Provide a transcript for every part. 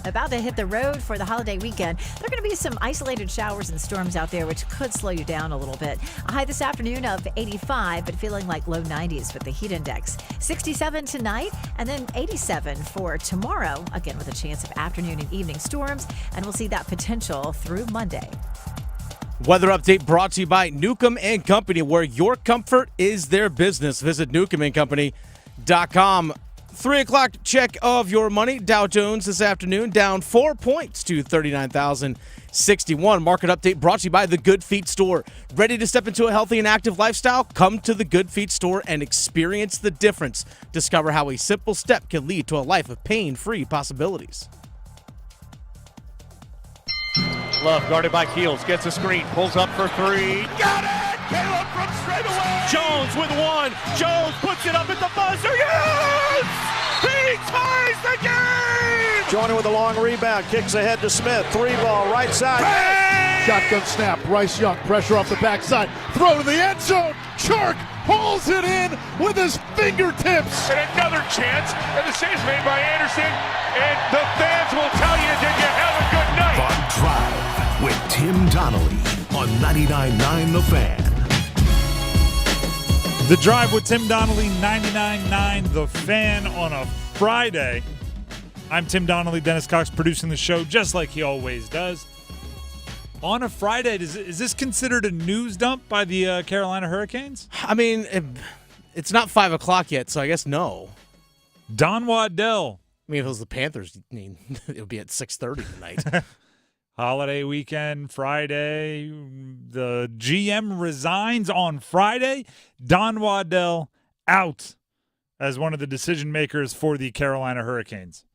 About to hit the road for the holiday weekend. There are going to be some isolated showers and storms out there, which could slow you down a little bit. A high this afternoon of 85, but feeling like low 90s with the heat index. 67 tonight, and then 87 for tomorrow, again with a chance of afternoon and evening storms, and we'll see that potential through Monday. Weather update brought to you by Newcomb & Company, where your comfort is their business. Visit newcombandcompany.com. 3 o'clock check of your money. Dow Jones this afternoon down 4 points to 39,061. Market update brought to you by the Good Feet Store. Ready to step into a healthy and active lifestyle? Come to the Good Feet Store and experience the difference. Discover how a simple step can lead to a life of pain-free possibilities. Love guarded by Keels, gets a screen, pulls up for three. Got it! Caleb from straight away! Jones with one. Jones puts it up at the buzzer. Yes! He ties the game! Joining with a long rebound, kicks ahead to Smith. 3-ball, right side. Bang! Shotgun snap, Bryce Young, pressure off the backside. Throw to the end zone. Chark pulls it in with his fingertips. And another chance, and the save's made by Anderson. And the fans will tell you, did you have a good night? The Drive with Tim Donnelly on 99.9 The Fan. The Drive with Tim Donnelly, 99.9 The Fan on a Friday. I'm Tim Donnelly, Dennis Cox producing the show just like he always does. On a Friday, is this considered a news dump by the Carolina Hurricanes? I mean, it's not 5 o'clock yet, so I guess no. Don Waddell. I mean, if it was the Panthers, it would be at 6:30 tonight. Holiday weekend, Friday. The GM resigns on Friday. Don Waddell out as one of the decision makers for the Carolina Hurricanes.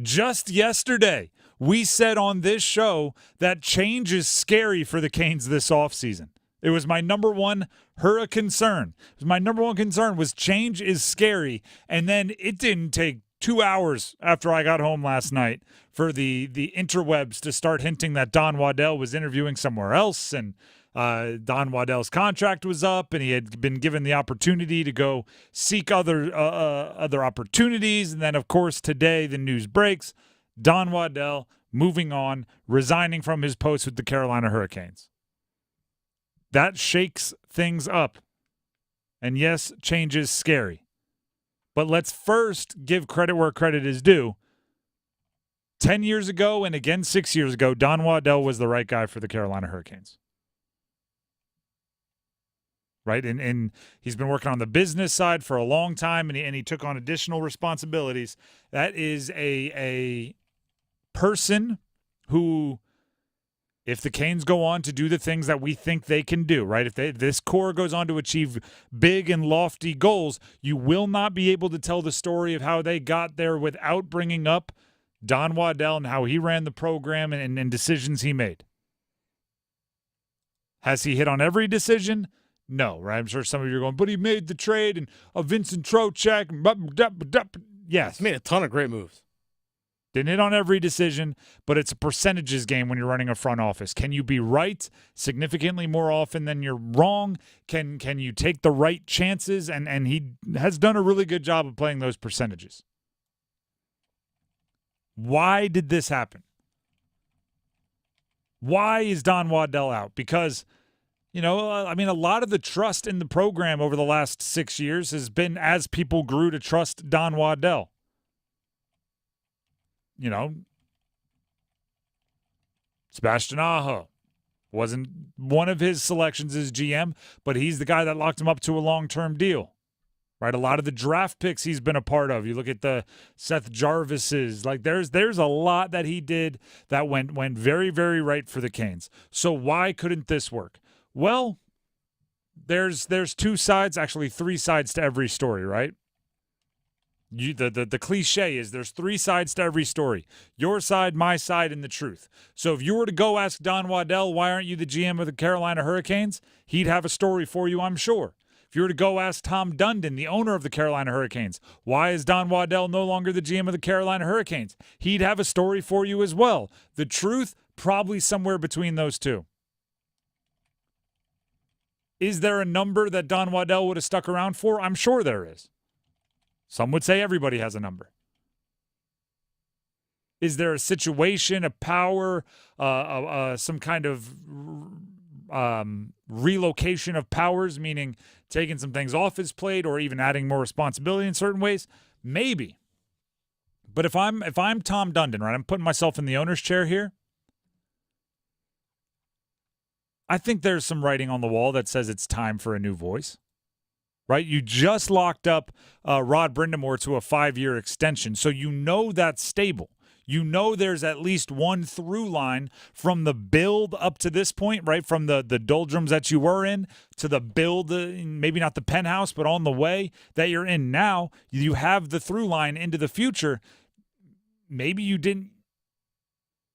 Just yesterday, we said on this show that change is scary for the Canes this offseason. It was my number one concern. My number one concern was change is scary, and then it didn't take 2 hours after I got home last night for the interwebs to start hinting that Don Waddell was interviewing somewhere else, and Don Waddell's contract was up, and he had been given the opportunity to go seek other opportunities. And then, of course, today the news breaks. Don Waddell moving on, resigning from his post with the Carolina Hurricanes. That shakes things up. And yes, change is scary. But let's first give credit where credit is due. 10 years ago and again 6 years ago, Don Waddell was the right guy for the Carolina Hurricanes. Right? And he's been working on the business side for a long time, and he took on additional responsibilities. That is a person who, if the Canes go on to do the things that we think they can do, right? If this core goes on to achieve big and lofty goals, you will not be able to tell the story of how they got there without bringing up Don Waddell and how he ran the program and decisions he made. Has he hit on every decision? No, right? I'm sure some of you are going, but he made the trade and Vincent Trocheck. Yes. He's made a ton of great moves. Didn't hit on every decision, but it's a percentages game when you're running a front office. Can you be right significantly more often than you're wrong? Can you take the right chances? And he has done a really good job of playing those percentages. Why did this happen? Why is Don Waddell out? Because, a lot of the trust in the program over the last 6 years has been as people grew to trust Don Waddell. Sebastian Aho wasn't one of his selections as GM, but he's the guy that locked him up to a long-term deal, right? A lot of the draft picks he's been a part of. You look at the Seth Jarvis's, there's a lot that he did that went very, very right for the Canes. So why couldn't this work? Well, there's two sides, actually three sides to every story, right? The cliche is there's three sides to every story. Your side, my side, and the truth. So if you were to go ask Don Waddell, why aren't you the GM of the Carolina Hurricanes? He'd have a story for you, I'm sure. If you were to go ask Tom Dundon, the owner of the Carolina Hurricanes, why is Don Waddell no longer the GM of the Carolina Hurricanes? He'd have a story for you as well. The truth, probably somewhere between those two. Is there a number that Don Waddell would have stuck around for? I'm sure there is. Some would say everybody has a number. Is there a situation, a power, some kind of relocation of powers, meaning taking some things off his plate or even adding more responsibility in certain ways? Maybe. But if I'm Tom Dundon, right, I'm putting myself in the owner's chair here. I think there's some writing on the wall that says it's time for a new voice, right? You just locked up Rod Brindamore to a 5-year extension, so you know that's stable. You know there's at least one through line from the build up to this point, right? From the doldrums that you were in to the build, maybe not the penthouse, but on the way that you're in now. You have the through line into the future. Maybe you didn't.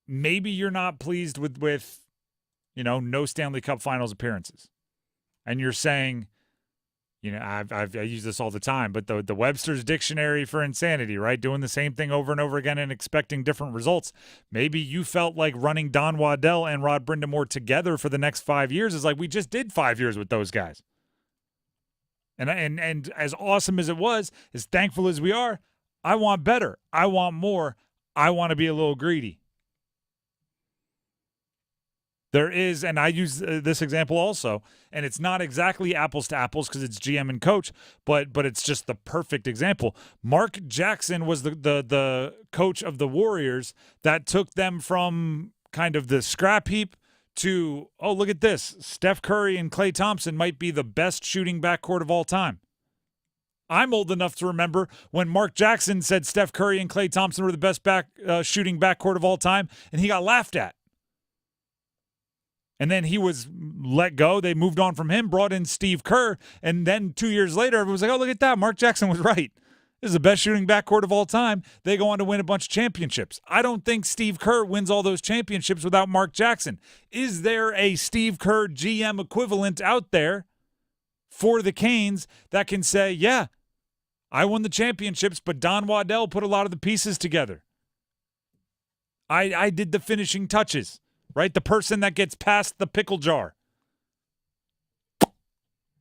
Maybe you're not pleased with no Stanley Cup Finals appearances, and you're saying, I use this all the time, but the Webster's Dictionary for insanity, right? Doing the same thing over and over again and expecting different results. Maybe you felt like running Don Waddell and Rod Brindamore together for the next 5 years is like we just did 5 years with those guys. And as awesome as it was, as thankful as we are, I want better. I want more. I want to be a little greedy. There is, and I use this example also, and it's not exactly apples to apples because it's GM and coach, but it's just the perfect example. Mark Jackson was the coach of the Warriors that took them from kind of the scrap heap to, oh, look at this. Steph Curry and Klay Thompson might be the best shooting backcourt of all time. I'm old enough to remember when Mark Jackson said Steph Curry and Klay Thompson were the best shooting backcourt of all time, and he got laughed at. And then he was let go. They moved on from him, brought in Steve Kerr, and then 2 years later, everyone was like, oh, look at that. Mark Jackson was right. This is the best shooting backcourt of all time. They go on to win a bunch of championships. I don't think Steve Kerr wins all those championships without Mark Jackson. Is there a Steve Kerr GM equivalent out there for the Canes that can say, yeah, I won the championships, but Don Waddell put a lot of the pieces together. I did the finishing touches. Right? The person that gets past the pickle jar.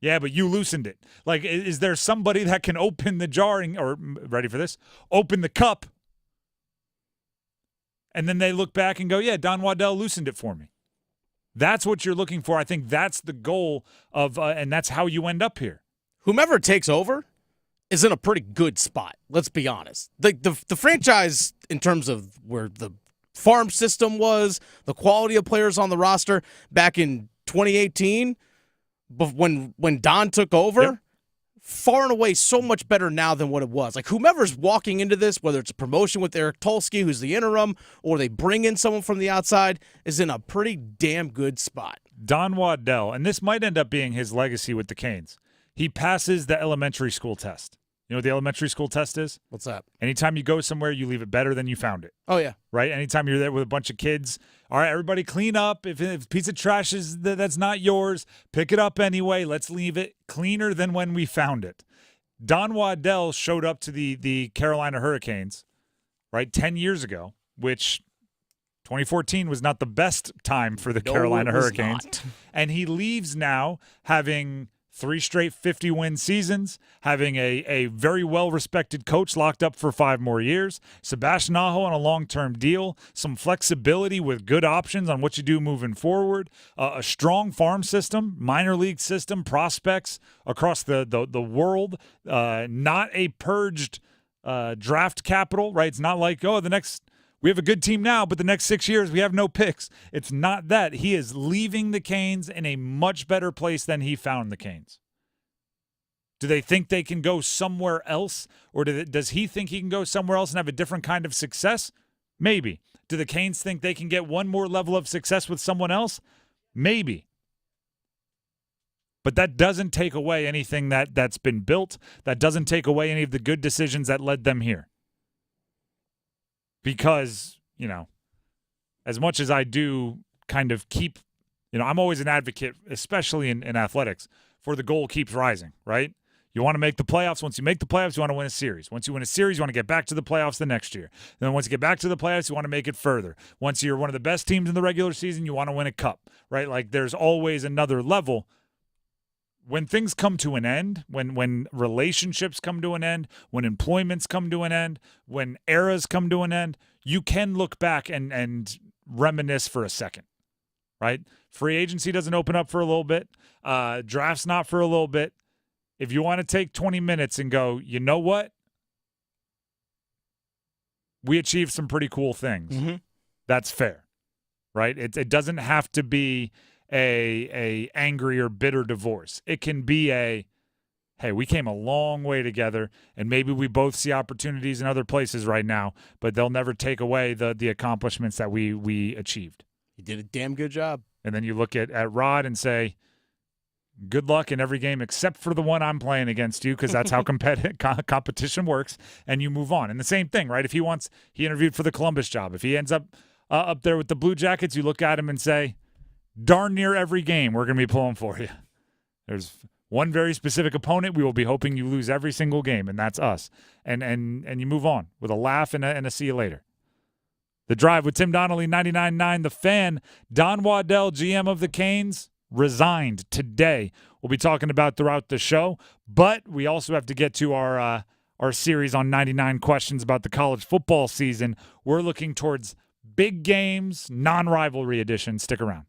Yeah, but you loosened it. Like, is there somebody that can open the jar or ready for this? Open the cup. And then they look back and go, yeah, Don Waddell loosened it for me. That's what you're looking for. I think that's the goal of, and that's how you end up here. Whomever takes over is in a pretty good spot. Let's be honest. The franchise, in terms of where the farm system was, the quality of players on the roster back in 2018, when Don took over, yep. Far and away so much better now than what it was. Like, whomever's walking into this, whether it's a promotion with Eric Tulsky, who's the interim, or they bring in someone from the outside, is in a pretty damn good spot. Don Waddell, and this might end up being his legacy with the Canes, he passes the elementary school test. You know what the elementary school test is? What's that? Anytime you go somewhere, you leave it better than you found it. Oh, yeah. Right? Anytime you're there with a bunch of kids, all right, everybody clean up. If a piece of trash is that's not yours, pick it up anyway. Let's leave it cleaner than when we found it. Don Waddell showed up to the Carolina Hurricanes, right, 10 years ago, which 2014 was not the best time for the Carolina Hurricanes. Not. And he leaves now having 3 straight 50-win seasons, having a very well-respected coach locked up for 5 more years, Sebastian Aho on a long-term deal, some flexibility with good options on what you do moving forward, a strong farm system, minor league system, prospects across the world, not a purged draft capital, right? It's not like, we have a good team now, but the next 6 years we have no picks. It's not that. He is leaving the Canes in a much better place than he found the Canes. Do they think they can go somewhere else? Or does he think he can go somewhere else and have a different kind of success? Maybe. Do the Canes think they can get one more level of success with someone else? Maybe. But that doesn't take away anything that's been built. That doesn't take away any of the good decisions that led them here. Because, as much as I do kind of keep, I'm always an advocate, especially in athletics, for the goal keeps rising, right? You want to make the playoffs. Once you make the playoffs, you want to win a series. Once you win a series, you want to get back to the playoffs the next year. Then once you get back to the playoffs, you want to make it further. Once you're one of the best teams in the regular season, you want to win a cup, right? Like, there's always another level. when things come to an end, when relationships come to an end, when employments come to an end, when eras come to an end, you can look back and reminisce for a second, right? Free agency doesn't open up for a little bit. Draft's not for a little bit. If you want to take 20 minutes and go, you know what? We achieved some pretty cool things. Mm-hmm. That's fair, right? It doesn't have to be a angry or bitter divorce. It can be hey, we came a long way together, and maybe we both see opportunities in other places right now, but they'll never take away the accomplishments that we achieved. You did a damn good job. And then you look at Rod and say, good luck in every game except for the one I'm playing against you, because that's how competition works, and you move on. And the same thing, right? If he interviewed for the Columbus job. If he ends up there with the Blue Jackets, you look at him and say, darn near every game we're going to be pulling for you. There's one very specific opponent we will be hoping you lose every single game, and that's us. And you move on with a laugh and a see you later. The Drive with Tim Donnelly, 99.9 The Fan. Don Waddell, GM of the Canes, resigned today. We'll be talking about throughout the show, but we also have to get to our series on 99 questions about the college football season. We're looking towards big games, non-rivalry edition. Stick around.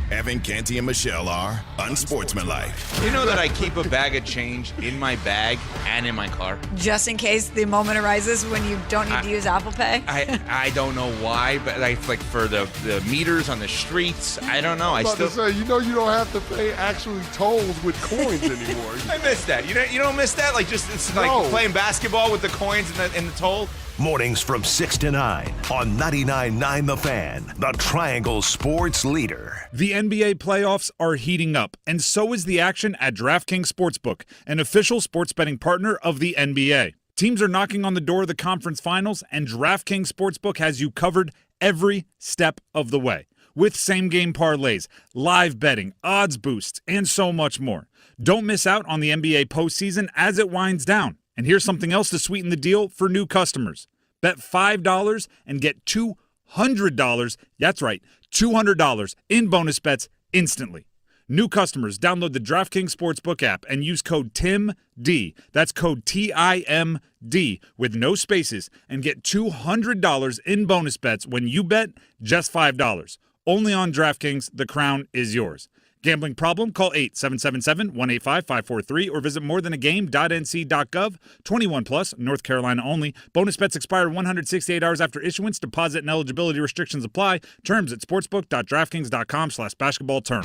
Evan, Canty, and Michelle are unsportsmanlike. You know that I keep a bag of change in my bag and in my car? Just in case the moment arises when you don't need to use Apple Pay? I don't know why, but like for the meters on the streets, I don't know. I was about to say, you don't have to pay actually tolls with coins anymore. I miss that. You don't miss that? Like like playing basketball with the coins and the toll? Mornings from 6 to 9 on 99.9 The Fan, the Triangle Sports Leader. The NBA playoffs are heating up, and so is the action at DraftKings Sportsbook, an official sports betting partner of the NBA. Teams are knocking on the door of the conference finals, and DraftKings Sportsbook has you covered every step of the way. With same-game parlays, live betting, odds boosts, and so much more. Don't miss out on the NBA postseason as it winds down. And here's something else to sweeten the deal for new customers. Bet $5 and get $200. That's right, $200 in bonus bets instantly. New customers, download the DraftKings Sportsbook app and use code TIMD. That's code TIMD with no spaces, and get $200 in bonus bets when you bet just $5. Only on DraftKings, the crown is yours. Gambling problem? Call 877-185-543 or visit morethanagame.nc.gov. 21 plus, North Carolina only. Bonus bets expire 168 hours after issuance. Deposit and eligibility restrictions apply. Terms at sportsbook.draftkings.com/basketball-term.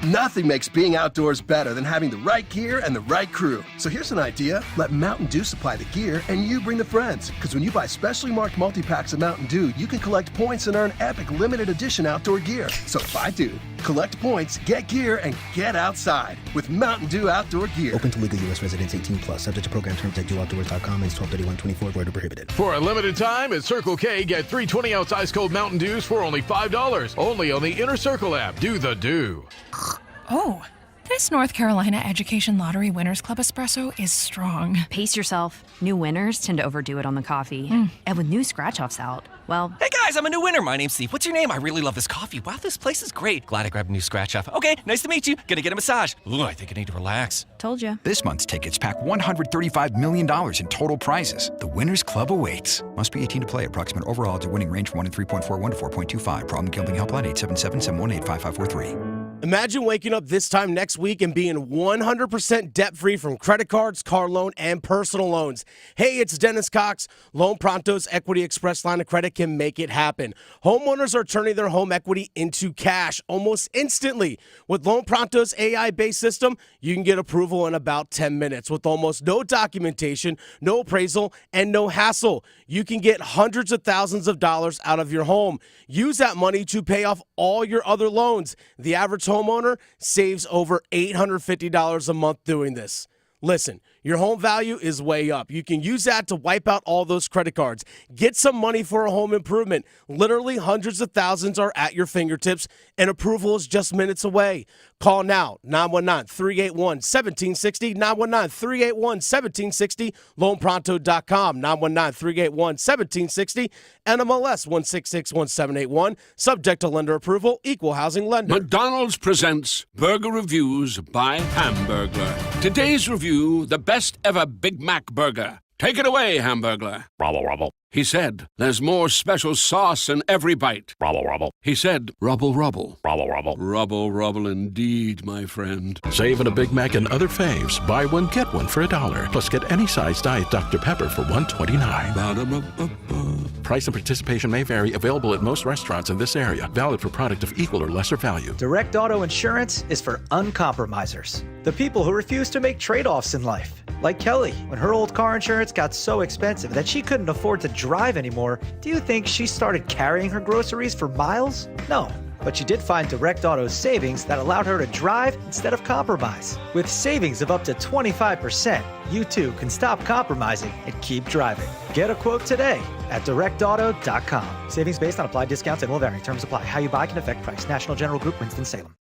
Nothing makes being outdoors better than having the right gear and the right crew. So here's an idea. Let Mountain Dew supply the gear and you bring the friends. Because when you buy specially marked multi-packs of Mountain Dew, you can collect points and earn epic limited edition outdoor gear. So buy Dew, collect points, get gear, and get outside with Mountain Dew outdoor gear. Open to legal U.S. residents 18 plus. Subject to program terms at dewoutdoors.com and 12/31/24. Void or prohibited. For a limited time at Circle K, get 3 20-ounce ice cold Mountain Dews for only $5. Only on the Inner Circle app. Do the Dew. Oh, this North Carolina Education Lottery Winners Club espresso is strong. Pace yourself. New winners tend to overdo it on the coffee. And with new scratch-offs out, well... Hey guys, I'm a new winner. My name's Steve. What's your name? I really love this coffee. Wow, this place is great. Glad I grabbed a new scratch-off. Okay, nice to meet you. Gonna get a massage. Ooh, I think I need to relax. Told you. This month's tickets pack $135 million in total prizes. The Winners Club awaits. Must be 18 to play. Approximate overall odds of winning range from 1 in 3.41 to 4.25. Problem gambling helpline 877-718-5543. Imagine waking up this time next week and being 100% debt-free from credit cards, car loan, and personal loans. Hey, it's Dennis Cox. Loan Pronto's Equity Express line of credit can make it happen. Homeowners are turning their home equity into cash almost instantly. With Loan Pronto's AI-based system, you can get approval in about 10 minutes with almost no documentation, no appraisal, and no hassle. You can get hundreds of thousands of dollars out of your home. Use that money to pay off all your other loans. The average homeowner saves over $850 a month doing this. Listen, your home value is way up. You can use that to wipe out all those credit cards. Get some money for a home improvement. Literally hundreds of thousands are at your fingertips, and approval is just minutes away. Call now, 919-381-1760, 919-381-1760, loanpronto.com, 919-381-1760, NMLS 1661781, subject to lender approval, equal housing lender. McDonald's presents Burger Reviews by Hamburglar. Today's review, the best ever Big Mac burger. Take it away, Hamburglar. Rubble, rubble. He said, there's more special sauce in every bite. Rubble, rubble. He said, rubble, rubble. Rubble, rubble. Rubble, rubble indeed, my friend. Save on a Big Mac and other faves. Buy one, get one for $1. Plus, get any size Diet Dr. Pepper for $1.29. Ba-da-ba-ba-ba. Price and participation may vary. Available at most restaurants in this area. Valid for product of equal or lesser value. Direct Auto Insurance is for uncompromisers. The people who refuse to make trade-offs in life. Like Kelly, when her old car insurance got so expensive that she couldn't afford to drive anymore, do you think she started carrying her groceries for miles? No. But she did find Direct Auto's savings that allowed her to drive instead of compromise. With savings of up to 25%, you too can stop compromising and keep driving. Get a quote today at directauto.com. Savings based on applied discounts and will vary. Terms apply. How you buy can affect price. National General Group, Winston-Salem.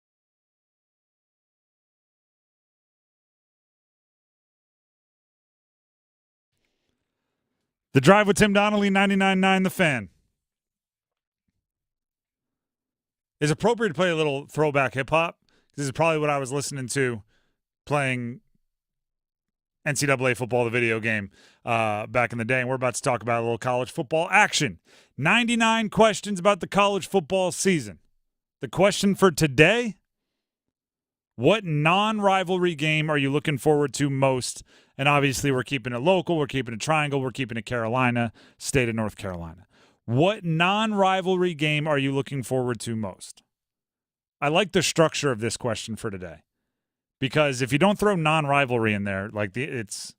The Drive with Tim Donnelly, 99.9 The Fan. It's appropriate to play a little throwback hip-hop. This is probably what I was listening to playing NCAA football, the video game, back in the day. And we're about to talk about a little college football action. 99 questions about the college football season. The question for today, what non-rivalry game are you looking forward to most? And obviously we're keeping it local, we're keeping it Triangle, we're keeping it Carolina, state of North Carolina. What non-rivalry game are you looking forward to most? I like the structure of this question for today. Because if you don't throw non-rivalry in there, like it's,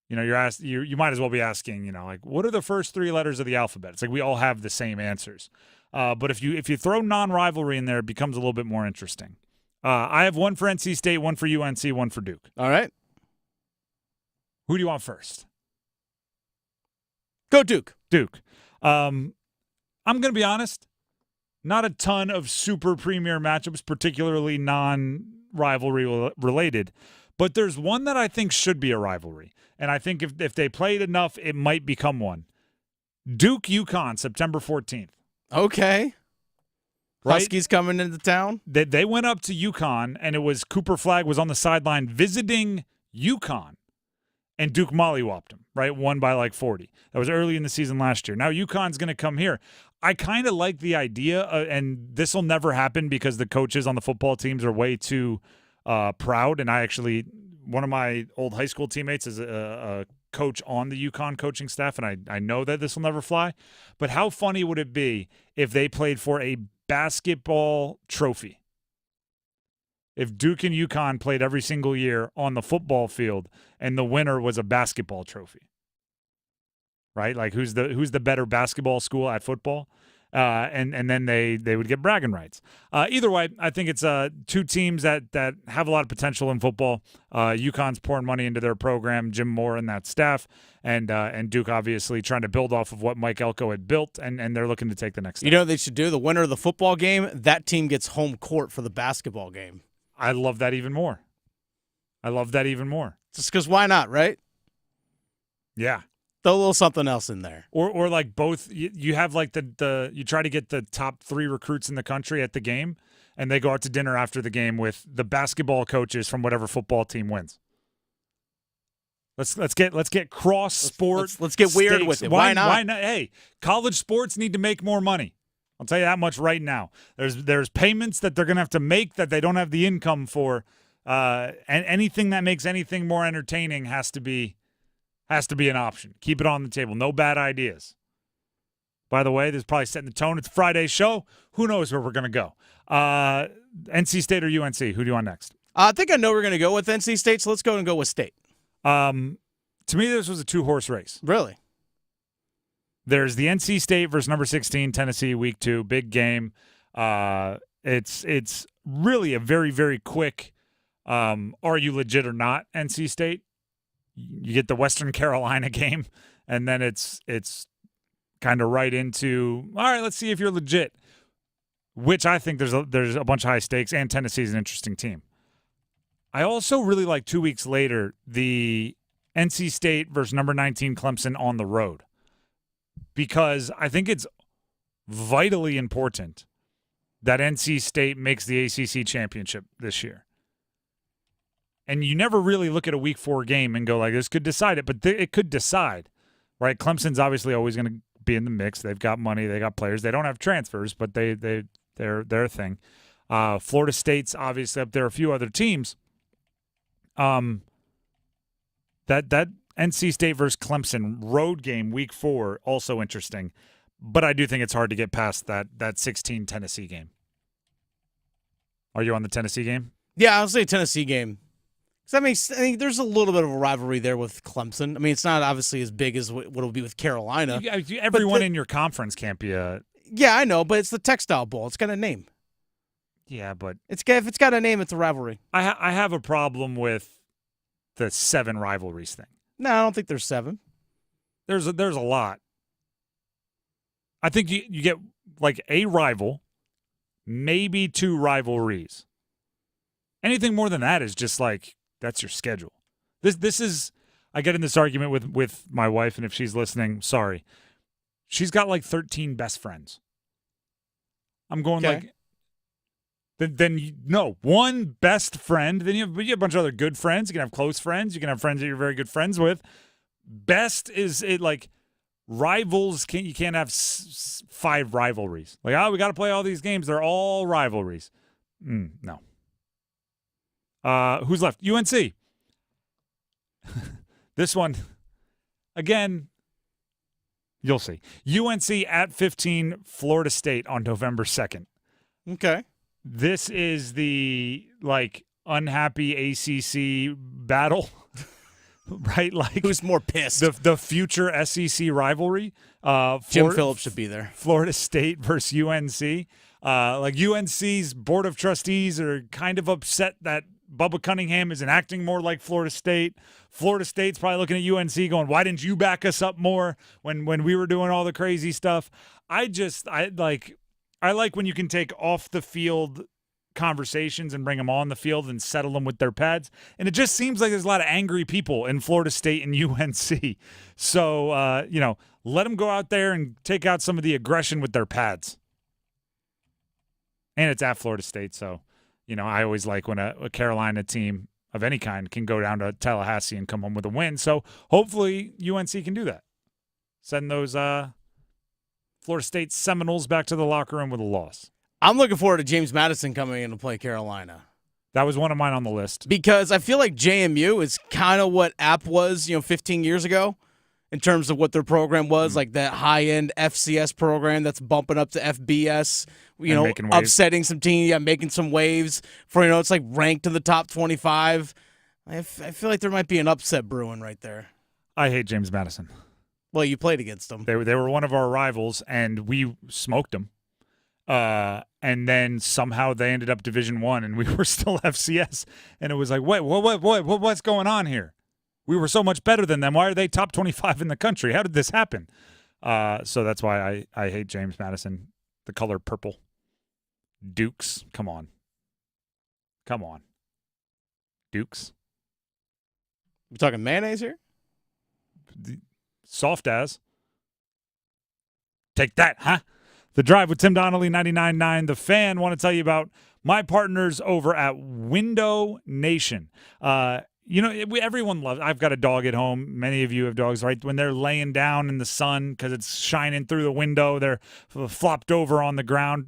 you know, you might as well be asking, you know, like what are the first three letters of the alphabet? It's like we all have the same answers. But if you throw non-rivalry in there, it becomes a little bit more interesting. I have one for NC State, one for UNC, one for Duke. All right. Who do you want first? Go Duke. Duke. I'm going to be honest. Not a ton of super premier matchups, particularly non-rivalry related. But there's one that I think should be a rivalry. And I think if they played enough, it might become one. Duke-UConn, September 14th. Okay. Right? Huskies coming into town. They went up to UConn, and it was Cooper Flagg was on the sideline visiting UConn. And Duke mollywopped him, right? Won by like 40. That was early in the season last year. Now UConn's going to come here. I kind of like the idea, and this will never happen because the coaches on the football teams are way too proud. And one of my old high school teammates is a coach on the UConn coaching staff, and I know that this will never fly. But how funny would it be if they played for a basketball trophy? If Duke and UConn played every single year on the football field and the winner was a basketball trophy, right? Like who's the better basketball school at football? And then they would get bragging rights. Either way, I think it's two teams that have a lot of potential in football. UConn's pouring money into their program, Jim Moore and that staff, and Duke obviously trying to build off of what Mike Elko had built, and they're looking to take the next step. You know what they should do? The winner of the football game, that team gets home court for the basketball game. I love that even more. Just because why not, right? Yeah. Throw a little something else in there. Or like both, you have like you try to get the top 3 recruits in the country at the game, and they go out to dinner after the game with the basketball coaches from whatever football team wins. Let's get cross sport. Let's get weird stakes. with it. Why not? Why not? Hey, college sports need to make more money. I'll tell you that much right now. There's payments that they're going to have to make that they don't have the income for, and anything that makes anything more entertaining has to be an option. Keep it on the table. No bad ideas. By the way, this is probably setting the tone. It's a Friday show. Who knows where we're going to go? NC State or UNC? Who do you want next? I think I know we're going to go with NC State, so let's go and go with State. To me, this was a 2-horse race. Really? There's the NC State versus number 16, Tennessee, week 2, big game. It's really a very, very quick, are you legit or not, NC State? You get the Western Carolina game, and then it's kind of right into, all right, let's see if you're legit. which I think there's a bunch of high stakes, and Tennessee's an interesting team. I also really like 2 weeks later the NC State versus number 19 Clemson on the road, because I think it's vitally important that NC State makes the ACC championship this year. And you never really look at a Week 4 game and go like, this could decide it, but it could decide, right? Clemson's obviously always going to be in the mix. They've got money, they got players. They don't have transfers, but they're a thing. Florida State's obviously up there. A few other teams. That NC State versus Clemson road game, Week 4, also interesting. But I do think it's hard to get past that 16 Tennessee game. Are you on the Tennessee game? Yeah, I'll say Tennessee game. Because I think there's a little bit of a rivalry there with Clemson. I mean, it's not obviously as big as what it'll be with Carolina. Everyone in your conference can't be a... Yeah, I know, but it's the Textile Bowl. It's got a name. Yeah, but... if it's got a name, it's a rivalry. I have a problem with the 7 rivalries thing. No, I don't think there's 7. There's a lot. I think you get like a rival, maybe 2 rivalries. Anything more than that is just like, that's your schedule. This is, I get in this argument with my wife, and if she's listening, sorry. She's got like 13 best friends. I'm going like, no, one best friend. Then you have a bunch of other good friends. You can have close friends. You can have friends that you're very good friends with. Best is it like rivals. You can't have 5 rivalries. Like, we got to play all these games. They're all rivalries. No. Who's left? UNC. This one, again, you'll see. UNC at 15, Florida State on November 2nd. Okay. This is the, like, unhappy ACC battle, right? Like, who's more pissed? The future SEC rivalry. Jim Phillips should be there. Florida State versus UNC. Like, UNC's Board of Trustees are kind of upset that Bubba Cunningham isn't acting more like Florida State. Florida State's probably looking at UNC going, why didn't you back us up more when we were doing all the crazy stuff? I like when you can take off the field conversations and bring them on the field and settle them with their pads. And it just seems like there's a lot of angry people in Florida State and UNC. So, let them go out there and take out some of the aggression with their pads. And it's at Florida State, so, I always like when a Carolina team of any kind can go down to Tallahassee and come home with a win. So hopefully UNC can do that. Send those Florida State Seminoles back to the locker room with a loss. I'm looking forward to James Madison coming in to play Carolina. That was one of mine on the list. Because I feel like JMU is kind of what App was, 15 years ago in terms of what their program was, like that high-end FCS program that's bumping up to FBS, upsetting some teams, making some waves for, it's like ranked in the top 25. I feel like there might be an upset brewing right there. I hate James Madison. Well, you played against them. They were one of our rivals, and we smoked them. And then somehow they ended up Division I, and we were still FCS. And it was like, wait, what's going on here? We were so much better than them. Why are they top 25 in the country? How did this happen? So that's why I hate James Madison. The color purple. Dukes. Come on. Dukes. We talking mayonnaise here? Soft as. Take that, huh? The Drive with Tim Donnelly, 99.9 The Fan. Want to tell you about my partners over at Window Nation. Everyone loves. I've got a dog at home. Many of you have dogs, right? When they're laying down in the sun because it's shining through the window, they're flopped over on the ground.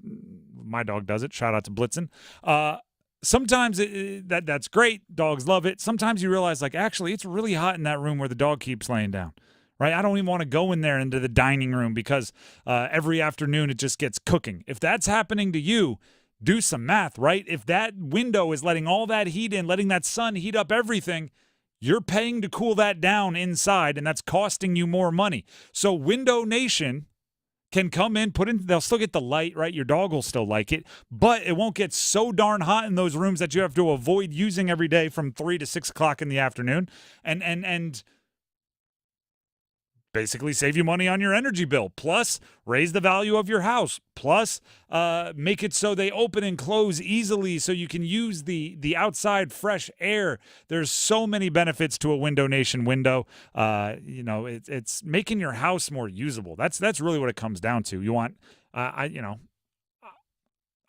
My dog does it. Shout out to Blitzen. Sometimes that's great. Dogs love it. Sometimes you realize, like, actually, it's really hot in that room where the dog keeps laying down. Right? I don't even want to go in there into the dining room because every afternoon it just gets cooking. If that's happening to you, do some math, right? If that window is letting all that heat in, letting that sun heat up everything, you're paying to cool that down inside, and that's costing you more money. So Window Nation can come in, they'll still get the light, right? Your dog will still like it, but it won't get so darn hot in those rooms that you have to avoid using every day from 3 to 6 o'clock in the afternoon. And basically save you money on your energy bill, plus raise the value of your house, plus make it so they open and close easily so you can use the outside fresh air. There's so many benefits to a Window Nation window. It's making your house more usable. That's really what it comes down to. You want,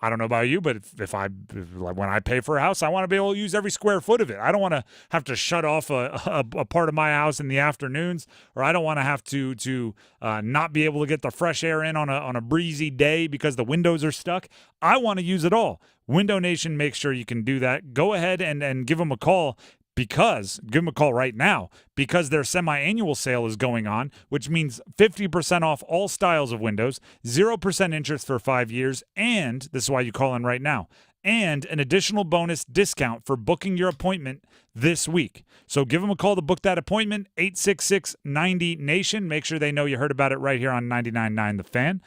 I don't know about you, but when I pay for a house, I want to be able to use every square foot of it. I don't want to have to shut off a part of my house in the afternoons, or I don't want to have to not be able to get the fresh air in on a breezy day because the windows are stuck. I want to use it all. Window Nation makes sure you can do that. Go ahead and give them a call. Give them a call right now because their semi-annual sale is going on, which means 50% off all styles of windows, 0% interest for 5 years, and this is why you call in right now, and an additional bonus discount for booking your appointment this week. So give them a call to book that appointment, 866-90-NATION. Make sure they know you heard about it right here on 99.9 The Fan.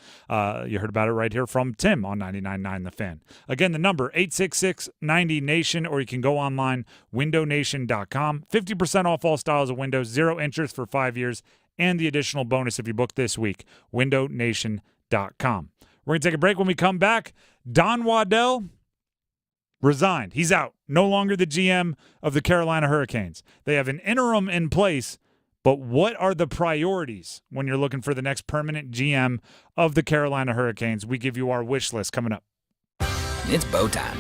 You heard about it right here from Tim on 99.9 The Fan. Again, the number, 866-90-NATION, or you can go online, windownation.com. 50% off all styles of windows, 0 interest for 5 years, and the additional bonus if you book this week, windownation.com. We're going to take a break. When we come back, Don Waddell resigned. He's out. No longer the GM of the Carolina Hurricanes. They have an interim in place, but what are the priorities when you're looking for the next permanent GM of the Carolina Hurricanes? We give you our wish list coming up. It's bow time.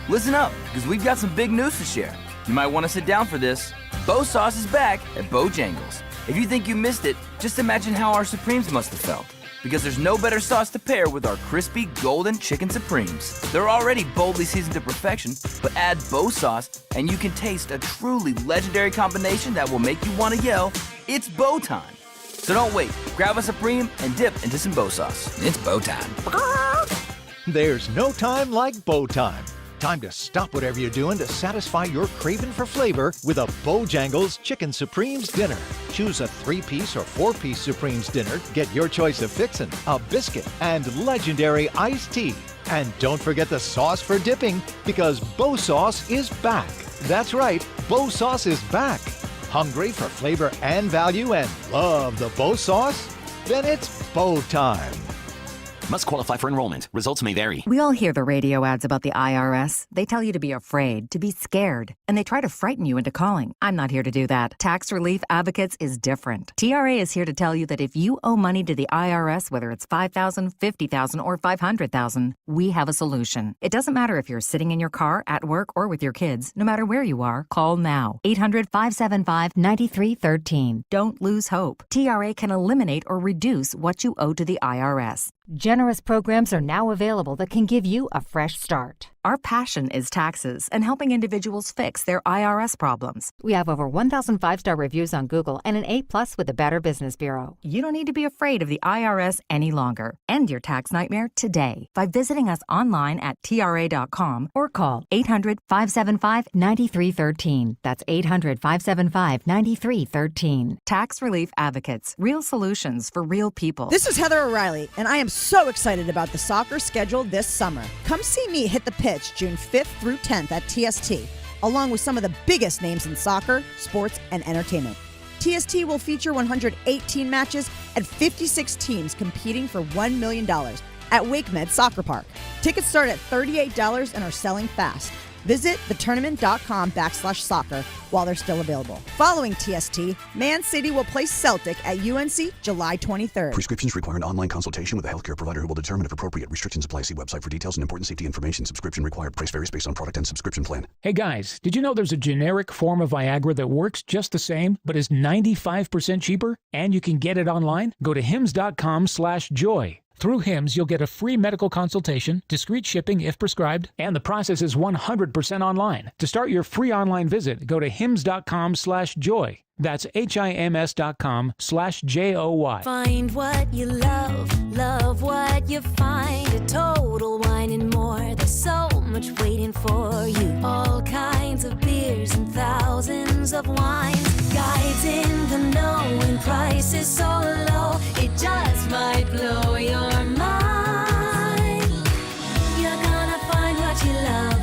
Listen up, because we've got some big news to share. You might want to sit down for this. Bow Sauce is back at Bojangles. If you think you missed it, just imagine how our Supremes must have felt. Because there's no better sauce to pair with our crispy golden chicken Supremes. They're already boldly seasoned to perfection, but add Bow Sauce and you can taste a truly legendary combination that will make you want to yell, it's bow time. So don't wait, grab a Supreme and dip into some Bow Sauce. It's bow time. There's no time like bow time. Time to stop whatever you're doing to satisfy your craving for flavor with a Bojangles Chicken Supremes dinner. Choose a 3-piece or 4-piece Supremes dinner. Get your choice of fixin', a biscuit, and legendary iced tea. And don't forget the sauce for dipping, because Bow Sauce is back. That's right, Bow Sauce is back. Hungry for flavor and value and love the Bow Sauce? Then it's bow time. Must qualify for enrollment. Results may vary. We all hear the radio ads about the IRS. They tell you to be afraid, to be scared, and they try to frighten you into calling. I'm not here to do that. Tax Relief Advocates is different. TRA is here to tell you that if you owe money to the IRS, whether it's $5,000, $50,000, or $500,000, we have a solution. It doesn't matter if you're sitting in your car, at work, or with your kids. No matter where you are, call now. 800-575-9313. Don't lose hope. TRA can eliminate or reduce what you owe to the IRS. Generous programs are now available that can give you a fresh start. Our passion is taxes and helping individuals fix their IRS problems. We have over 1,000 5-star reviews on Google and an A+ with the Better Business Bureau. You don't need to be afraid of the IRS any longer. End your tax nightmare today by visiting us online at TRA.com or call 800-575-9313. That's 800-575-9313. Tax Relief Advocates. Real solutions for real people. This is Heather O'Reilly, and I am so excited about the soccer schedule this summer. Come see me hit the pitch June 5th through 10th at TST, along with some of the biggest names in soccer, sports, and entertainment. TST will feature 118 matches and 56 teams competing for $1 million at WakeMed Soccer Park. Tickets start at $38 and are selling fast. Visit thetournament.com/soccer while they're still available. Following TST, Man City will play Celtic at UNC July 23rd. Prescriptions require an online consultation with a healthcare provider who will determine if appropriate. Restrictions apply. See website for details and important safety information. Subscription required. Price varies based on product and subscription plan. Hey guys, did you know there's a generic form of Viagra that works just the same, but is 95% cheaper? And you can get it online? Go to hims.com/joy. Through HIMS, you'll get a free medical consultation, discreet shipping if prescribed, and the process is 100% online. To start your free online visit, go to hims.com/joy. That's HIMS.com/JOY. Find what you love, love what you find. A Total Wine and More. There's so much waiting for you. All kinds of beers and thousands of wines. Guides in the know and prices so low, it just might blow your mind. You're gonna find what you love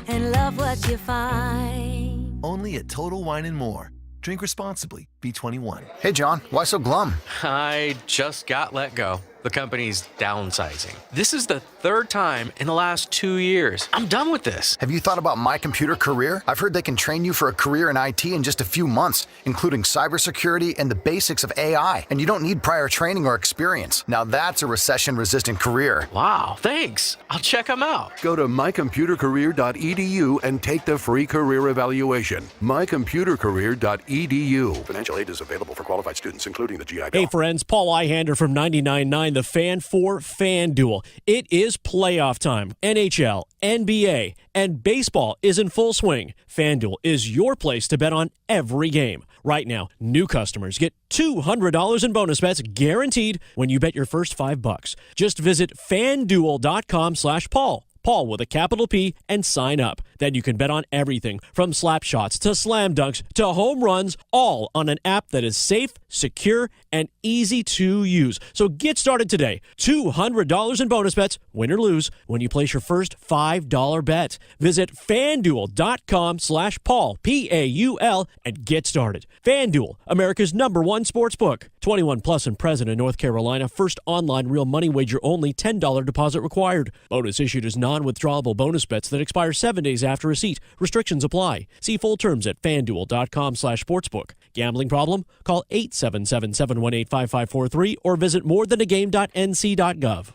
and love what you find. Only at Total Wine and More. Drink responsibly. B21. Hey, John. Why so glum? I just got let go. The company's downsizing. This is the third time in the last 2 years. I'm done with this. Have you thought about My Computer Career? I've heard they can train you for a career in IT in just a few months, including cybersecurity and the basics of AI. And you don't need prior training or experience. Now that's a recession-resistant career. Wow, thanks. I'll check them out. Go to mycomputercareer.edu and take the free career evaluation. mycomputercareer.edu. Financial aid is available for qualified students, including the GI Bill. Hey, friends. Paul Ihander from 99.9 The Fan for FanDuel. It is playoff time. NHL, NBA, and baseball is in full swing. FanDuel is your place to bet on every game. Right now, new customers get $200 in bonus bets guaranteed when you bet your first $5. Just visit FanDuel.com/Paul. Paul with a capital P, and sign up. Then you can bet on everything from slap shots to slam dunks to home runs, all on an app that is safe, secure, and easy to use. So get started today. $200 in bonus bets, win or lose, when you place your first $5 bet. Visit FanDuel.com/Paul, Paul, and get started. FanDuel, America's #1 sportsbook. 21 plus and present in North Carolina. First online real money wager only. $10 deposit required. Bonus issued as non-withdrawable bonus bets that expire 7 days after receipt. Restrictions apply. See full terms at FanDuel.com/sportsbook. Gambling problem? Call 877-718-5543 or visit morethanagame.nc.gov.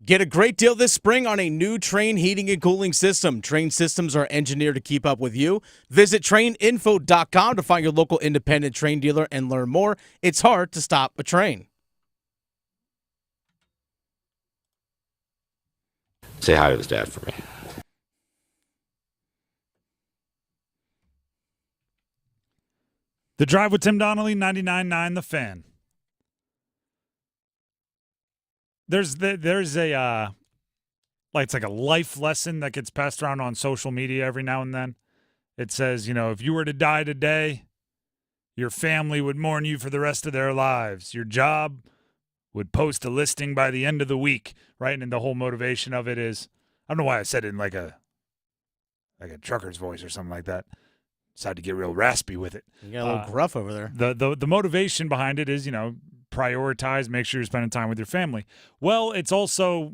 Get a great deal this spring on a new Trane heating and cooling system. Trane systems are engineered to keep up with you. Visit TraneInfo.com to find your local independent Trane dealer and learn more. It's hard to stop a Trane. Say hi to his dad for me. The Drive with Tim Donnelly, 99.9 The Fan. There's a it's like a life lesson that gets passed around on social media every now and then. It says, if you were to die today, your family would mourn you for the rest of their lives. Your job would post a listing by the end of the week, right? And the whole motivation of it is, I don't know why I said it in like a trucker's voice or something like that. Decided to get real raspy with it. You got a little gruff over there. The motivation behind it is, prioritize, make sure you're spending time with your family. Well, it's also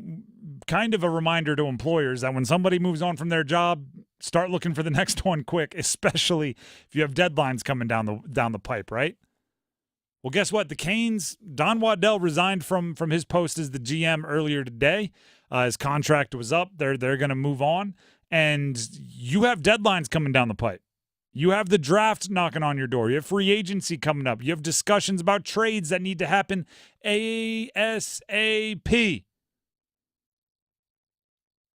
kind of a reminder to employers that when somebody moves on from their job, start looking for the next one quick, especially if you have deadlines coming down the pipe, right? Well, guess what? The Canes, Don Waddell resigned from his post as the GM earlier today. His contract was up. They're going to move on, and you have deadlines coming down the pipe. You have the draft knocking on your door. You have free agency coming up. You have discussions about trades that need to happen ASAP.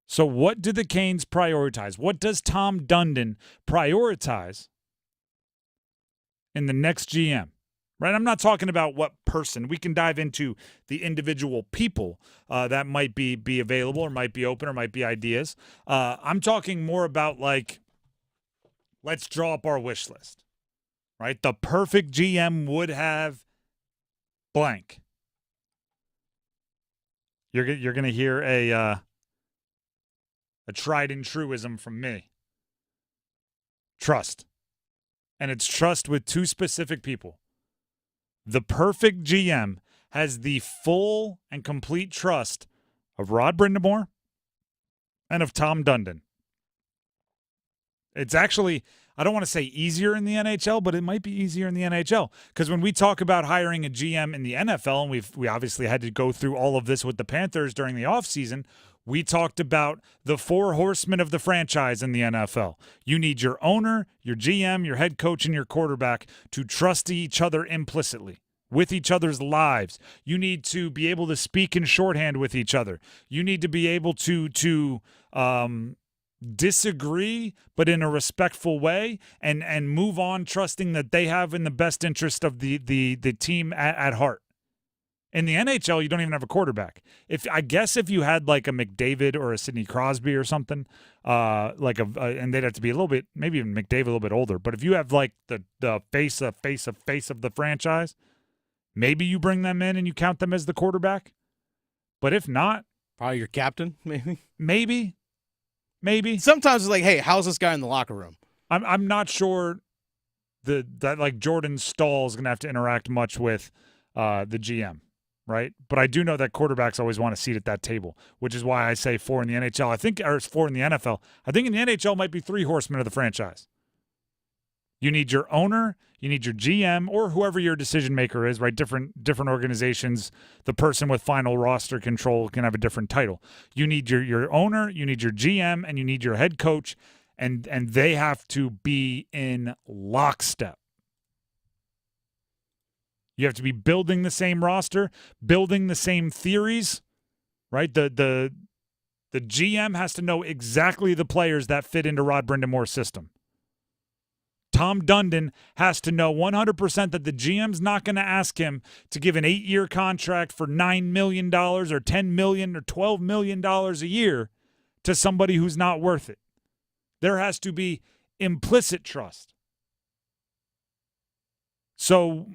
So what do the Canes prioritize? What does Tom Dundon prioritize in the next GM? Right? I'm not talking about what person. We can dive into the individual people that might be available or might be open or might be ideas. I'm talking more about let's draw up our wish list, right? The perfect GM would have blank. You're going to hear a tried and truism from me. Trust. And it's trust with two specific people. The perfect GM has the full and complete trust of Rod Brindamore and of Tom Dundon. It's actually, I don't want to say easier in the NHL, but it might be easier in the NHL. Because when we talk about hiring a GM in the NFL, and we obviously had to go through all of this with the Panthers during the offseason, we talked about the four horsemen of the franchise in the NFL. You need your owner, your GM, your head coach, and your quarterback to trust each other implicitly with each other's lives. You need to be able to speak in shorthand with each other. You need to be able to disagree, but in a respectful way, and move on, trusting that they have in the best interest of the team at heart. In the NHL, you don't even have a quarterback. I guess if you had like a McDavid or a Sidney Crosby or something, and they'd have to be a little bit, maybe even McDavid a little bit older. But if you have like the face of the franchise, maybe you bring them in and you count them as the quarterback. But if not, probably your captain, maybe. Maybe. Sometimes it's like, hey, how's this guy in the locker room? I'm not sure that like Jordan Stahl is going to have to interact much with the GM, right? But I do know that quarterbacks always want a seat at that table, which is why I say 4 in the NHL. I think, or it's 4 in the NFL. I think in the NHL might be 3 horsemen of the franchise. You need your owner, you need your GM, or whoever your decision maker is, right? Different organizations, the person with final roster control can have a different title. You need your owner, you need your GM, and you need your head coach, and they have to be in lockstep. You have to be building the same roster, building the same theories, right? The GM has to know exactly the players that fit into Rod Brindamore's system. Tom Dundon has to know 100% that the GM's not going to ask him to give an 8-year contract for $9 million or $10 million or $12 million a year to somebody who's not worth it. There has to be implicit trust. So,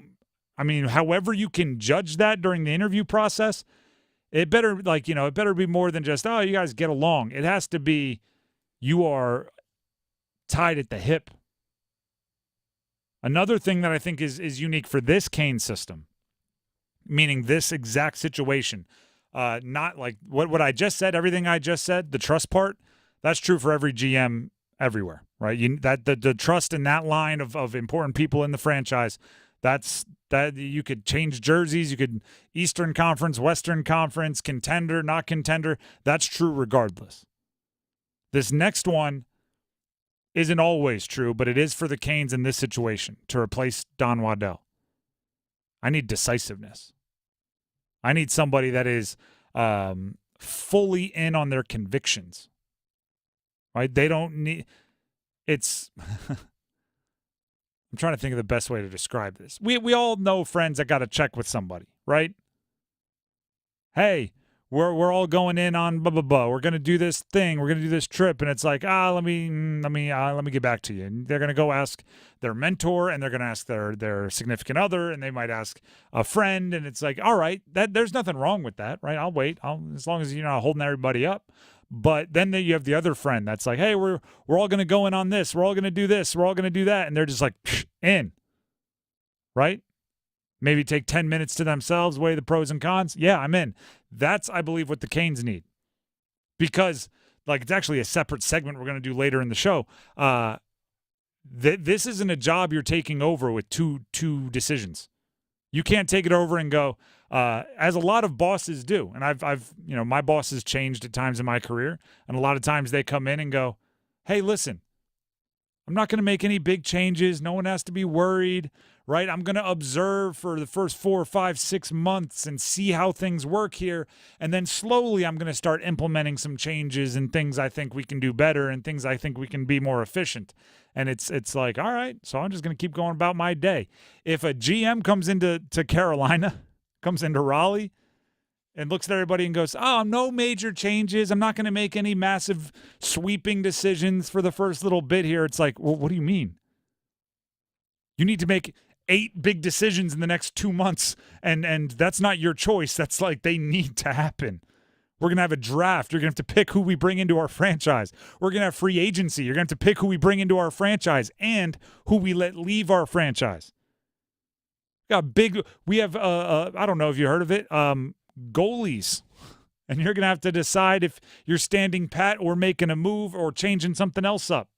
I mean, however you can judge that during the interview process, it better be more than just, oh, you guys get along. It has to be you are tied at the hip. Another thing that I think is unique for this Kane system, meaning this exact situation, not like what I just said, everything I just said, the trust part, that's true for every GM everywhere, right? The trust in that line of important people in the franchise, that you could change jerseys, you could Eastern Conference, Western Conference, contender, not contender, that's true regardless. This next one isn't always true, but it is for the Canes in this situation to replace Don Waddell. I need decisiveness. I need somebody that is fully in on their convictions. Right? They don't need it's I'm trying to think of the best way to describe this. We all know friends that got to check with somebody, right? Hey, we're all going in on blah blah blah. We're gonna do this thing. We're gonna do this trip, and it's like let me get back to you. And they're gonna go ask their mentor, and they're gonna ask their significant other, and they might ask a friend, and it's like, all right, there's nothing wrong with that, right? I'll wait. As long as you're not holding everybody up. But then you have the other friend that's like, hey, we're all gonna go in on this. We're all gonna do this. We're all gonna do that, and they're just like in, right? Maybe take 10 minutes to themselves, weigh the pros and cons. Yeah, I'm in. That's, I believe, what the Canes need. Because, it's actually a separate segment we're going to do later in the show. This isn't a job you're taking over with two decisions. You can't take it over and go, as a lot of bosses do. And I've my boss has changed at times in my career. And a lot of times they come in and go, hey, listen, I'm not going to make any big changes. No one has to be worried, right? I'm going to observe for the first 4, 5, 6 months and see how things work here. And then slowly I'm going to start implementing some changes and things I think we can do better and things I think we can be more efficient. And it's like, all right, so I'm just going to keep going about my day. If a GM comes into Carolina, comes into Raleigh, and looks at everybody and goes, oh, no major changes. I'm not going to make any massive sweeping decisions for the first little bit here. It's like, well, what do you mean? You need to make 8 big decisions in the next 2 months, and that's not your choice. That's like they need to happen. We're going to have a draft. You're going to have to pick who we bring into our franchise. We're going to have free agency. You're going to have to pick who we bring into our franchise and who we let leave our franchise. We have, I don't know if you heard of it, goalies, and you're going to have to decide if you're standing pat or making a move or changing something else up.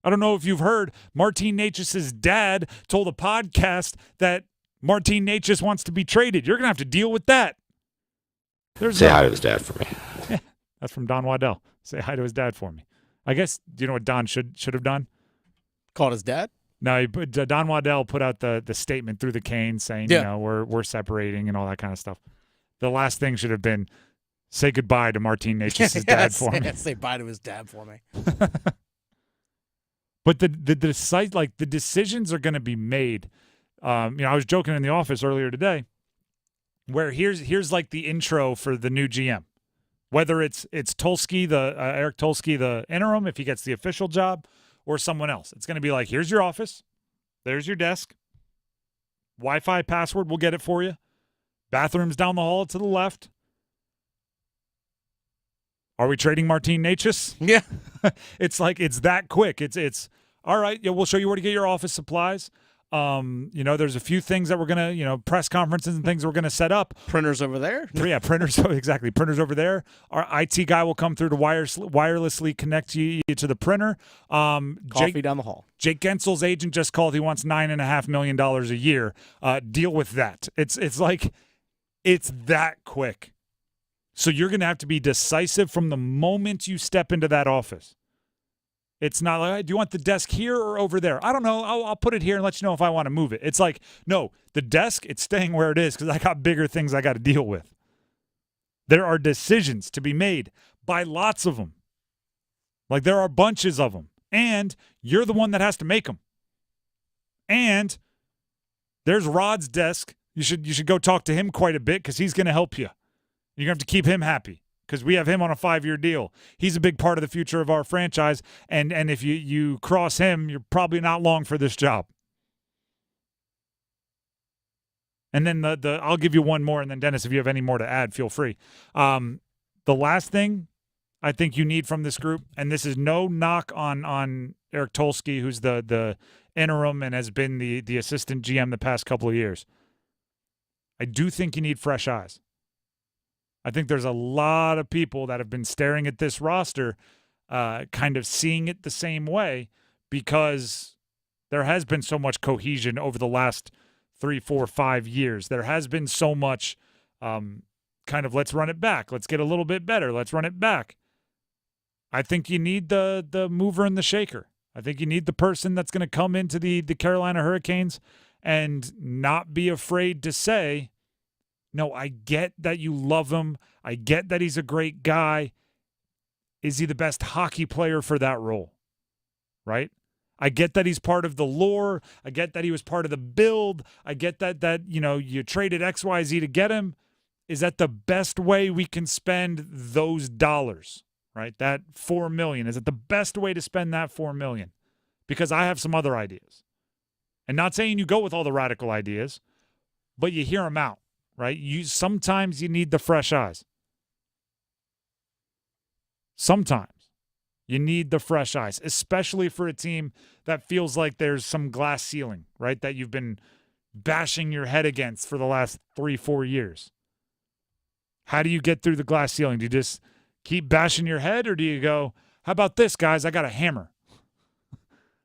I don't know if you've heard, Martin Necas' dad told a podcast that Martin Necas wants to be traded. You're going to have to deal with that. Say hi to his dad for me. Yeah, that's from Don Waddell. Say hi to his dad for me. I guess, do you know what Don should have done? Called his dad? No, Don Waddell put out the statement through the Canes saying, we're separating and all that kind of stuff. The last thing should have been, say goodbye to Martin Necas' dad for me. Say bye to his dad for me. But the decisions are going to be made. I was joking in the office earlier today, where here's like the intro for the new GM. Whether it's Tulsky, Eric Tulsky, the interim, if he gets the official job, or someone else. It's going to be like, here's your office. There's your desk. Wi-Fi password, we'll get it for you. Bathrooms down the hall to the left. Are we trading Martin Necas? Yeah. It's like, it's that quick. It's all right, yeah, we'll show you where to get your office supplies. There's a few things that we're going to, press conferences and things we're going to set up. Printers over there? Yeah, printers. Exactly. Printers over there. Our IT guy will come through to wirelessly connect you to the printer. Coffee down the hall. Jake Gensel's agent just called. He wants $9.5 million a year. Deal with that. It's that quick. So you're going to have to be decisive from the moment you step into that office. It's not like, hey, do you want the desk here or over there? I don't know. I'll put it here and let you know if I want to move it. It's like, no, the desk, it's staying where it is because I got bigger things I got to deal with. There are decisions to be made by lots of them. Like there are bunches of them. And you're the one that has to make them. And there's Rod's desk. You should go talk to him quite a bit because he's going to help you. You're going to have to keep him happy. Because we have him on a 5-year deal. He's a big part of the future of our franchise, and if you cross him, you're probably not long for this job. And then I'll give you one more, and then Dennis, if you have any more to add, feel free. The last thing I think you need from this group, and this is no knock on Eric Tolsky, who's the interim and has been the assistant GM the past couple of years. I do think you need fresh eyes. I think there's a lot of people that have been staring at this roster, kind of seeing it the same way because there has been so much cohesion over the last 3, 4, 5 years. There has been so much kind of let's run it back. Let's get a little bit better. Let's run it back. I think you need the mover and the shaker. I think you need the person that's going to come into the Carolina Hurricanes and not be afraid to say, no, I get that you love him. I get that he's a great guy. Is he the best hockey player for that role? Right? I get that he's part of the lore. I get that he was part of the build. I get that you traded XYZ to get him. Is that the best way we can spend those dollars? Right? That $4 million. Is it the best way to spend that $4 million? Because I have some other ideas. And not saying you go with all the radical ideas, but you hear them out. Right? Sometimes you need the fresh eyes. Sometimes you need the fresh eyes, especially for a team that feels like there's some glass ceiling, right? That you've been bashing your head against for the last 3-4 years. How do you get through the glass ceiling? Do you just keep bashing your head, or do you go, how about this, guys? I got a hammer.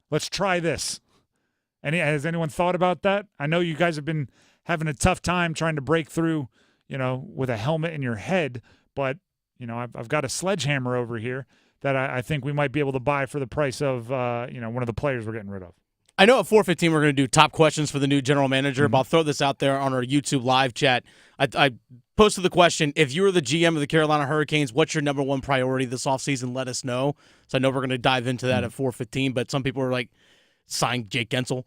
Let's try this. Has anyone thought about that? I know you guys have been having a tough time trying to break through, with a helmet in your head. But, I've got a sledgehammer over here that I think we might be able to buy for the price of, one of the players we're getting rid of. I know at 4:15 we're going to do top questions for the new general manager, but I'll throw this out there on our YouTube live chat. I posted the question, if you were the GM of the Carolina Hurricanes, what's your number one priority this offseason? Let us know. So I know we're going to dive into that at 4:15, but some people are like, sign Jake Gensel,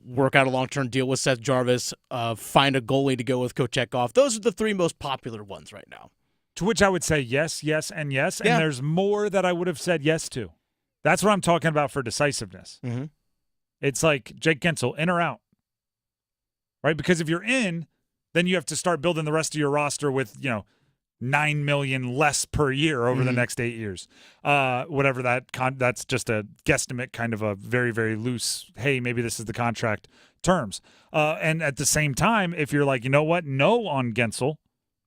work out a long-term deal with Seth Jarvis, find a goalie to go with Kochetkov. Those are the 3 most popular ones right now. To which I would say yes, yes, and yes. Yeah. And there's more that I would have said yes to. That's what I'm talking about for decisiveness. Mm-hmm. It's like Jake Gensel, in or out. Right? Because if you're in, then you have to start building the rest of your roster with, $9 million less per year over the next 8 years. Whatever that's just a guesstimate, kind of a very, very loose, hey, maybe this is the contract terms. And at the same time, if you're like, you know what, no on Gensel,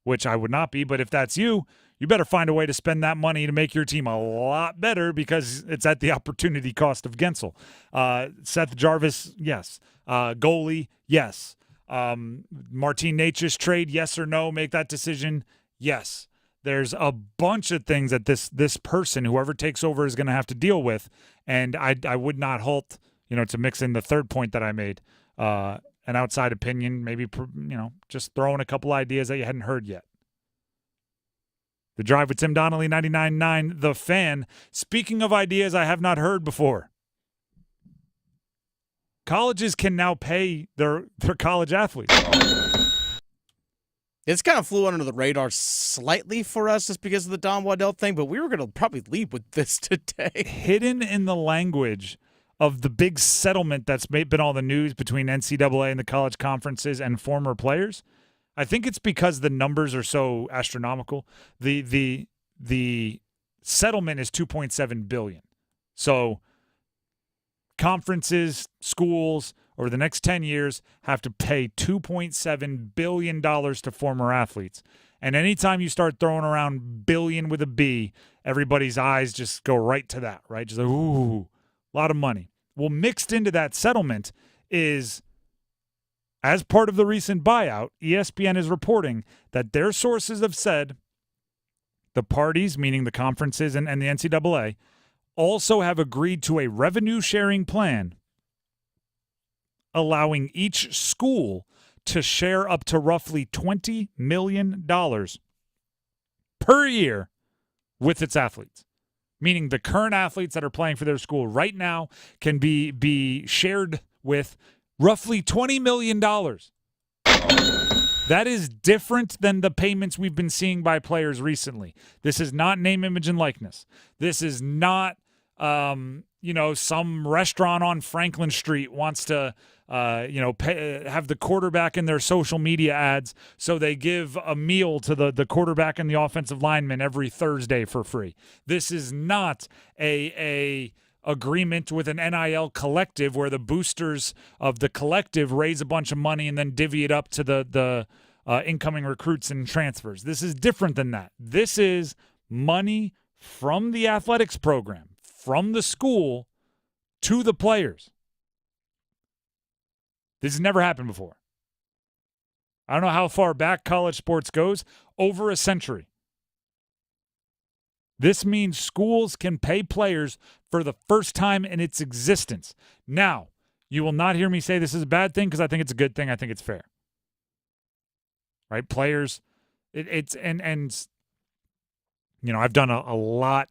which I would not be, but if that's you better find a way to spend that money to make your team a lot better because it's at the opportunity cost of Gensel. Seth Jarvis, yes. Goalie, yes. Martin Necas trade, yes or no, make that decision. Yes, there's a bunch of things that this person, whoever takes over, is going to have to deal with, and I would not halt, to mix in the third point that I made, an outside opinion, maybe, just throwing a couple ideas that you hadn't heard yet. The Drive with Tim Donnelly, 99.9 The Fan. Speaking of ideas I have not heard before, colleges can now pay their college athletes. It's kind of flew under the radar slightly for us just because of the Don Waddell thing, but we were going to probably lead with this today. Hidden in the language of the big settlement that's been all the news between NCAA and the college conferences and former players, I think it's because the numbers are so astronomical. The settlement is $2.7 billion. So conferences, schools, over the next 10 years have to pay $2.7 billion to former athletes. And anytime you start throwing around billion with a B, everybody's eyes just go right to that, right? Just like, ooh, a lot of money. Well, mixed into that settlement is, as part of the recent buyout, ESPN is reporting that their sources have said the parties, meaning the conferences and the NCAA, also have agreed to a revenue-sharing plan allowing each school to share up to roughly $20 million per year with its athletes. Meaning the current athletes that are playing for their school right now can be shared with roughly $20 million. That is different than the payments we've been seeing by players recently. This is not name, image, and likeness. This is not, some restaurant on Franklin Street wants to, have the quarterback in their social media ads, so they give a meal to the quarterback and the offensive lineman every Thursday for free. This is not a agreement with an NIL collective where the boosters of the collective raise a bunch of money and then divvy it up to the incoming recruits and transfers. This is different than that. This is money from the athletics program, from the school to the players. This has never happened before. I don't know how far back college sports goes. Over a century. This means schools can pay players for the first time in its existence. Now, you will not hear me say this is a bad thing because I think it's a good thing. I think it's fair. Right? Players, I've done a lot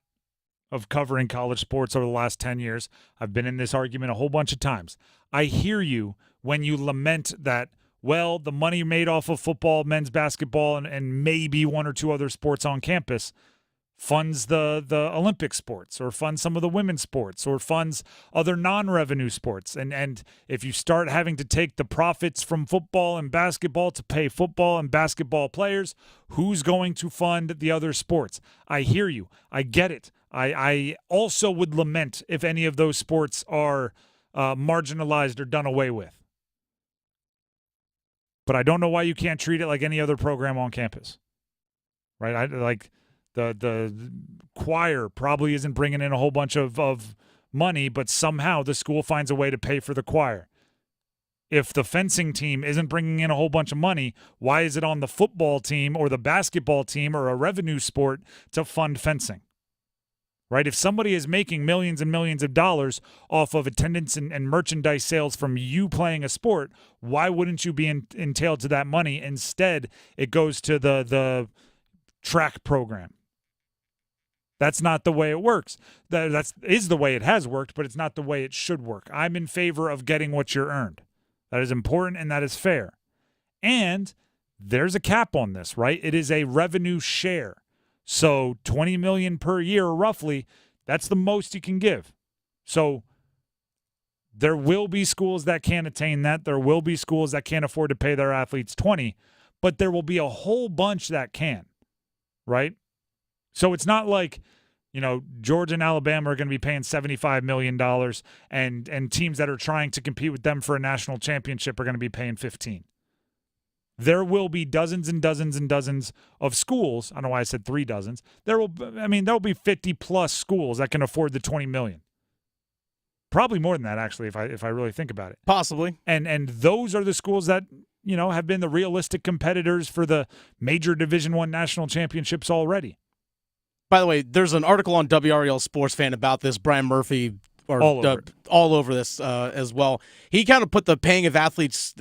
of covering college sports over the last 10 years. I've been in this argument a whole bunch of times. I hear you when you lament that, well, the money made off of football, men's basketball, and maybe one or two other sports on campus funds the Olympic sports or funds some of the women's sports or funds other non-revenue sports. And if you start having to take the profits from football and basketball to pay football and basketball players, who's going to fund the other sports? I hear you. I get it. I also would lament if any of those sports are marginalized or done away with. But I don't know why you can't treat it like any other program on campus, right? The choir probably isn't bringing in a whole bunch of money, but somehow the school finds a way to pay for the choir. If the fencing team isn't bringing in a whole bunch of money, why is it on the football team or the basketball team or a revenue sport to fund fencing? Right? If somebody is making millions and millions of dollars off of attendance and merchandise sales from you playing a sport, why wouldn't you be entailed to that money? Instead, it goes to the track program. That's not the way it works. That is the way it has worked, but it's not the way it should work. I'm in favor of getting what you're earned. That is important and that is fair. And there's a cap on this, right? It is a revenue share. So $20 million per year, roughly, that's the most you can give. So there will be schools that can't attain that. There will be schools that can't afford to pay their athletes $20, but there will be a whole bunch that can, right? So it's not like, Georgia and Alabama are going to be paying $75 million and teams that are trying to compete with them for a national championship are going to be paying $15. There will be dozens and dozens and dozens of schools. I don't know why I said 3 dozens. There'll be 50 plus schools that can afford the $20 million. Probably more than that, actually, if I really think about it. Possibly. And those are the schools that, have been the realistic competitors for the major Division I national championships already. By the way, there's an article on WREL Sports Fan about this. Brian Murphy all over this as well. He kind of put the paying of athletes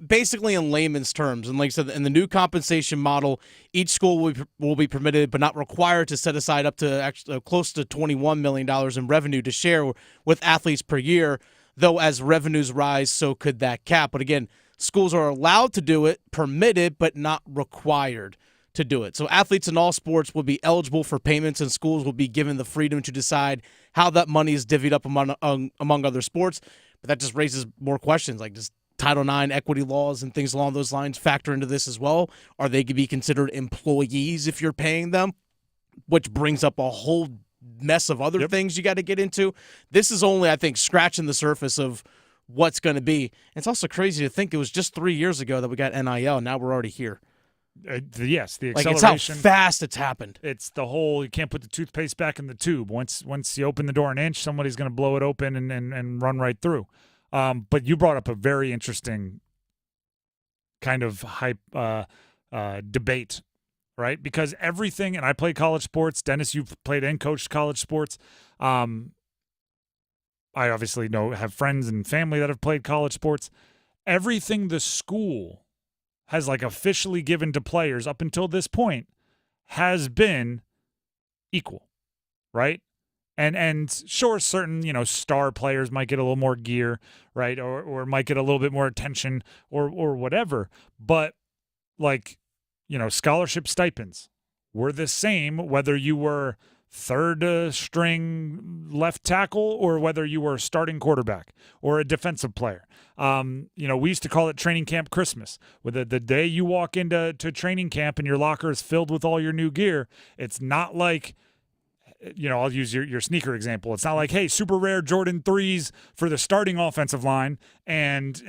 basically in layman's terms. And like I said, in the new compensation model, each school will be permitted but not required to set aside up to actually close to $21 million in revenue to share with athletes per year, though as revenues rise, so could that cap. But again, schools are allowed to do it, permitted, but not required to do it. So athletes in all sports will be eligible for payments, and schools will be given the freedom to decide how that money is divvied up among other sports. But that just raises more questions, like does Title IX equity laws and things along those lines factor into this as well? Are they going to be considered employees if you're paying them? Which brings up a whole mess of other things you got to get into. This is only, I think, scratching the surface of what's going to be. It's also crazy to think it was just 3 years ago that we got NIL. Now we're already here. Yes, the acceleration. Like, it's how fast it's happened. It's the whole, you can't put the toothpaste back in the tube. Once you open the door an inch, somebody's going to blow it open and run right through. But you brought up a very interesting kind of debate, right? Because everything, and I play college sports. Dennis, you've played and coached college sports. I obviously have friends and family that have played college sports. Everything the school has like officially given to players up until this point has been equal, right? And sure, certain, star players might get a little more gear, right? Or might get a little bit more attention or whatever. But like, scholarship stipends were the same whether you were third string left tackle or whether you were a starting quarterback or a defensive player. We used to call it training camp Christmas. With the day you walk into training camp and your locker is filled with all your new gear, it's not like, I'll use your sneaker example. It's not like, hey, super rare Jordan 3s for the starting offensive line, and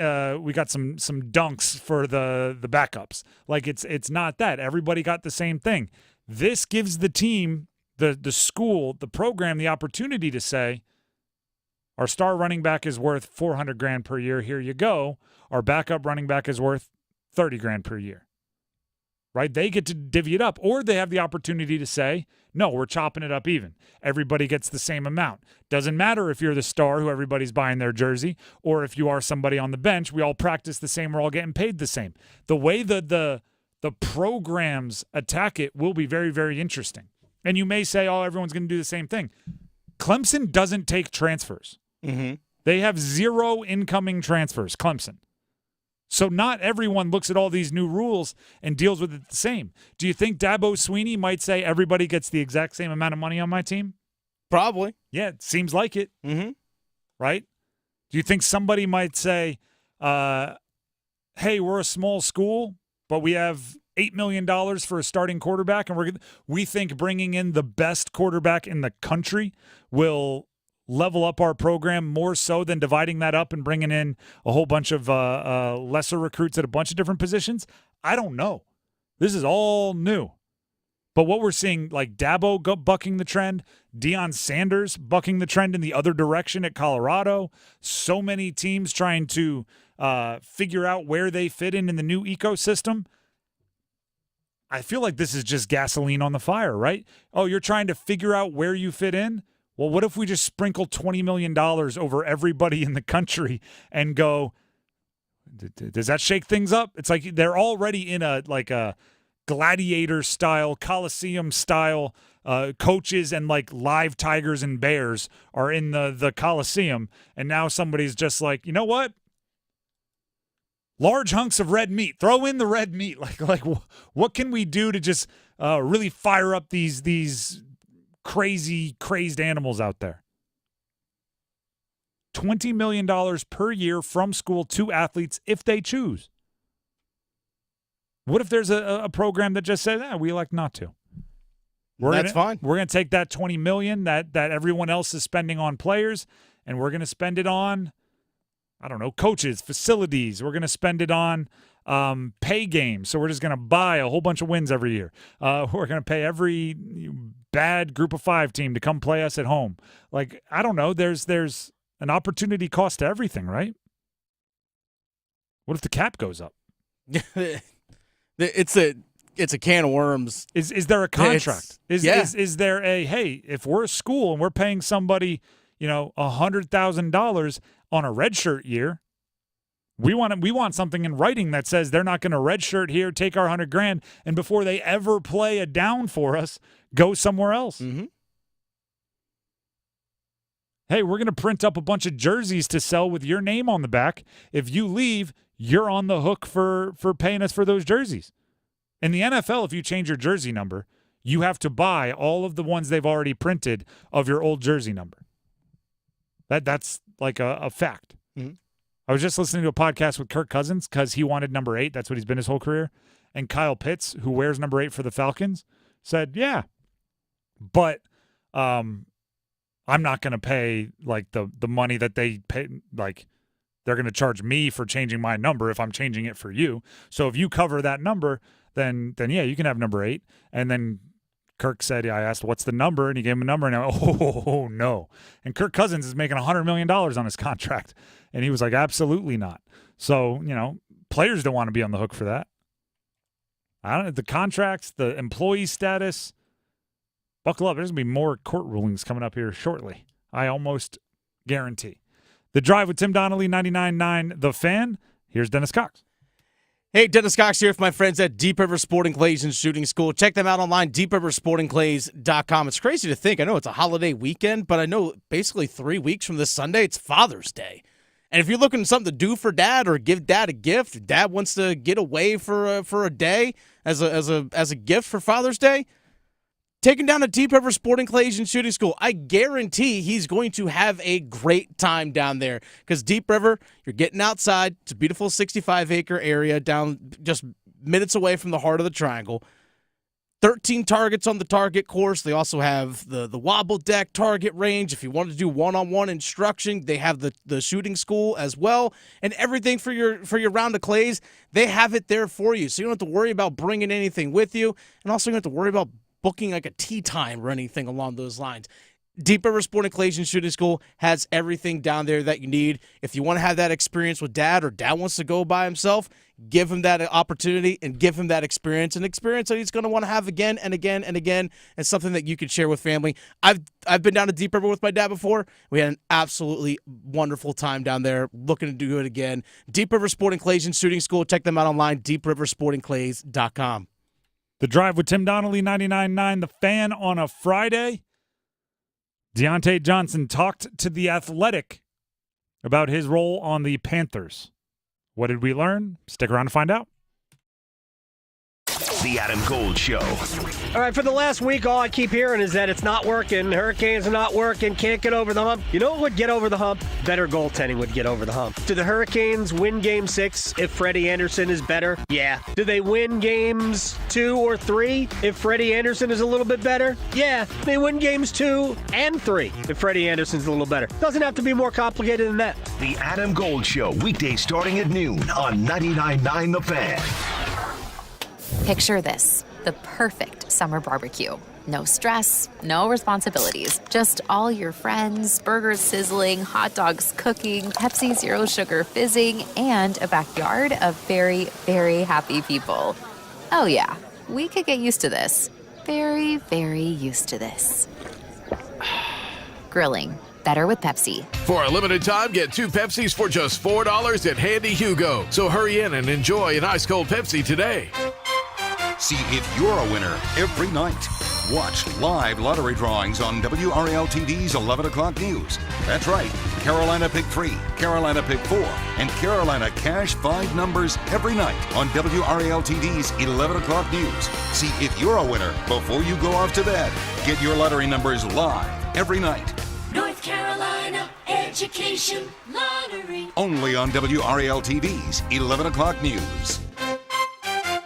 we got some dunks for the backups. Like, it's not that. Everybody got the same thing. This gives the team, the school, the program, the opportunity to say, our star running back is worth $400,000 per year. Here you go. Our backup running back is worth $30,000 per year. Right? They get to divvy it up, or they have the opportunity to say, no, we're chopping it up even. Everybody gets the same amount. Doesn't matter if you're the star who everybody's buying their jersey, or if you are somebody on the bench. We all practice the same. We're all getting paid the same. The way the programs attack it will be very, very interesting. And you may say, oh, everyone's going to do the same thing. Clemson doesn't take transfers. Mm-hmm. They have 0 incoming transfers, Clemson. So not everyone looks at all these new rules and deals with it the same. Do you think Dabo Swinney might say everybody gets the exact same amount of money on my team? Probably. Yeah, it seems like it. Mm-hmm. Right? Do you think somebody might say, hey, we're a small school, but we have $8 million for a starting quarterback, and we think bringing in the best quarterback in the country will level up our program more so than dividing that up and bringing in a whole bunch of lesser recruits at a bunch of different positions? I don't know. This is all new. But what we're seeing, like Dabo bucking the trend, Deion Sanders bucking the trend in the other direction at Colorado, so many teams trying to figure out where they fit in the new ecosystem. I feel like this is just gasoline on the fire, right? Oh, you're trying to figure out where you fit in? Well, what if we just sprinkle $20 million over everybody in the country and go, does that shake things up? It's like they're already in a gladiator style, Coliseum style, coaches and like live tigers and bears are in the Coliseum. And now somebody's just like, you know what? Large hunks of red meat. Throw in the red meat. Like what can we do to just really fire up these crazy, crazed animals out there? $20 million per year from school to athletes if they choose. What if there's a program that just says, we elect not to? That's fine. We're going to take that $20 million that everyone else is spending on players, and we're going to spend it on, I don't know, coaches, facilities. We're going to spend it on pay games. So we're just going to buy a whole bunch of wins every year. We're going to pay every bad group of 5 team to come play us at home. Like, I don't know. There's an opportunity cost to everything, right? What if the cap goes up? It's a can of worms. Is there a contract? Is there a, hey, if we're a school and we're paying somebody, $100,000 on a redshirt year, we want something in writing that says they're not going to redshirt here, take our $100,000, and before they ever play a down for us, go somewhere else. Mm-hmm. Hey, we're going to print up a bunch of jerseys to sell with your name on the back. If you leave, you're on the hook for paying us for those jerseys. In the NFL, if you change your jersey number, you have to buy all of the ones they've already printed of your old jersey number. That's like a fact. Mm-hmm. I was just listening to a podcast with Kirk Cousins because he wanted number 8. That's what he's been his whole career. And Kyle Pitts, who wears number 8 for the Falcons, said, yeah, but I'm not going to pay like the money that they pay. Like they're going to charge me for changing my number if I'm changing it for you. So if you cover that number, then yeah, you can have number 8. And then Kirk said, I asked, what's the number? And he gave him a number, and I went, oh, no. And Kirk Cousins is making $100 million on his contract. And he was like, absolutely not. So, players don't want to be on the hook for that. The contracts, the employee status, buckle up. There's going to be more court rulings coming up here shortly. I almost guarantee. The Drive with Tim Donnelly, 99.9 The Fan. Here's Dennis Cox. Hey, Dennis Cox here with my friends at Deep River Sporting Clays and Shooting School. Check them out online, deepriversportingclays.com. It's crazy to think. I know it's a holiday weekend, but I know basically 3 weeks from this Sunday, it's Father's Day. And if you're looking for something to do for Dad or give Dad a gift, if Dad wants to get away for a day as a gift for Father's Day, take him down to Deep River Sporting Clays and Shooting School. I guarantee he's going to have a great time down there because Deep River, you're getting outside. It's a beautiful 65-acre area down just minutes away from the heart of the triangle. 13 targets on the target course. They also have the wobble deck target range. If you want to do one-on-one instruction, they have the shooting school as well. And everything for your round of clays, they have it there for you. So you don't have to worry about bringing anything with you. And also you don't have to worry about booking like a tea time or anything along those lines. Deep River Sporting Clays and Shooting School has everything down there that you need. If you want to have that experience with Dad or Dad wants to go by himself, give him that opportunity and give him that experience, an experience that he's going to want to have again and again and again, and something that you could share with family. I've been down to Deep River with my dad before. We had an absolutely wonderful time down there, looking to do it again. Deep River Sporting Clays and Shooting School. Check them out online, deepriversportingclays.com. The Drive with Tim Donnelly, 99.9 The Fan on a Friday. Diontae Johnson talked to The Athletic about his role on the Panthers. What did we learn? Stick around to find out. The Adam Gold Show. All right, for the last week, all I keep hearing is that it's not working. Hurricanes are not working. Can't get over the hump. You know what would get over the hump? Better goaltending would get over the hump. Do the Hurricanes win Game 6 if Freddie Andersen is better? Yeah. Do they win Games 2 or 3 if Freddie Andersen is a little bit better? Yeah. They win Games 2 and 3 if Freddie Andersen's a little better. Doesn't have to be more complicated than that. The Adam Gold Show, weekdays starting at noon on 99.9 The Fan. Picture this, the perfect summer barbecue. No stress, no responsibilities, just all your friends, burgers sizzling, hot dogs cooking, Pepsi Zero Sugar fizzing, and a backyard of very, very happy people. Oh yeah, we could get used to this. Very, very used to this. Grilling, better with Pepsi. For a limited time, get 2 Pepsis for just $4 at Handy Hugo. So hurry in and enjoy an ice-cold Pepsi today. See if you're a winner every night. Watch live lottery drawings on WRAL-TV's 11 o'clock news. That's right, Carolina Pick 3, Carolina Pick 4, and Carolina Cash 5 numbers every night on WRAL-TV's 11 o'clock news. See if you're a winner before you go off to bed. Get your lottery numbers live every night. North Carolina Education Lottery. Only on WRAL-TV's 11 o'clock news.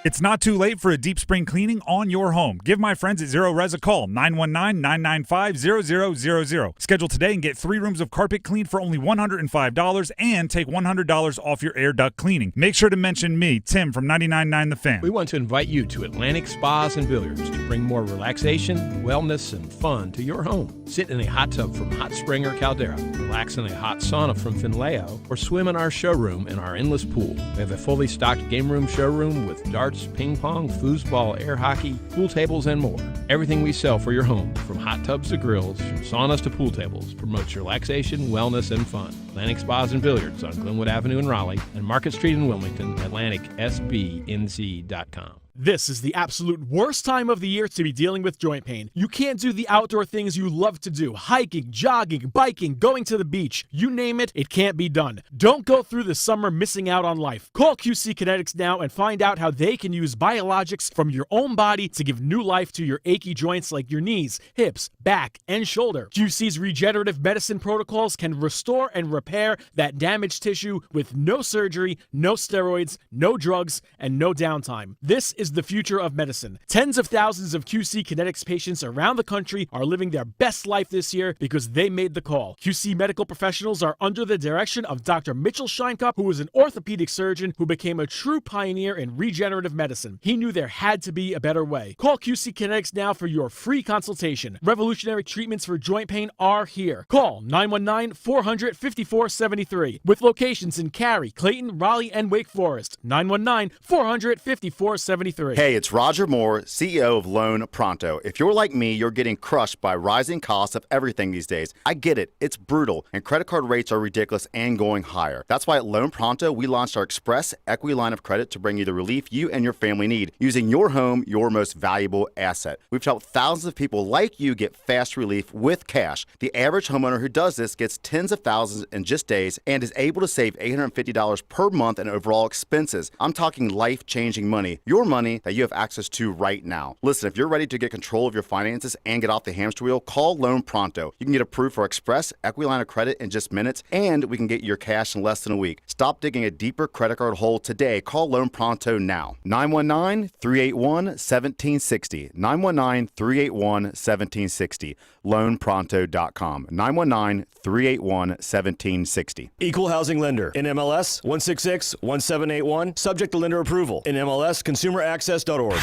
It's not too late for a deep spring cleaning on your home. Give my friends at Zero Res a call, 919-995-0000. Schedule today and get 3 rooms of carpet cleaned for only $105 and take $100 off your air duct cleaning. Make sure to mention me, Tim from 99.9 The Fan. We want to invite you to Atlantic Spas and Billiards to bring more relaxation, wellness, and fun to your home. Sit in a hot tub from Hot Spring or Caldera, relax in a hot sauna from Finleo, or swim in our showroom in our endless pool. We have a fully stocked game room showroom with darts, ping pong, foosball, air hockey, pool tables, and more. Everything we sell for your home, from hot tubs to grills, from saunas to pool tables, promotes relaxation, wellness, and fun. Atlantic Spas and Billiards on Glenwood Avenue in Raleigh and Market Street in Wilmington, AtlanticSBNC.com. This is the absolute worst time of the year to be dealing with joint pain. You can't do the outdoor things you love to do. Hiking, jogging, biking, going to the beach. You name it, it can't be done. Don't go through the summer missing out on life. Call QC Kinetics now and find out how they can use biologics from your own body to give new life to your achy joints like your knees, hips, back, and shoulder. QC's regenerative medicine protocols can restore and repair that damaged tissue with no surgery, no steroids, no drugs, and no downtime. This is is the future of medicine. Tens of thousands of QC Kinetics patients around the country are living their best life this year because they made the call. QC medical professionals are under the direction of Dr. Mitchell Scheinkup, who is an orthopedic surgeon who became a true pioneer in regenerative medicine. He knew there had to be a better way. Call QC Kinetics now for your free consultation. Revolutionary treatments for joint pain are here. Call 919-400-5473 with locations in Cary, Clayton, Raleigh, and Wake Forest. 919-400-5473. Hey, it's Roger Moore, CEO of Loan Pronto. If you're like me, you're getting crushed by rising costs of everything these days. I get it. It's brutal, and credit card rates are ridiculous and going higher. That's why at Loan Pronto, we launched our Express Equity Line of Credit to bring you the relief you and your family need, using your home, your most valuable asset. We've helped thousands of people like you get fast relief with cash. The average homeowner who does this gets tens of thousands in just days and is able to save $850 per month in overall expenses. I'm talking life-changing money, your money that you have access to right now. Listen, if you're ready to get control of your finances and get off the hamster wheel, call Loan Pronto. You can get approved for Express Equity Line of Credit in just minutes, and we can get your cash in less than a week. Stop digging a deeper credit card hole today. Call Loan Pronto now. 919-381-1760. 919-381-1760. LoanPronto.com. 919-381-1760. Equal housing lender. NMLS 166-1781. Subject to lender approval. NMLSconsumeraccess.org.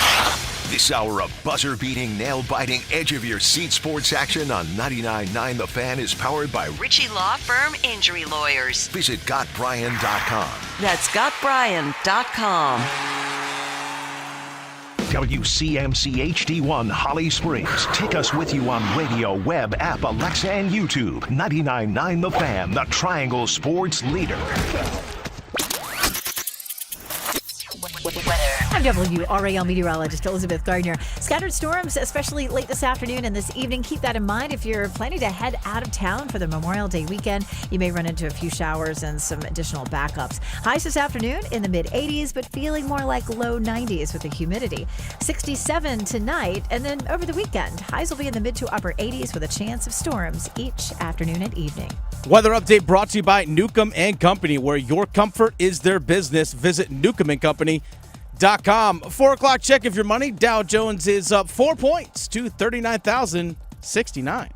This hour of buzzer-beating, nail-biting, edge-of-your-seat sports action on 99.9 The Fan is powered by Ritchie Law Firm Injury Lawyers. Visit GotBryan.com. That's GotBryan.com. WCMC HD1 Holly Springs. Take us with you on radio, web, app, Alexa, and YouTube. 99.9 The Fan, the Triangle Sports leader. I'm WRAL meteorologist Elizabeth Gardner. Scattered storms, especially late this afternoon and this evening. Keep that in mind if you're planning to head out of town for the Memorial Day weekend. You may run into a few showers and some additional backups. Highs this afternoon in the mid-80s, but feeling more like low 90s with the humidity. 67 tonight, and then over the weekend, highs will be in the mid to upper 80s with a chance of storms each afternoon and evening. Weather update brought to you by Newcomb & Company, where your comfort is their business. Visit Newcomb & Company.com. 4 o'clock check of your money. Dow Jones is up 4 points to 39,069.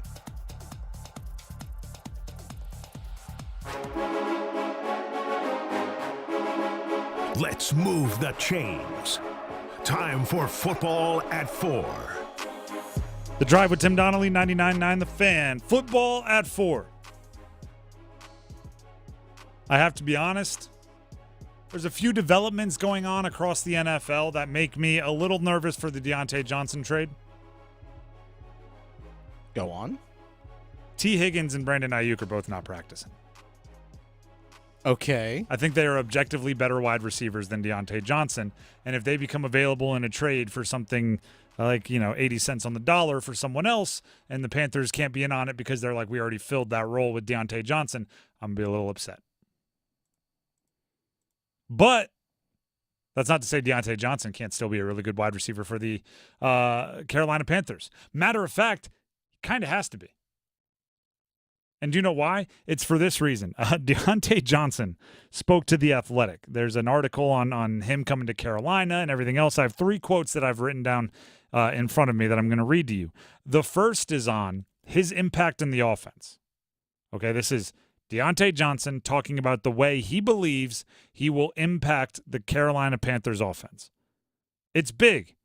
Let's move the chains. Time for football at 4. The Drive with Tim Donnelly, 99.9 The Fan. Football at 4. I have to be honest. There's a few developments going on across the NFL that make me a little nervous for the Diontae Johnson trade. Go on. T. Higgins and Brandon Ayuk are both not practicing. Okay. I think they are objectively better wide receivers than Diontae Johnson. And if they become available in a trade for something like, 80 cents on the dollar for someone else, and the Panthers can't be in on it because they're like, we already filled that role with Diontae Johnson, I'm going to be a little upset. But that's not to say Diontae Johnson can't still be a really good wide receiver for the Carolina Panthers. Matter of fact, he kind of has to be. And do you know why? It's for this reason. Diontae Johnson spoke to The Athletic. There's an article on him coming to Carolina and everything else. I have 3 quotes that I've written down in front of me that I'm going to read to you. The first is on his impact in the offense. Okay, this is Diontae Johnson talking about the way he believes he will impact the Carolina Panthers offense. It's big.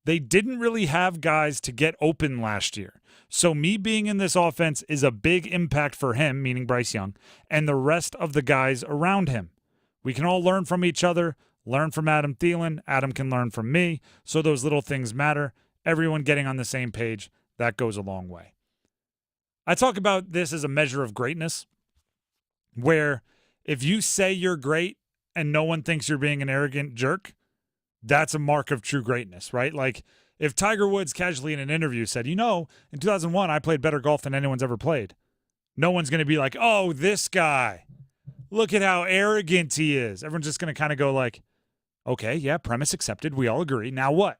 They didn't really have guys to get open last year. So me being in this offense is a big impact for him, meaning Bryce Young, and the rest of the guys around him. We can all learn from each other, learn from Adam Thielen. Adam can learn from me. So those little things matter. Everyone getting on the same page, that goes a long way. I talk about this as a measure of greatness, where if you say you're great and no one thinks you're being an arrogant jerk, that's a mark of true greatness, right? Like if Tiger Woods casually in an interview said, in 2001, I played better golf than anyone's ever played. No one's going to be like, oh, this guy, look at how arrogant he is. Everyone's just going to kind of go like, okay, yeah, premise accepted. We all agree. Now what?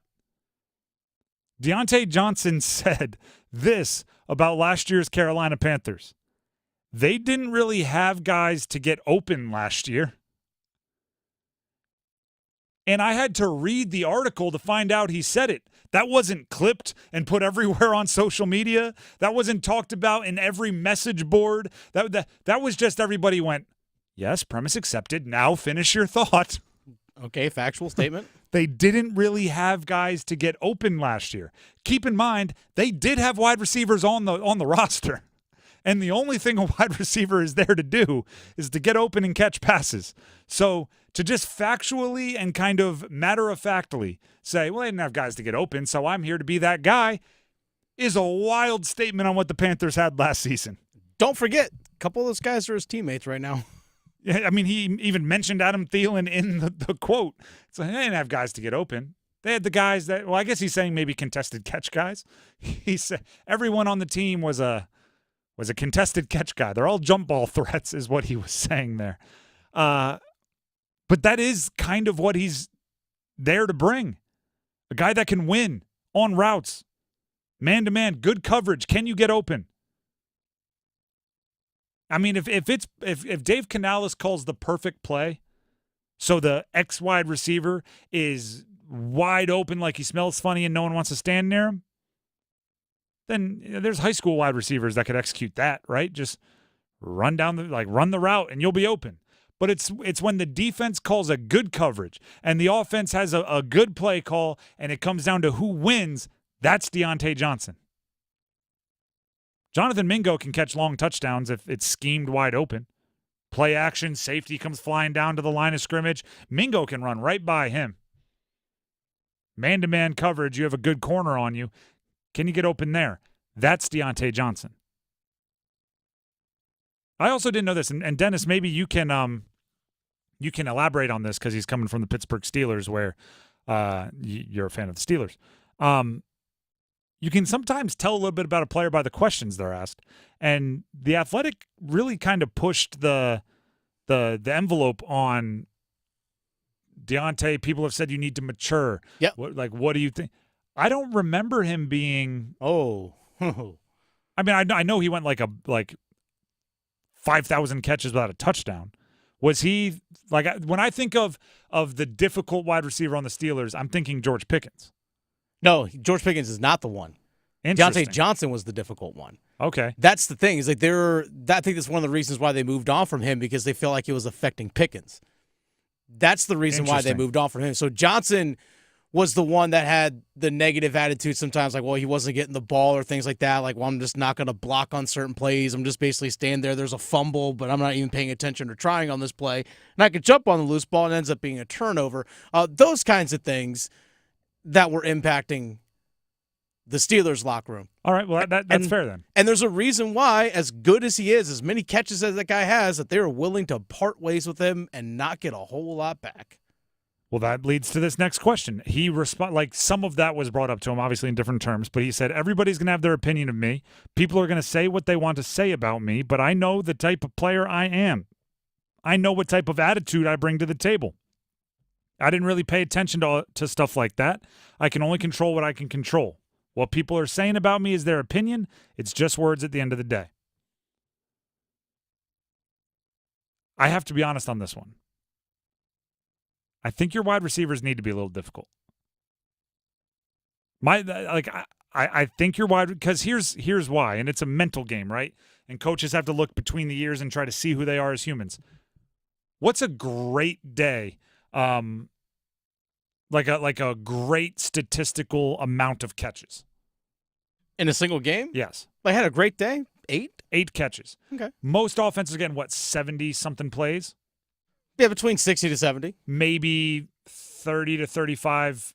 Diontae Johnson said this about last year's Carolina Panthers. They didn't really have guys to get open last year. And I had to read the article to find out he said it. That wasn't clipped and put everywhere on social media. That wasn't talked about in every message board. That was just everybody went, yes, premise accepted. Now finish your thought. Okay, factual statement. They didn't really have guys to get open last year. Keep in mind, they did have wide receivers on the roster. And the only thing a wide receiver is there to do is to get open and catch passes. So to just factually and kind of matter-of-factly say, well, they didn't have guys to get open, so I'm here to be that guy, is a wild statement on what the Panthers had last season. Don't forget, a couple of those guys are his teammates right now. Yeah, I mean, he even mentioned Adam Thielen in the quote. So they didn't have guys to get open. They had the guys that, well, I guess he's saying maybe contested catch guys. He said everyone on the team was a contested catch guy. They're all jump ball threats is what he was saying there. But that is kind of what he's there to bring. A guy that can win on routes, man-to-man, good coverage. Can you get open? I mean, if Dave Canales calls the perfect play, so the X wide receiver is wide open like he smells funny and no one wants to stand near him, then there's high school wide receivers that could execute that, right? Just run the route and you'll be open. But it's when the defense calls a good coverage and the offense has a good play call and it comes down to who wins, that's Diontae Johnson. Jonathan Mingo can catch long touchdowns if it's schemed wide open. Play action, safety comes flying down to the line of scrimmage. Mingo can run right by him. Man-to-man coverage, you have a good corner on you. Can you get open there? That's Diontae Johnson. I also didn't know this, and Dennis, maybe you can elaborate on this because he's coming from the Pittsburgh Steelers where you're a fan of the Steelers. You can sometimes tell a little bit about a player by the questions they're asked. And The Athletic really kind of pushed the envelope on Deontay. People have said you need to mature. Yep. What do you think? I don't remember him being. Oh. I mean, I know he went like 5,000 catches without a touchdown. Was he when I think of the difficult wide receiver on the Steelers, I'm thinking George Pickens. No, George Pickens is not the one. Diontae Johnson was the difficult one. Okay. That's the thing. Is I think that's one of the reasons why they moved on from him because they feel like it was affecting Pickens. That's the reason why they moved on from him. So Johnson was the one that had the negative attitude sometimes, like, well, he wasn't getting the ball or things like that. Like, well, I'm just not going to block on certain plays. I'm just basically standing there. There's a fumble, but I'm not even paying attention or trying on this play. And I could jump on the loose ball and it ends up being a turnover. Those kinds of things that were impacting the Steelers' locker room. All right, well, that's fair then. And there's a reason why, as good as he is, as many catches as that guy has, that they are willing to part ways with him and not get a whole lot back. Well, that leads to this next question. He some of that was brought up to him, obviously in different terms, but he said, everybody's going to have their opinion of me. People are going to say what they want to say about me, but I know the type of player I am. I know what type of attitude I bring to the table. I didn't really pay attention to stuff like that. I can only control what I can control. What people are saying about me is their opinion. It's just words at the end of the day. I have to be honest on this one. I think your wide receivers need to be a little difficult. I think your wide, because here's why, and it's a mental game, right? And coaches have to look between the ears and try to see who they are as humans. What's a great day? Like a great statistical amount of catches. In a single game? Yes. I had a great day. 8 catches. Okay. Most offenses, again, 70-something plays? Yeah, between 60 to 70. Maybe 30 to 35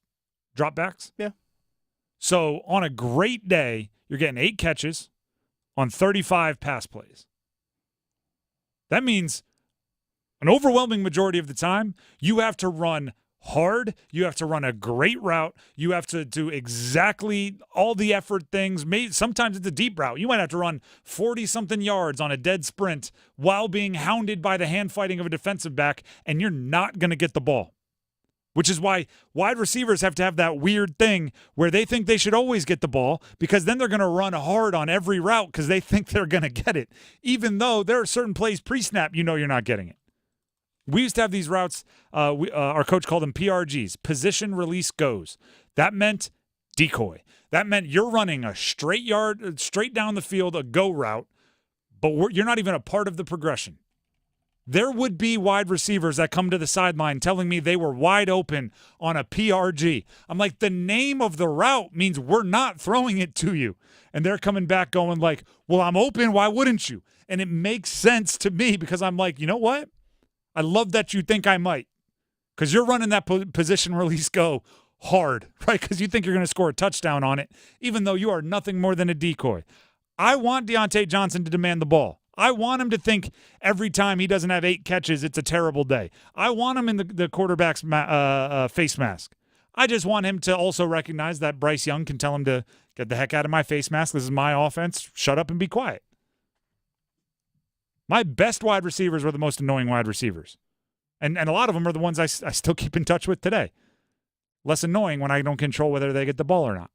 dropbacks? Yeah. So on a great day, you're getting 8 catches on 35 pass plays. That means an overwhelming majority of the time, you have to run hard. You have to run a great route. You have to do exactly all the effort things. Sometimes it's a deep route. You might have to run 40-something yards on a dead sprint while being hounded by the hand fighting of a defensive back, and you're not going to get the ball. Which is why wide receivers have to have that weird thing where they think they should always get the ball because then they're going to run hard on every route because they think they're going to get it, even though there are certain plays pre-snap you're not getting it. We used to have these routes. Our coach called them PRGs, position release goes. That meant decoy. That meant you're running a straight down the field, a go route, but you're not even a part of the progression. There would be wide receivers that come to the sideline telling me they were wide open on a PRG. I'm like, the name of the route means we're not throwing it to you. And they're coming back going like, well, I'm open. Why wouldn't you? And it makes sense to me because I'm like, you know what? I love that you think I might, because you're running that position release go hard, right? Because you think you're going to score a touchdown on it, even though you are nothing more than a decoy. I want Diontae Johnson to demand the ball. I want him to think every time he doesn't have 8 catches, it's a terrible day. I want him in the quarterback's face mask. I just want him to also recognize that Bryce Young can tell him to get the heck out of my face mask. This is my offense. Shut up and be quiet. My best wide receivers were the most annoying wide receivers. And a lot of them are the ones I still keep in touch with today. Less annoying when I don't control whether they get the ball or not.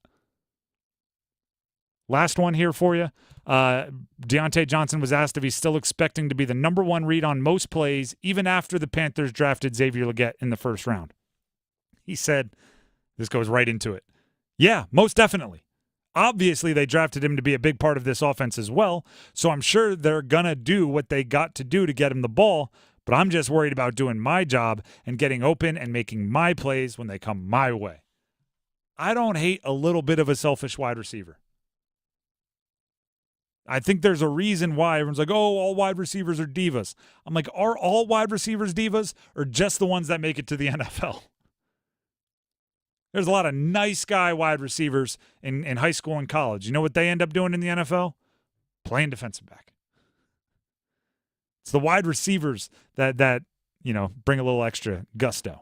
Last one here for you. Diontae Johnson was asked if he's still expecting to be the number 1 read on most plays, even after the Panthers drafted Xavier Legette in the first round. He said, this goes right into it. Yeah, most definitely. Obviously, they drafted him to be a big part of this offense as well, so I'm sure they're going to do what they got to do to get him the ball, but I'm just worried about doing my job and getting open and making my plays when they come my way. I don't hate a little bit of a selfish wide receiver. I think there's a reason why everyone's like, oh, all wide receivers are divas. I'm like, are all wide receivers divas or just the ones that make it to the NFL? There's a lot of nice guy wide receivers in high school and college. You know what they end up doing in the NFL? Playing defensive back. It's the wide receivers that bring a little extra gusto.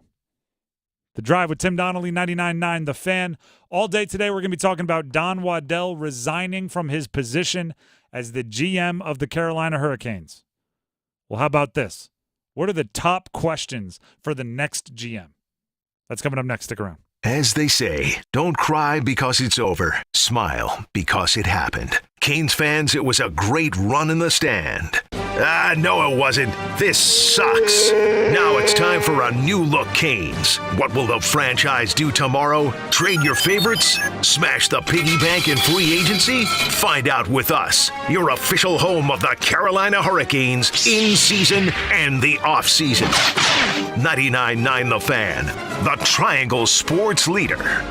The Drive with Tim Donnelly, 99.9 The Fan. All day today we're going to be talking about Don Waddell resigning from his position as the GM of the Carolina Hurricanes. Well, how about this? What are the top questions for the next GM? That's coming up next. Stick around. As they say, don't cry because it's over. Smile because it happened. Canes fans, it was a great run in the stand. No, it wasn't. This sucks. Now it's time for a new look Canes. What will the franchise do tomorrow? Trade your favorites? Smash the piggy bank in free agency? Find out with us, your official home of the Carolina Hurricanes in season and the off season. 99.9 The Fan, the Triangle Sports Leader.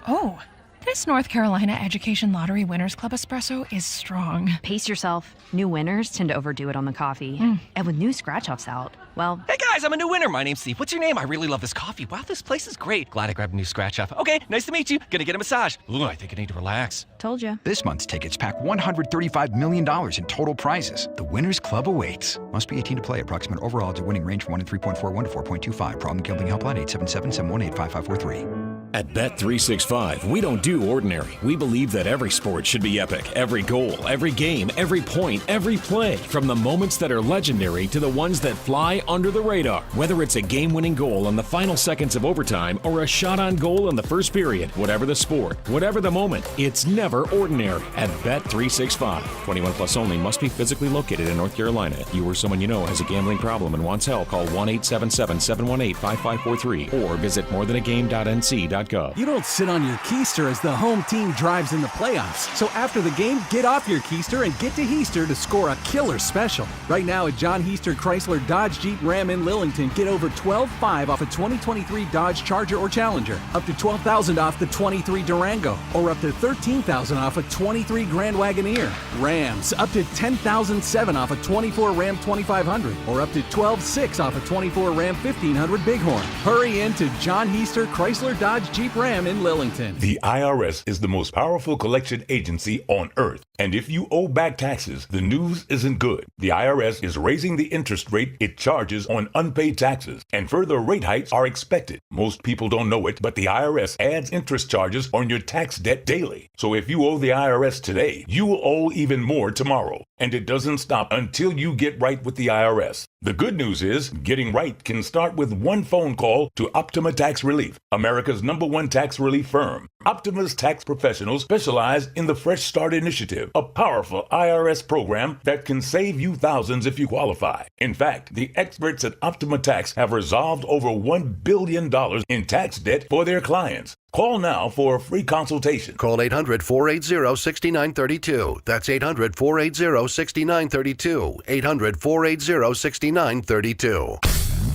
Oh, this North Carolina Education Lottery Winners Club espresso is strong. Pace yourself. New winners tend to overdo it on the coffee. And with new scratch-offs out, well... Hey guys, I'm a new winner. My name's Steve. What's your name? I really love this coffee. Wow, this place is great. Glad I grabbed a new scratch-off. Okay, nice to meet you. Gonna get a massage. Ooh, I think I need to relax. Told you. This month's tickets pack $135 million in total prizes. The Winners Club awaits. Must be 18 to play. Approximate overall odds of winning range from 1 in 3.41 to 4.25. Problem gambling helpline 877-718-5543. At Bet365, we don't do ordinary. We believe that every sport should be epic. Every goal, every game, every point, every play. From the moments that are legendary to the ones that fly under the radar. Whether it's a game-winning goal in the final seconds of overtime or a shot on goal in the first period. Whatever the sport, whatever the moment, it's never ordinary at Bet365. 21 plus only. Must be physically located in North Carolina. If you or someone you know has a gambling problem and wants help, call 1-877-718-5543 or visit morethanagame.nc.gov. You don't sit on your keister as the home team drives in the playoffs. So after the game, get off your keister and get to Heister to score a killer special. Right now at John Heister Chrysler Dodge Jeep Ram in Lillington, get over $12,500 off a 2023 Dodge Charger or Challenger, up to $12,000 off the 23 Durango, or up to $13,000 off a 23 Grand Wagoneer. Rams, up to $10,007 off a 24 Ram 2500, or up to $12,600 off a 24 Ram 1500 Bighorn. Hurry in to John Heister Chrysler Dodge Jeep Ram in Lillington. The IRS is the most powerful collection agency on earth. And if you owe back taxes, the news isn't good. The IRS is raising the interest rate it charges on unpaid taxes, and further rate hikes are expected. Most people don't know it, but the IRS adds interest charges on your tax debt daily. So if you owe the IRS today, you will owe even more tomorrow. And it doesn't stop until you get right with the IRS. The good news is, getting right can start with one phone call to Optima Tax Relief, America's #1 tax relief firm. Optima's tax professionals specialize in the Fresh Start Initiative, a powerful IRS program that can save you thousands if you qualify. In fact, the experts at Optima Tax have resolved over $1 billion in tax debt for their clients. Call now for a free consultation. Call 800-480-6932. That's 800-480-6932. 800-480-6932.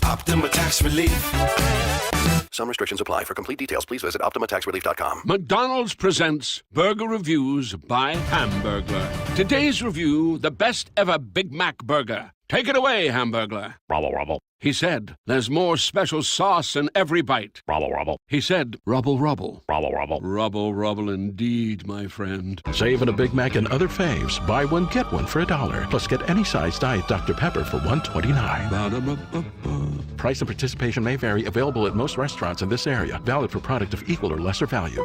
Optima Tax Relief. Some restrictions apply. For complete details, please visit OptimaTaxRelief.com. McDonald's presents Burger Reviews by Hamburglar. Today's review, the best ever Big Mac burger. Take it away, Hamburglar. Rubble, rubble. He said, there's more special sauce in every bite. Rubble, rubble. He said, rubble, rubble. Rubble, rubble. Rubble, rubble indeed, my friend. Save on a Big Mac and other faves. Buy one, get one for $1. Plus get any size Diet Dr. Pepper for $1.29. Ba-da-ba-ba-ba. Price and participation may vary. Available at most restaurants in this area. Valid for product of equal or lesser value.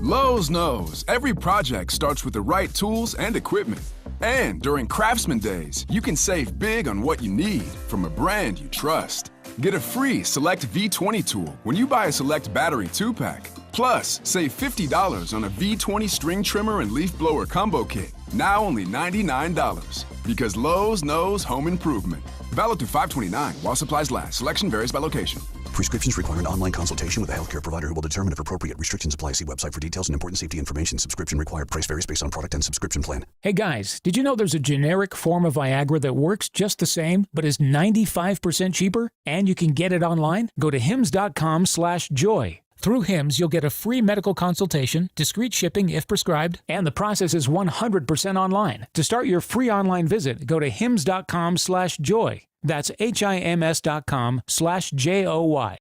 Lowe's knows every project starts with the right tools and equipment. And during Craftsman Days, you can save big on what you need from a brand you trust. Get a free Select V20 tool when you buy a Select Battery 2-pack. Plus, save $50 on a V20 string trimmer and leaf blower combo kit. Now only $99. Because Lowe's knows home improvement. Valid through 5/29 while supplies last. Selection varies by location. Prescriptions require an online consultation with a healthcare provider who will determine if appropriate. Restrictions apply. See website for details and important safety information. Subscription required. Price varies based on product and subscription plan. Hey guys, did you know there's a generic form of Viagra that works just the same, but is 95% cheaper? And you can get it online? Go to hims.com/joy. Through Hims, you'll get a free medical consultation, discreet shipping if prescribed, and the process is 100% online. To start your free online visit, go to hims.com/joy. That's HIMS.com/JOY.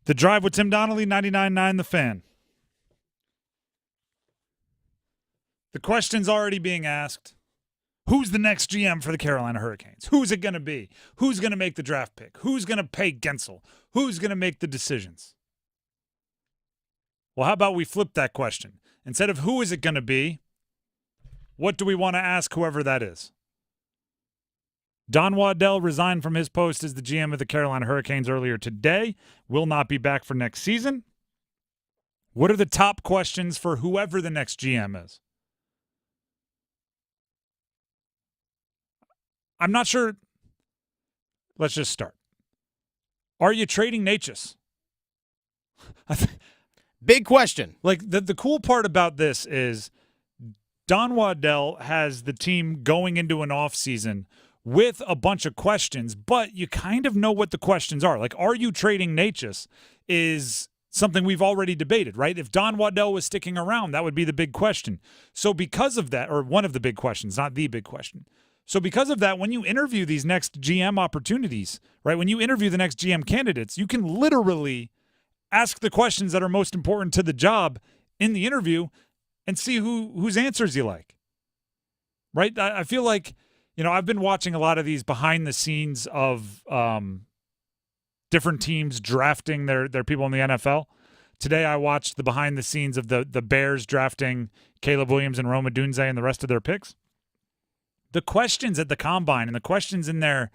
The Drive with Tim Donnelly, 99.9 The Fan. The question's already being asked. Who's the next GM for the Carolina Hurricanes? Who's it going to be? Who's going to make the draft pick? Who's going to pay Gensel? Who's going to make the decisions? Well, how about we flip that question? Instead of who is it going to be, what do we want to ask whoever that is? Don Waddell resigned from his post as the GM of the Carolina Hurricanes earlier today. Will not be back for next season. What are the top questions for whoever the next GM is? I'm not sure. Let's just start. Are you trading Necas? Big question. Like the cool part about this is Don Waddell has the team going into an offseason with a bunch of questions, but you kind of know what the questions are. Like, are you trading Necas is something we've already debated, right? If Don Waddell was sticking around, that would be the big question. So because of that, or one of the big questions, not the big question. So because of that, when you interview these next GM opportunities, right, when you interview the next GM candidates, you can literally ask the questions that are most important to the job in the interview and see whose answers you like, right? I feel like, you know, I've been watching a lot of these behind the scenes of different teams drafting their people in the NFL. Today I watched the behind the scenes of the Bears drafting Caleb Williams and Rome Odunze and the rest of their picks. The questions at the Combine and the questions in their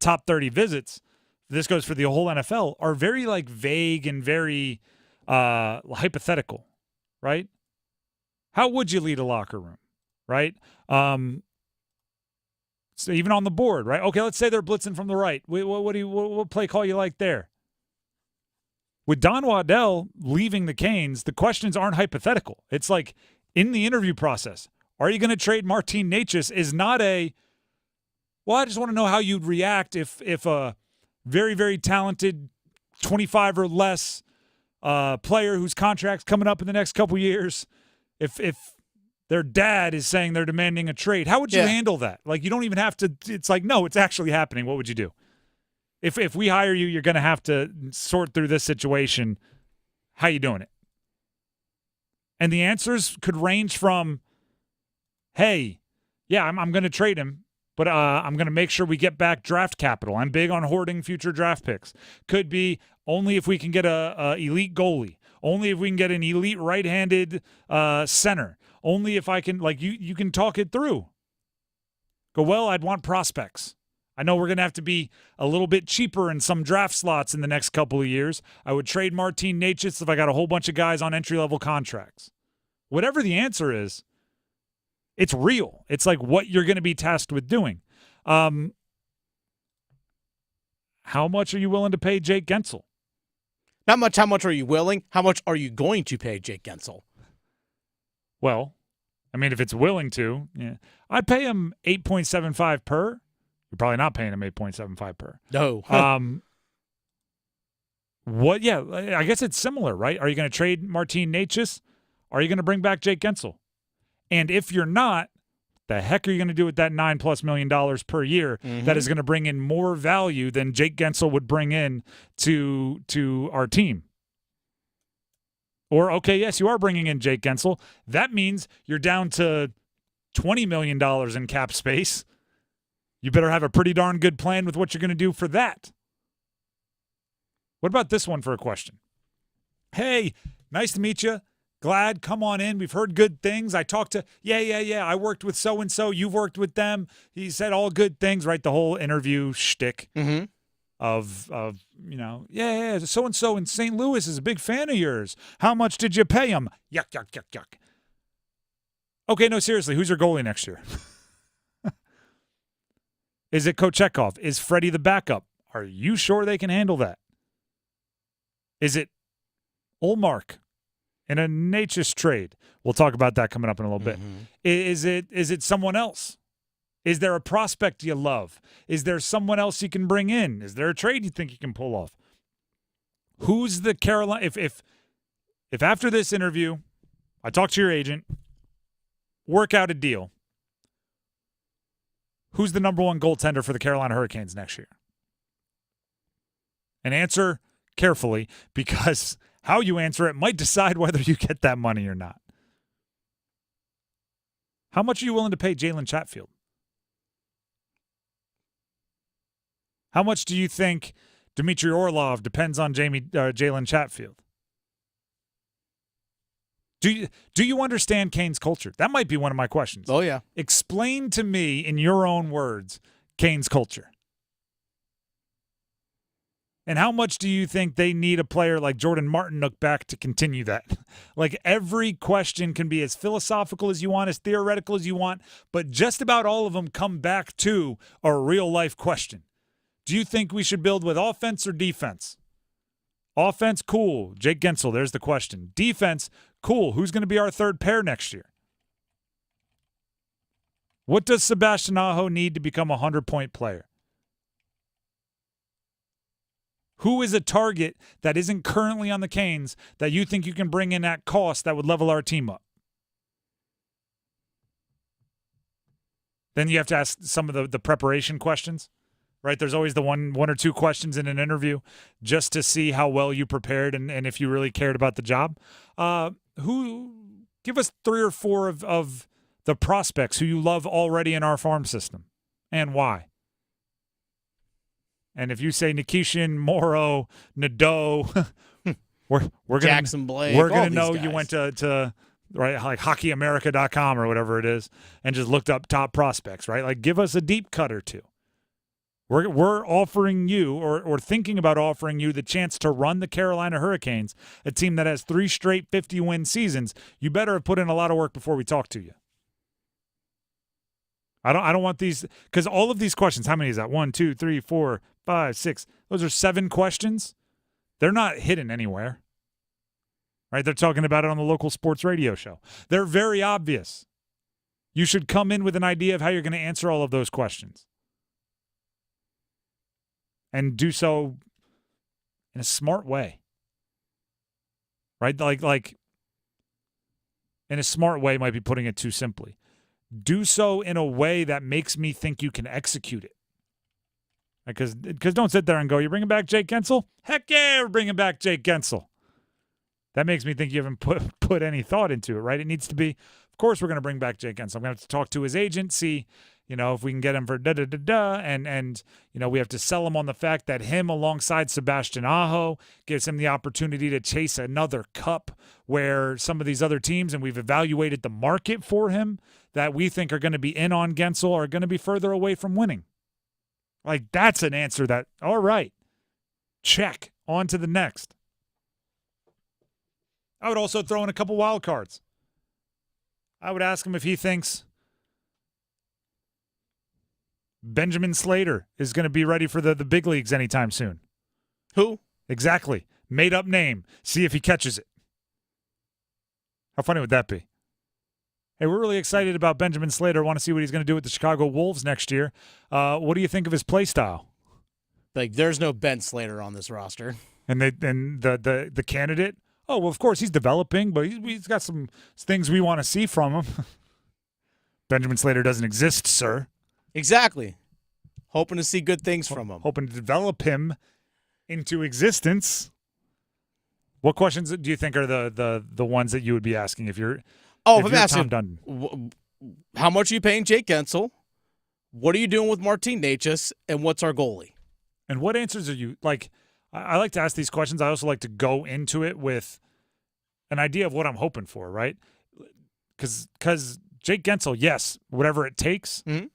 top 30 visits, this goes for the whole NFL, are very like vague and very hypothetical, right? How would you lead a locker room, right? So even on the board, right? Okay, let's say they're blitzing from the right. What play call you like there? With Don Waddell leaving the Canes, the questions aren't hypothetical. It's like in the interview process. Are you going to trade Martin Necas is not I just want to know how you'd react if a very, very talented 25 or less player whose contract's coming up in the next couple years, if their dad is saying they're demanding a trade. How would you handle that? Like, you don't even have to – it's like, no, it's actually happening. What would you do? If we hire you, you're going to have to sort through this situation. How you doing it? And the answers could range from – hey, yeah, I'm going to trade him, But I'm going to make sure we get back draft capital. I'm big on hoarding future draft picks. Could be only if we can get a elite goalie. Only if we can get an elite right-handed center. Only if I can, like, you can talk it through. Go, well, I'd want prospects. I know we're going to have to be a little bit cheaper in some draft slots in the next couple of years. I would trade Martin Necas if I got a whole bunch of guys on entry-level contracts. Whatever the answer is, it's real. It's like what you're going to be tasked with doing. How much are you willing to pay Jake Gensel? Not much. How much are you willing? How much are you going to pay Jake Gensel? Well, I mean, if it's willing to, yeah, I'd pay him $8.75 per. You're probably not paying him $8.75 per. No. What? Yeah, I guess it's similar, right? Are you going to trade Martin Necas? Are you going to bring back Jake Gensel? And if you're not, the heck are you going to do with that $9+ million per year that is going to bring in more value than Jake Gensel would bring in to our team? Or, okay, yes, you are bringing in Jake Gensel. That means you're down to $20 million in cap space. You better have a pretty darn good plan with what you're going to do for that. What about this one for a question? Hey, nice to meet you. Glad, come on in. We've heard good things. I talked to, I worked with so-and-so. You've worked with them. He said all good things, right? The whole interview shtick of so-and-so in St. Louis is a big fan of yours. How much did you pay him? Yuck, yuck, yuck, yuck. Okay, no, seriously, who's your goalie next year? Is it Kochetkov? Is Freddie the backup? Are you sure they can handle that? Is it Ullmark in a Necas trade? We'll talk about that coming up in a little bit. Is it someone else? Is there a prospect you love? Is there someone else you can bring in? Is there a trade you think you can pull off? Who's the Carolina? If after this interview, I talk to your agent, work out a deal, who's the number one goaltender for the Carolina Hurricanes next year? And answer carefully, because how you answer it might decide whether you get that money or not. How much are you willing to pay Jalen Chatfield? How much do you think Dmitry Orlov depends on Jalen Chatfield? Do you understand Canes culture? That might be one of my questions. Oh, yeah. Explain to me in your own words Canes culture. And how much do you think they need a player like Jordan Martinook back to continue that? Like, every question can be as philosophical as you want, as theoretical as you want, but just about all of them come back to a real-life question. Do you think we should build with offense or defense? Offense, cool. Jake Gensel, there's the question. Defense, cool. Who's going to be our third pair next year? What does Sebastian Aho need to become a 100-point player? Who is a target that isn't currently on the Canes that you think you can bring in at cost that would level our team up? Then you have to ask some of the preparation questions, right? There's always the one or two questions in an interview just to see how well you prepared and if you really cared about the job. Give us 3 or 4 of the prospects who you love already in our farm system and why. And if you say Nikishin, Morrow, Nadeau, we're gonna Jackson Blake, we're gonna know you went to right like hockeyamerica.com or whatever it is and just looked up top prospects, right? Like, give us a deep cut or two. We're offering you or thinking about offering you the chance to run the Carolina Hurricanes, a team that has 3 straight 50-win seasons. You better have put in a lot of work before we talk to you. I don't want these, because all of these questions, how many is that? 1, 2, 3, 4, 5, 6. Those are 7 questions. They're not hidden anywhere. Right? They're talking about it on the local sports radio show. They're very obvious. You should come in with an idea of how you're going to answer all of those questions. And do so in a smart way. Right? Like in a smart way might be putting it too simply. Do so in a way that makes me think you can execute it. Because don't sit there and go, you're bringing back Jake Gensel? Heck yeah, we're bringing back Jake Gensel. That makes me think you haven't put any thought into it, right? It needs to be, of course we're going to bring back Jake Gensel. I'm going to have to talk to his agent, see if we can get him for da-da-da-da, and we have to sell him on the fact that him alongside Sebastian Aho gives him the opportunity to chase another cup where some of these other teams, and we've evaluated the market for him, that we think are going to be in on Gensel are going to be further away from winning. Like, that's an answer that, all right, check, on to the next. I would also throw in a couple wild cards. I would ask him if he thinks Benjamin Slater is going to be ready for the big leagues anytime soon. Who? Exactly. Made up name. See if he catches it. How funny would that be? Hey, we're really excited about Benjamin Slater. Want to see what he's going to do with the Chicago Wolves next year. What do you think of his play style? Like, there's no Ben Slater on this roster. And the candidate? Oh, well, of course, he's developing, but he's got some things we want to see from him. Benjamin Slater doesn't exist, sir. Exactly. Hoping to see good things from him. Hoping to develop him into existence. What questions do you think are the ones that you would be asking if you're if you're I'm asking, Tom Dundon? How much are you paying Jake Gensel? What are you doing with Martin Necas? And what's our goalie? And what answers are you, like, I like to ask these questions. I also like to go into it with an idea of what I'm hoping for, right? Because Jake Gensel, yes, whatever it takes. Mm-hmm.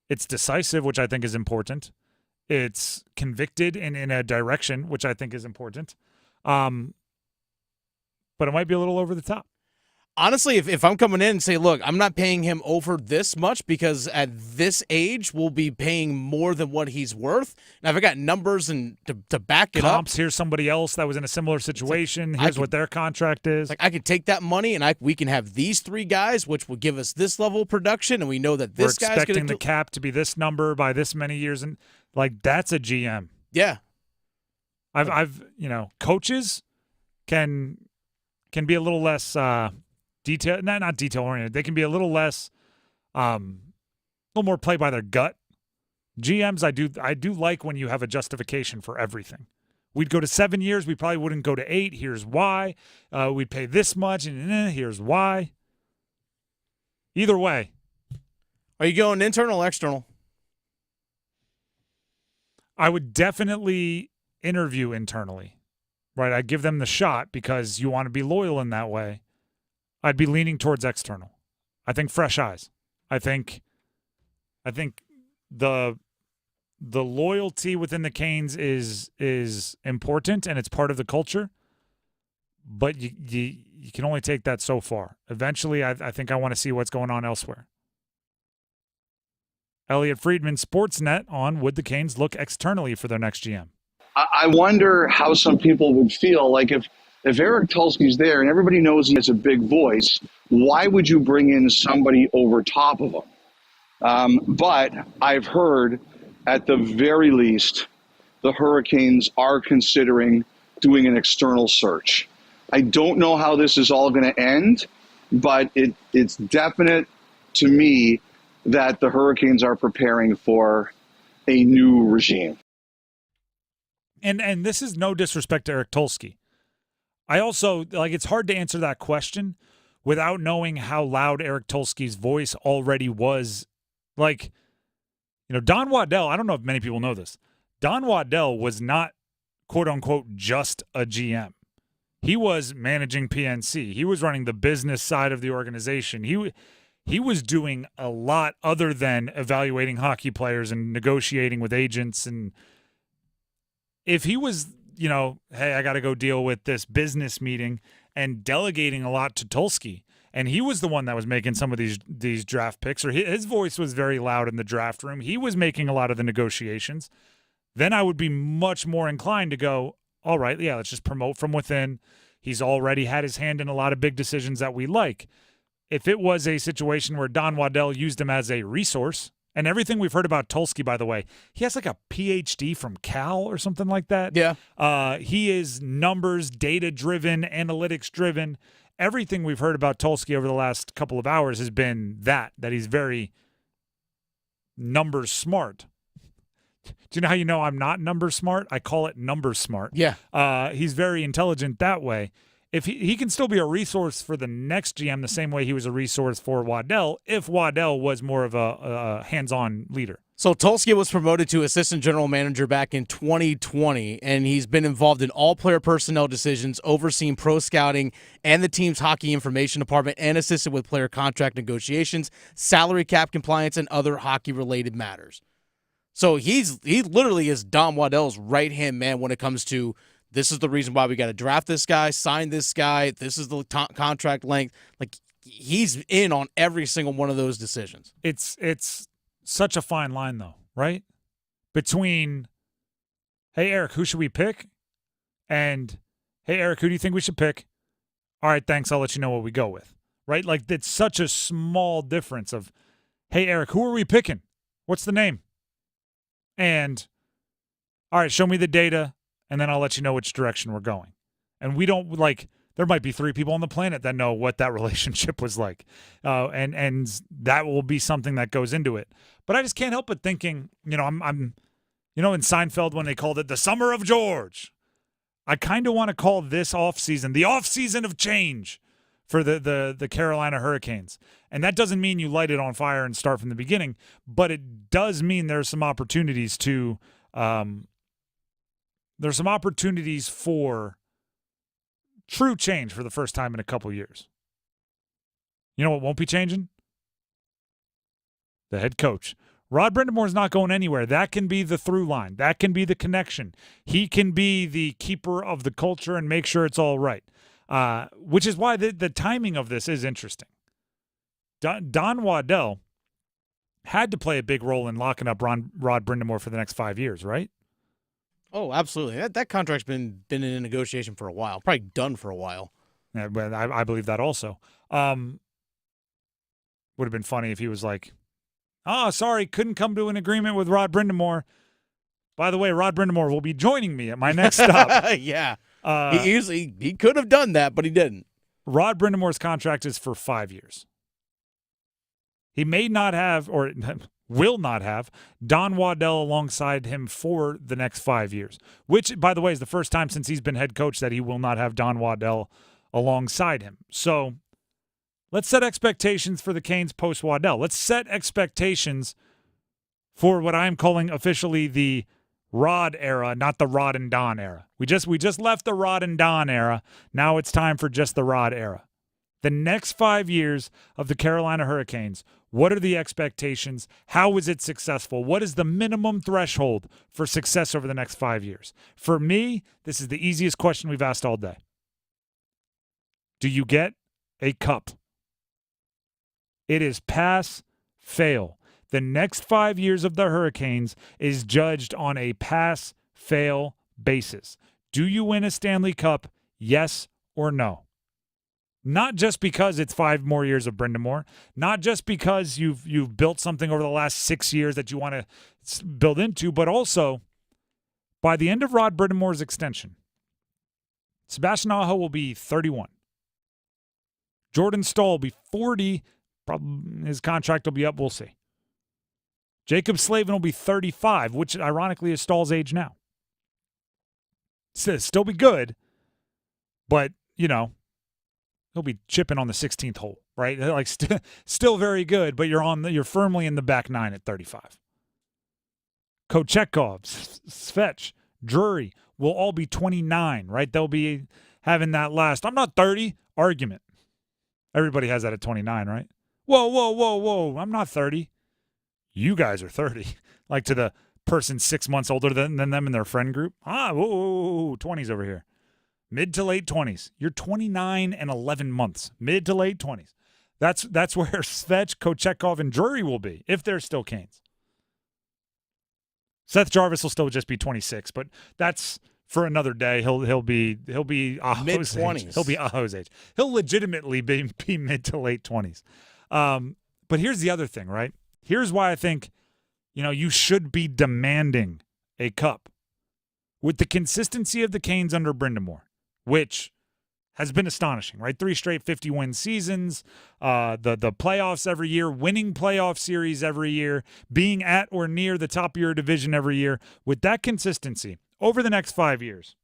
It's decisive, which I think is important. It's convicted in a direction, which I think is important. But it might be a little over the top. Honestly, if I'm coming in and say, look, I'm not paying him over this much because at this age we'll be paying more than what he's worth. Now, if I got numbers and to back it up. Here's somebody else that was in a similar situation. Here's what their contract is. Like, I could take that money and we can have these three guys, which will give us this level of production, and we know that this guy's going to We're expecting the cap to be this number by this many years, and like, that's a GM. Yeah. I've coaches can be a little less detail, not detail oriented. They can be a little less, a little more play by their gut. GMs, I do like when you have a justification for everything. We'd go to 7 years. We probably wouldn't go to 8. Here's why. We'd pay this much, and here's why. Either way. Are you going internal or external? I would definitely interview internally, right? I'd give them the shot because you want to be loyal in that way. I'd be leaning towards external. I think fresh eyes. I think the loyalty within the Canes is important, and it's part of the culture. But you can only take that so far. Eventually, I think I want to see what's going on elsewhere. Elliot Friedman, Sportsnet, on would the Canes look externally for their next GM? I wonder how some people would feel like if Eric Tulsky's there and everybody knows he has a big voice, why would you bring in somebody over top of him? But I've heard, at the very least, the Hurricanes are considering doing an external search. I don't know how this is all going to end, but it's definite to me that the Hurricanes are preparing for a new regime. And this is no disrespect to Eric Tulsky. I also, it's hard to answer that question without knowing how loud Eric Tulsky's voice already was. Don Waddell, I don't know if many people know this. Don Waddell was not, quote unquote, just a GM. He was managing PNC. He was running the business side of the organization. He was doing a lot other than evaluating hockey players and negotiating with agents. And if he was, hey, I got to go deal with this business meeting and delegating a lot to Tulsky, and he was the one that was making some of these draft picks, or his voice was very loud in the draft room. He was making a lot of the negotiations. Then I would be much more inclined to go, all right, yeah, let's just promote from within. He's already had his hand in a lot of big decisions that we like. If it was a situation where Don Waddell used him as a resource, and everything we've heard about Tulsky, by the way, he has like a PhD from Cal or something like that. Yeah. He is numbers, data-driven, analytics-driven. Everything we've heard about Tulsky over the last couple of hours has been that he's very numbers smart. Do you know how you know I'm not numbers smart? I call it numbers smart. Yeah. He's very intelligent that way. if he can still be a resource for the next GM the same way he was a resource for Waddell if Waddell was more of a hands-on leader. So Tulsky was promoted to assistant general manager back in 2020, and he's been involved in all player personnel decisions, overseeing pro scouting and the team's hockey information department, and assisted with player contract negotiations, salary cap compliance, and other hockey-related matters. So he literally is Don Waddell's right-hand man when it comes to this is the reason why we got to draft this guy, sign this guy, this is the contract length. Like, he's in on every single one of those decisions. It's such a fine line, though, right? Between, hey, Eric, who should we pick? And, hey, Eric, who do you think we should pick? All right, thanks, I'll let you know what we go with, right? Like, it's such a small difference of, hey, Eric, who are we picking? What's the name? And, all right, show me the data, and then I'll let you know which direction we're going. And we don't, like, there might be 3 people on the planet that know what that relationship was like. And that will be something that goes into it. But I just can't help but thinking, I'm in Seinfeld when they called it the Summer of George. I kind of want to call this offseason the offseason of change for the Carolina Hurricanes. And that doesn't mean you light it on fire and start from the beginning, but it does mean there's some opportunities for true change for the first time in a couple years. You know what won't be changing? The head coach. Rod Brindamore's not going anywhere. That can be the through line. That can be the connection. He can be the keeper of the culture and make sure it's all right, which is why the timing of this is interesting. Don Waddell had to play a big role in locking up Rod Brindamore for the next 5 years, right? Oh, absolutely. That contract's been in a negotiation for a while, probably done for a while. Yeah, but I believe that also. Would have been funny if he was like, "Oh, sorry, couldn't come to an agreement with Rod Brindamore. By the way, Rod Brindamore will be joining me at my next stop." Yeah, he could have done that, but he didn't. Rod Brindamore's contract is for 5 years. He may not have, or will not have, Don Waddell alongside him for the next 5 years, which, by the way, is the first time since he's been head coach that he will not have Don Waddell alongside him. So let's set expectations for the Canes post-Waddell. Let's set expectations for what I'm calling officially the Rod era, not the Rod and Don era. We just left the Rod and Don era. Now it's time for just the Rod era. The next 5 years of the Carolina Hurricanes, what are the expectations? How is it successful? What is the minimum threshold for success over the next 5 years? For me, this is the easiest question we've asked all day. Do you get a cup? It is pass, fail. The next 5 years of the Hurricanes is judged on a pass, fail basis. Do you win a Stanley Cup? Yes or no? Not just because it's 5 more years of Brindamore, not just because you've built something over the last 6 years that you want to build into, but also by the end of Rod Brindamore's extension, Sebastian Aho will be 31. Jordan Stahl will be 40. Probably his contract will be up. We'll see. Jacob Slavin will be 35, which ironically is Stahl's age now. Still be good, but, he'll be chipping on the 16th hole, right? Like still very good, but you're firmly in the back nine at 35. Kochetkov, Svetch, Drury will all be 29, right? They'll be having that last, I'm not 30 argument. Everybody has that at 29, right? Whoa. I'm not 30. You guys are 30. Like to the person 6 months older than them in their friend group. Whoa, 20s over here. Mid to late 20s. You're 29 and 11 months. Mid to late 20s. That's where Svetch, Kochetkov, and Drury will be, if they're still Canes. Seth Jarvis will still just be 26, but that's for another day. He'll be Aho's age. He'll be Aho's age. He'll legitimately be mid to late 20s. But here's the other thing, right? Here's why I think, you should be demanding a cup. With the consistency of the Canes under Brindamore, which has been astonishing, right? 3 straight 50-win seasons, the playoffs every year, winning playoff series every year, being at or near the top of your division every year. With that consistency over the next 5 years,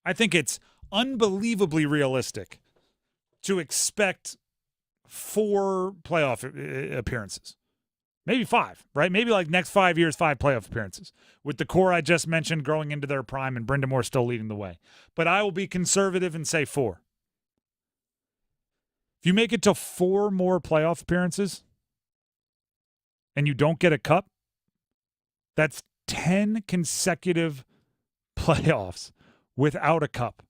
I think it's unbelievably realistic to expect 4 playoff appearances. Maybe 5, right? Maybe like next 5 years, 5 playoff appearances with the core I just mentioned growing into their prime and Brind'Amour still leading the way. But I will be conservative and say 4. If you make it to 4 more playoff appearances and you don't get a cup, that's 10 consecutive playoffs without a cup.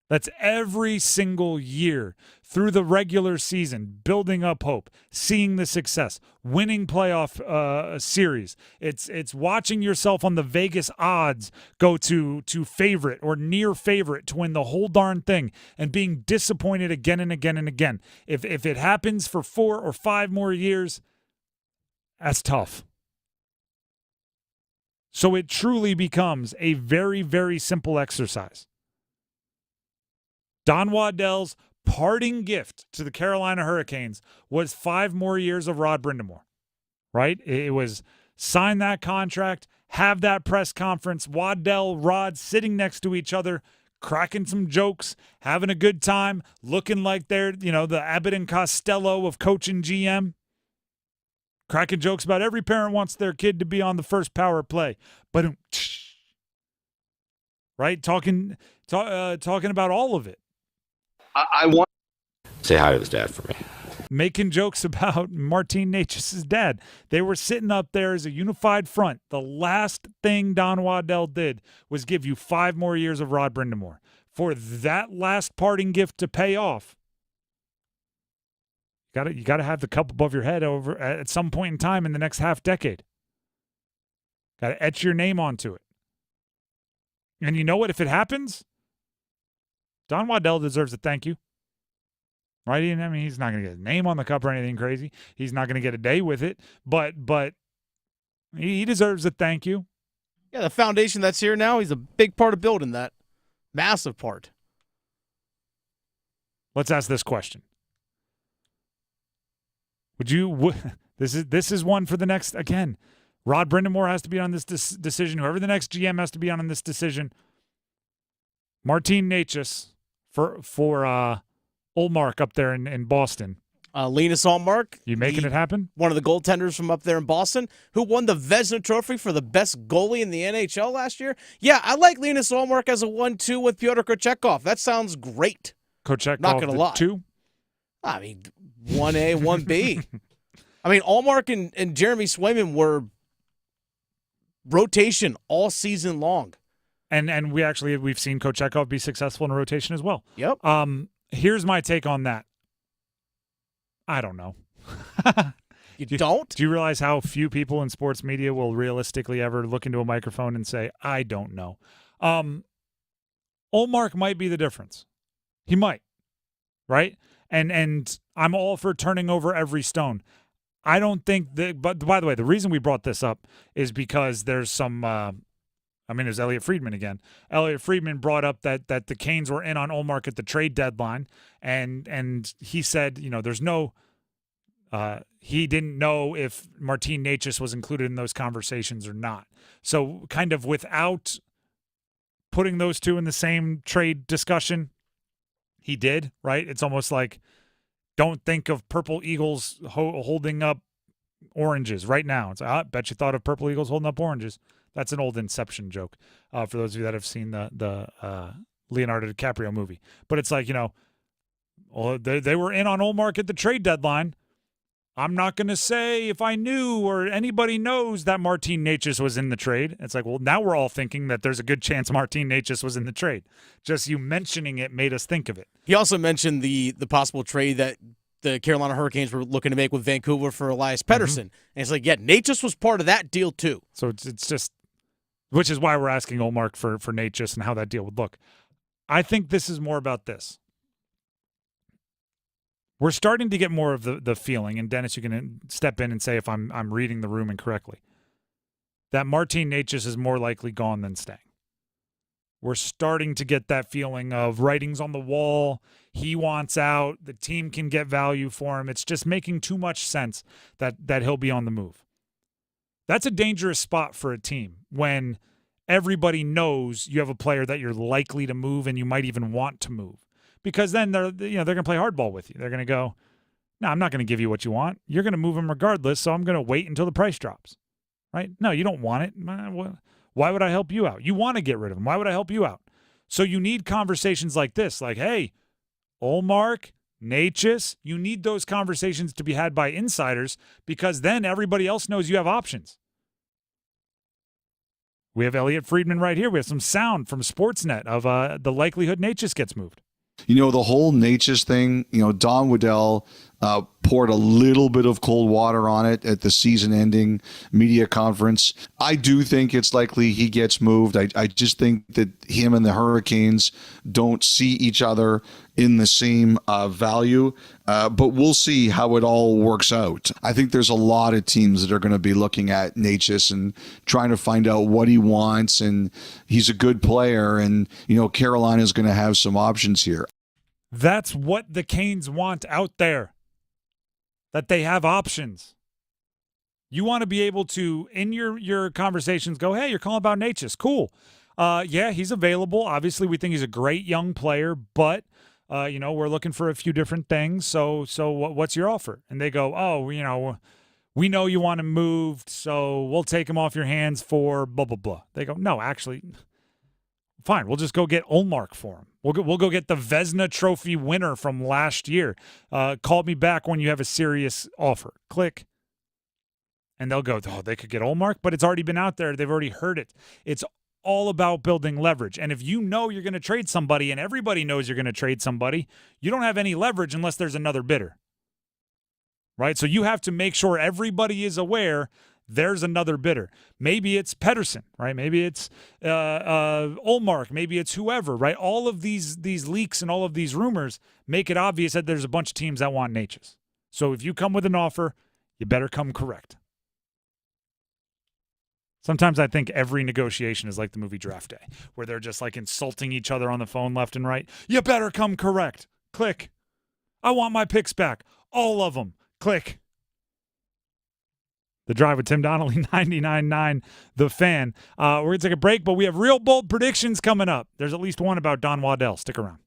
That's every single year through the regular season, building up hope, seeing the success, winning playoff series. It's watching yourself on the Vegas odds go to favorite or near favorite to win the whole darn thing and being disappointed again and again and again. If it happens for 4 or 5 more years, that's tough. So it truly becomes a very, very simple exercise. Don Waddell's parting gift to the Carolina Hurricanes was 5 more years of Rod Brind'Amour, right? It was sign that contract, have that press conference, Waddell, Rod sitting next to each other, cracking some jokes, having a good time, looking like they're, the Abbott and Costello of coach and GM, cracking jokes about every parent wants their kid to be on the first power play. But right? Talking about all of it. I want say hi to his dad for me. Making jokes about Martin Necas' dad. They were sitting up there as a unified front. The last thing Don Waddell did was give you 5 more years of Rod Brind'Amour. For that last parting gift to pay off, you got to have the cup above your head over at some point in time in the next half decade. Got to etch your name onto it. And you know what? If it happens, Don Waddell deserves a thank you. Right? I mean, he's not going to get his name on the cup or anything crazy. He's not going to get a day with it. But he deserves a thank you. Yeah, the foundation that's here now, he's a big part of building that. Massive part. Let's ask this question. This is one for the next, again, Rod Brind'Amour has to be on this decision. Whoever the next GM has to be on this decision. Martin Necas for Ullmark up there in Boston. Linus Ullmark. You making it happen? One of the goaltenders from up there in Boston who won the Vezina Trophy for the best goalie in the NHL last year. Yeah, I like Linus Ullmark as a 1-2 with Pyotr Kochetkov. That sounds great. Kochetkov, not going to lie. 2? I mean, 1A, 1B. I mean, Ullmark and Jeremy Swayman were rotation all season long. And we've seen Kochetkov be successful in a rotation as well. Yep. Here's my take on that. I don't know. You don't? Do you realize how few people in sports media will realistically ever look into a microphone and say, I don't know? Ullmark might be the difference. He might, right? And I'm all for turning over every stone. I don't think that, but by the way, the reason we brought this up is because there's some, there's Elliot Friedman again. Elliot Friedman brought up that the Canes were in on Ullmark at the trade deadline, and he said, there's no, he didn't know if Martin Necas was included in those conversations or not. So kind of without putting those two in the same trade discussion, he did, right? It's almost like, don't think of Purple Eagles holding up oranges right now. It's I bet you thought of Purple Eagles holding up oranges. That's an old Inception joke for those of you that have seen the Leonardo DiCaprio movie. But it's like, they were in on Ullmark at the trade deadline. I'm not going to say if I knew or anybody knows that Martin Necas was in the trade. It's like, well, now we're all thinking that there's a good chance Martin Necas was in the trade. Just you mentioning it made us think of it. He also mentioned the possible trade that the Carolina Hurricanes were looking to make with Vancouver for Elias Pettersson. And it's like, yeah, Necas was part of that deal too. So it's just, which is why we're asking Ullmark for Necas and how that deal would look. I think this is more about this. We're starting to get more of the feeling, and Dennis, you can step in and say if I'm reading the room incorrectly, that Martin Necas is more likely gone than staying. We're starting to get that feeling of writings on the wall. He wants out. The team can get value for him. It's just making too much sense that he'll be on the move. That's a dangerous spot for a team when everybody knows you have a player that you're likely to move and you might even want to move. Because then they're going to play hardball with you. They're going to go, no, I'm not going to give you what you want. You're going to move him regardless, so I'm going to wait until the price drops. Right? No, you don't want it. Why would I help you out? You want to get rid of him. Why would I help you out? So you need conversations like this, like, hey, Ullmark, Necas, you need those conversations to be had by insiders because then everybody else knows you have options. We have Elliot Friedman right here. We have some sound from Sportsnet of the likelihood Necas gets moved. The whole Necas thing, Don Waddell poured a little bit of cold water on it at the season-ending media conference. I do think it's likely he gets moved. I just think that him and the Hurricanes don't see each other in the same value, but we'll see how it all works out. I think there's a lot of teams that are going to be looking at Necas and trying to find out what he wants, and he's a good player, and, Carolina's going to have some options here. That's what the Canes want out there, that they have options. You want to be able to, in your conversations, go, hey, you're calling about Necas. Cool. Yeah, he's available. Obviously, we think he's a great young player, but, we're looking for a few different things. So what's your offer? And they go, oh, we know you want him moved, so we'll take him off your hands for blah, blah, blah. They go, no, actually, fine, we'll just go get Ullmark for him. We'll go get the Vezina Trophy winner from last year. Call me back when you have a serious offer. Click. And they'll go, oh, they could get Ullmark, but it's already been out there. They've already heard it. It's all about building leverage. And if you know you're going to trade somebody and everybody knows you're going to trade somebody, you don't have any leverage unless there's another bidder. Right? So you have to make sure everybody is aware there's another bidder. Maybe it's Pedersen, right? Maybe it's Ullmark. Maybe it's whoever, right? All of these leaks and all of these rumors make it obvious that there's a bunch of teams that want Necas. So if you come with an offer, you better come correct. Sometimes I think every negotiation is like the movie Draft Day, where they're just like insulting each other on the phone left and right. You better come correct. Click. I want my picks back. All of them. Click. The Drive with Tim Donnelly, 99.9 The Fan. We're going to take a break, but we have real bold predictions coming up. There's at least one about Don Waddell. Stick around.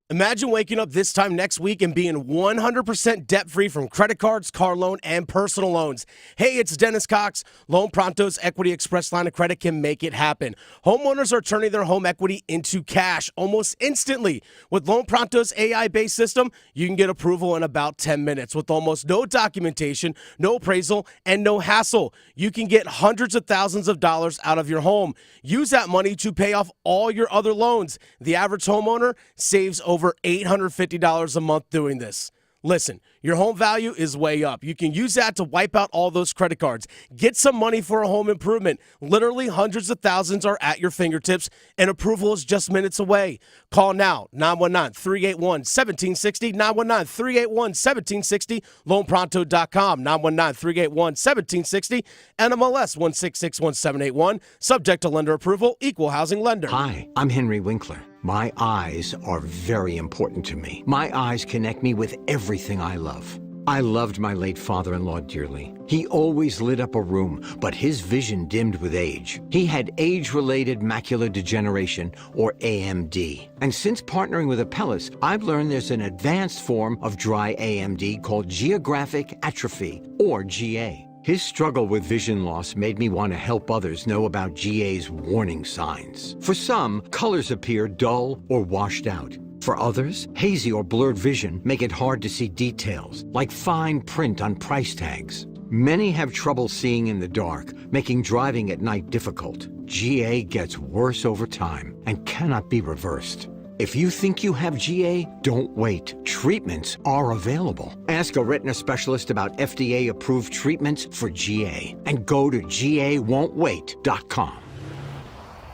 Imagine waking up this time next week and being 100% debt-free from credit cards, car loan, and personal loans. Hey, it's Dennis Cox. Loan Pronto's Equity Express line of credit can make it happen. Homeowners are turning their home equity into cash almost instantly. With Loan Pronto's AI-based system, you can get approval in about 10 minutes with almost no documentation, no appraisal, and no hassle. You can get hundreds of thousands of dollars out of your home. Use that money to pay off all your other loans. The average homeowner saves over $850 a month doing this. Listen, your home value is way up. You can use that to wipe out all those credit cards. Get some money for a home improvement. Literally hundreds of thousands are at your fingertips, and approval is just minutes away. Call now, 919-381-1760, 919-381-1760, loanpronto.com, 919-381-1760, NMLS 1661781, subject to lender approval, equal housing lender. Hi, I'm Henry Winkler. My eyes are very important to me. My eyes connect me with everything I love. I loved my late father-in-law dearly. He always lit up a room, but his vision dimmed with age. He had age-related macular degeneration, or AMD. And since partnering with Apellis, I've learned there's an advanced form of dry AMD called geographic atrophy, or GA. His struggle with vision loss made me want to help others know about GA's warning signs. For some, colors appear dull or washed out. For others, hazy or blurred vision make it hard to see details, like fine print on price tags. Many have trouble seeing in the dark, making driving at night difficult. GA gets worse over time and cannot be reversed. If you think you have GA, don't wait. Treatments are available. Ask a retina specialist about FDA-approved treatments for GA and go to GAWon'tWait.com.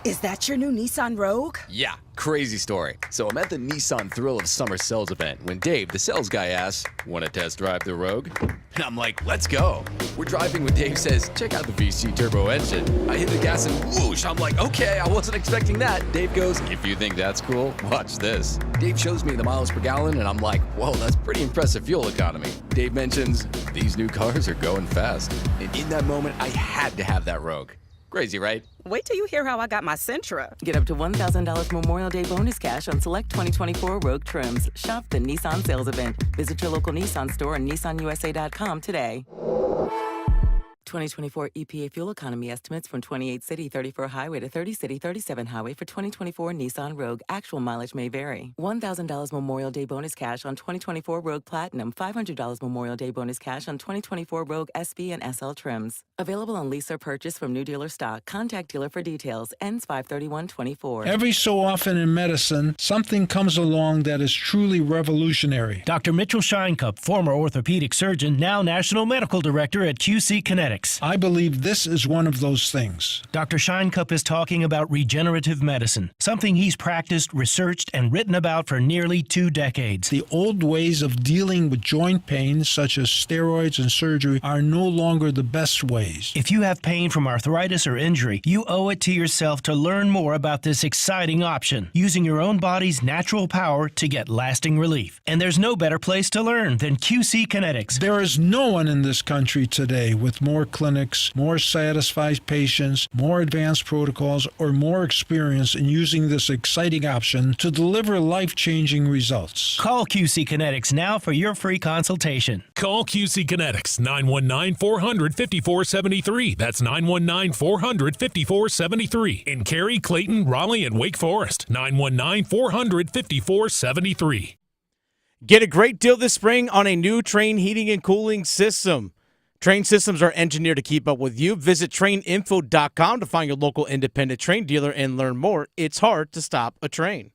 Is that your new Nissan Rogue? Yeah, crazy story. So I'm at the Nissan Thrill of Summer sales event when Dave, the sales guy, asks, want to test drive the Rogue? And I'm like, let's go. We're driving when Dave says, check out the VC turbo engine. I hit the gas and whoosh. I'm like, okay, I wasn't expecting that. Dave goes, if you think that's cool, watch this. Dave shows me the miles per gallon and I'm like, whoa, that's pretty impressive fuel economy. Dave mentions, these new cars are going fast. And in that moment, I had to have that Rogue. Crazy, right? Wait till you hear how I got my Sentra. Get up to $1,000 Memorial Day bonus cash on select 2024 Rogue trims. Shop the Nissan sales event. Visit your local Nissan store and nissanusa.com today. 2024 EPA fuel economy estimates from 28 city 34 highway to 30 city 37 highway for 2024 Nissan Rogue. Actual mileage may vary. $1,000 Memorial Day bonus cash on 2024 Rogue Platinum. $500 Memorial Day bonus cash on 2024 Rogue SP and SL trims. Available on lease or purchase from new dealer stock. Contact dealer for details. Ends 5/31/24. Every so often in medicine, something comes along that is truly revolutionary. Dr. Mitchell Scheinkup, former orthopedic surgeon, now National Medical Director at QC Kinetics. I believe this is one of those things. Dr. Scheinkup is talking about regenerative medicine, something he's practiced, researched, and written about for nearly 2 decades. The old ways of dealing with joint pain, such as steroids and surgery, are no longer the best ways. If you have pain from arthritis or injury, you owe it to yourself to learn more about this exciting option, using your own body's natural power to get lasting relief. And there's no better place to learn than QC Kinetics. There is no one in this country today with more clinics, more satisfied patients, more advanced protocols, or more experience in using this exciting option to deliver life-changing results. Call QC Kinetics now for your free consultation. Call QC Kinetics, 919-400-5473. That's 919-400-5473. In Cary, Clayton, Raleigh, and Wake Forest, 919-400-5473. Get a great deal this spring on a new Trane heating and cooling system. Trane systems are engineered to keep up with you. Visit TraneInfo.com to find your local independent Trane dealer and learn more. It's hard to stop a Trane.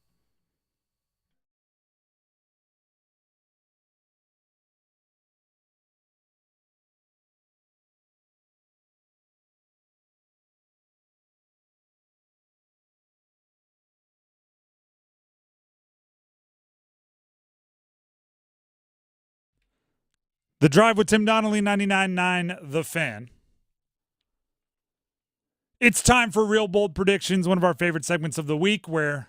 The Drive with Tim Donnelly, 99.9 The Fan. It's time for Real Bold Predictions, one of our favorite segments of the week, where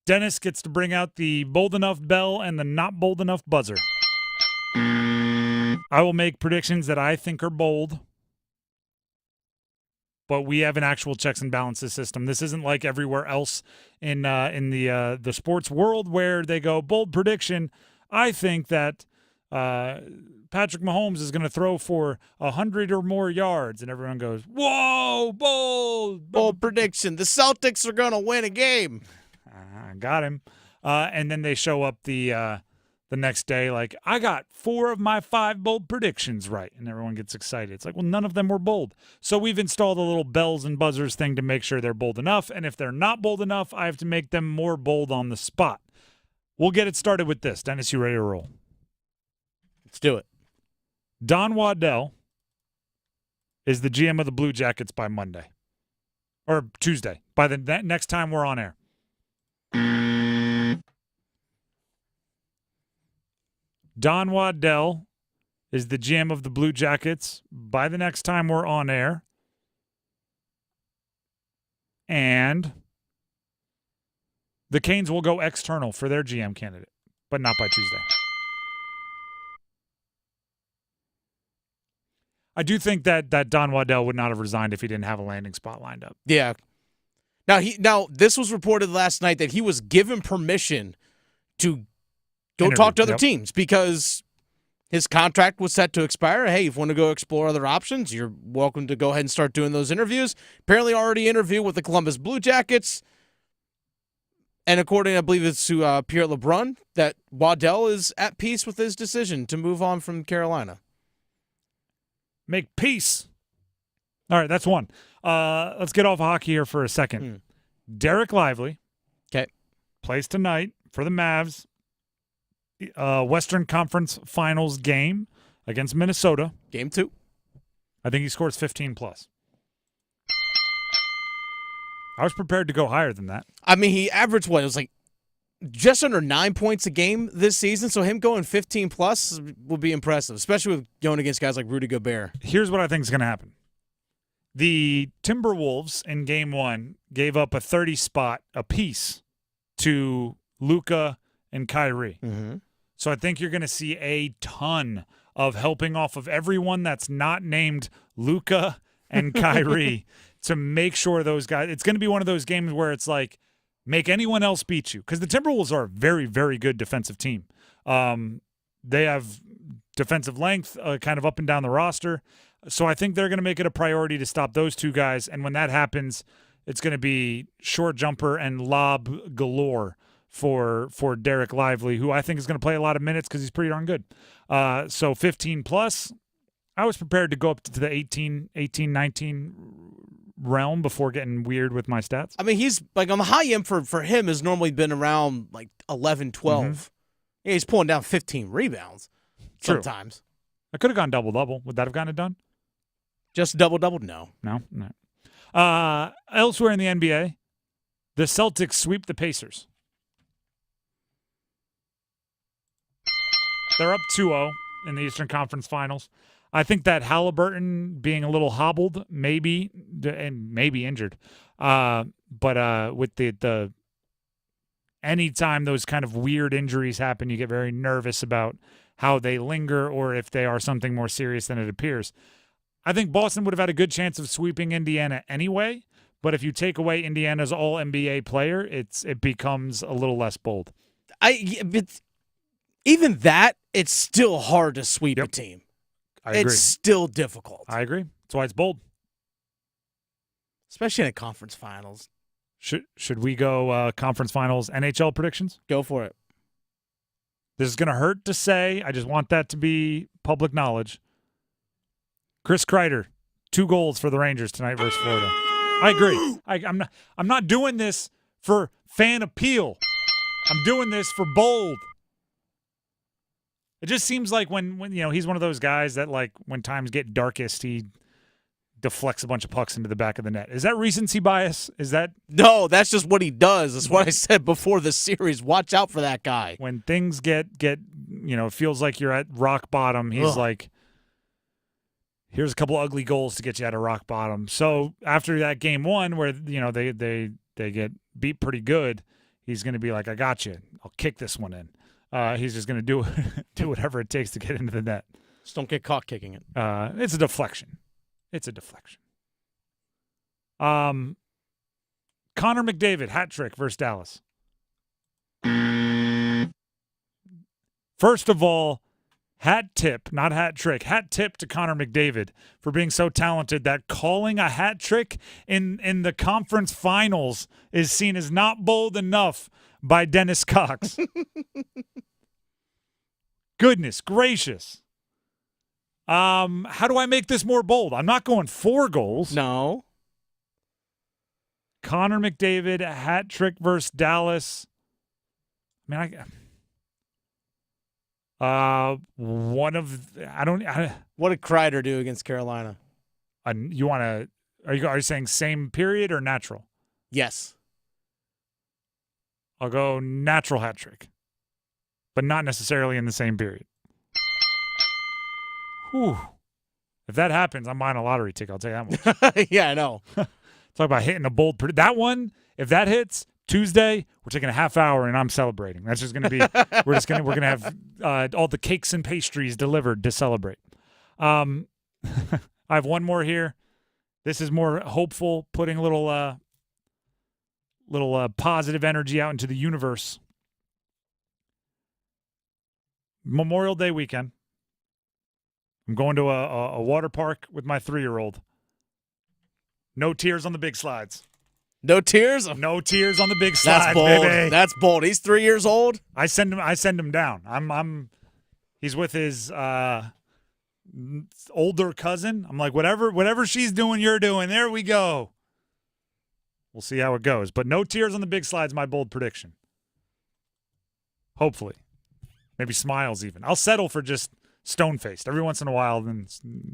Dennis gets to bring out the bold enough bell and the not bold enough buzzer. I will make predictions that I think are bold, but we have an actual checks and balances system. This isn't like everywhere else in the sports world where they go bold prediction. I think that Patrick Mahomes is going to throw for 100 or more yards, and everyone goes, "Whoa, bold prediction! The Celtics are going to win a game." Got him. And then they show up the next day like, "I got 4 of my 5 bold predictions right," and everyone gets excited. It's like, well, none of them were bold. So we've installed a little bells and buzzers thing to make sure they're bold enough, and if they're not bold enough, I have to make them more bold on the spot. We'll get it started with this. Dennis, you ready to roll? Let's do it. Don Waddell is the GM of the Blue Jackets by Monday. Or Tuesday, by the next time we're on air. Don Waddell is the GM of the Blue Jackets by the next time we're on air. And the Canes will go external for their GM candidate, but not by Tuesday. I do think that Don Waddell would not have resigned if he didn't have a landing spot lined up. Yeah. Now this was reported last night that he was given permission to go talk to other teams because his contract was set to expire. Hey, if you want to go explore other options, you're welcome to go ahead and start doing those interviews. Apparently already interviewed with the Columbus Blue Jackets. And according, I believe it's to Pierre LeBrun, that Waddell is at peace with his decision to move on from Carolina. Make peace. All right, that's one. Let's get off hockey here for a second. Derek Lively plays tonight for the Mavs. Western Conference Finals game against Minnesota. Game 2. I think he scores 15+. I was prepared to go higher than that. I mean, he averaged what? It was like just under 9 points a game this season, so him going 15+ will be impressive, especially with going against guys like Rudy Gobert. Here's what I think is going to happen. The Timberwolves in Game 1 gave up a 30 spot apiece to Luka and Kyrie. Mm-hmm. So I think you're going to see a ton of helping off of everyone that's not named Luka and Kyrie to make sure those guys – it's going to be one of those games where it's like make anyone else beat you because the Timberwolves are a very, very good defensive team. They have defensive length kind of up and down the roster. So I think they're going to make it a priority to stop those two guys. And when that happens, it's going to be short jumper and lob galore for Derek Lively, who I think is going to play a lot of minutes because he's pretty darn good. So 15-plus, I was prepared to go up to the 18, 19 realm before getting weird with my stats. I mean, he's like on the high end for him has normally been around like 11, 12. Mm-hmm. Yeah, he's pulling down 15 rebounds sometimes. I could have gone double-double. Would that have gotten it done? Just double-double? No. No? Elsewhere in the NBA, the Celtics sweep the Pacers. They're up 2-0 in the Eastern Conference Finals. I think that Halliburton being a little hobbled, maybe injured, but with the anytime those kind of weird injuries happen, you get very nervous about how they linger or if they are something more serious than it appears. I think Boston would have had a good chance of sweeping Indiana anyway, but if you take away Indiana's all-NBA player, it becomes a little less bold. Even that, it's still hard to sweep a team. I agree. It's still difficult. I agree. That's why it's bold. Especially in a conference finals. Should we go conference finals NHL predictions? Go for it. This is going to hurt to say. I just want that to be public knowledge. Chris Kreider, 2 goals for the Rangers tonight versus Florida. I agree. I'm not doing this for fan appeal. I'm doing this for bold. It just seems like when he's one of those guys that like when times get darkest, he deflects a bunch of pucks into the back of the net. Is that recency bias? Is that No, that's just what he does. That's what I said before the series. Watch out for that guy. When things get feels like you're at rock bottom, he's like, here's a couple ugly goals to get you out of rock bottom. So after that game 1 where they get beat pretty good, he's going to be like, I got you. I'll kick this one in. He's just going to do whatever it takes to get into the net. Just don't get caught kicking it. It's a deflection. Connor McDavid, hat trick versus Dallas. First of all, hat tip, not hat trick. Hat tip to Connor McDavid for being so talented that calling a hat trick in the conference finals is seen as not bold enough by Dennis Cox. Goodness gracious. How do I make this more bold? I'm not going 4 goals. No. Connor McDavid, a hat trick versus Dallas. I mean, what did Kreider do against Carolina? Are you saying same period or natural? Yes. I'll go natural hat trick, but not necessarily in the same period. Whew. If that happens, I'm buying a lottery ticket. I'll tell you that much. Yeah, I know. Talk about hitting a bold. That one, if that hits Tuesday, we're taking a half hour and I'm celebrating. That's just going to be. we're going to have all the cakes and pastries delivered to celebrate. I have one more here. This is more hopeful, putting a little positive energy out into the universe. Memorial Day weekend. I'm going to a water park with my 3-year-old. No tears on the big slides. No tears? No tears on the big slides. That's bold. Baby. That's bold. He's 3 years old. I send him down. He's with his older cousin. I'm like, whatever she's doing, you're doing. There we go. We'll see how it goes. But no tears on the big slide's my bold prediction. Hopefully. Maybe smiles even. I'll settle for just stone-faced every once in a while. Then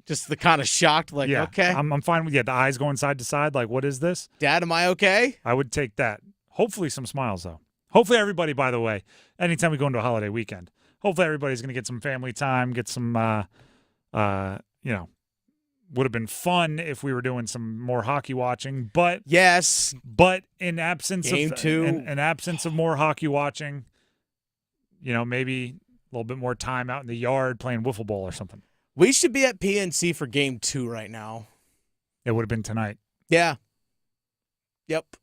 just the kind of shocked, like, yeah, okay. I'm fine with the eyes going side to side. Like, what is this? Dad, am I okay? I would take that. Hopefully some smiles, though. Hopefully everybody, by the way, anytime we go into a holiday weekend, hopefully everybody's going to get some family time, get some, would have been fun if we were doing some more hockey watching, but yes, but in absence Game of 2, in absence of more hockey watching, maybe a little bit more time out in the yard playing wiffle ball or something. We should be at PNC for Game 2 right now. It would have been tonight. Yeah. Yep.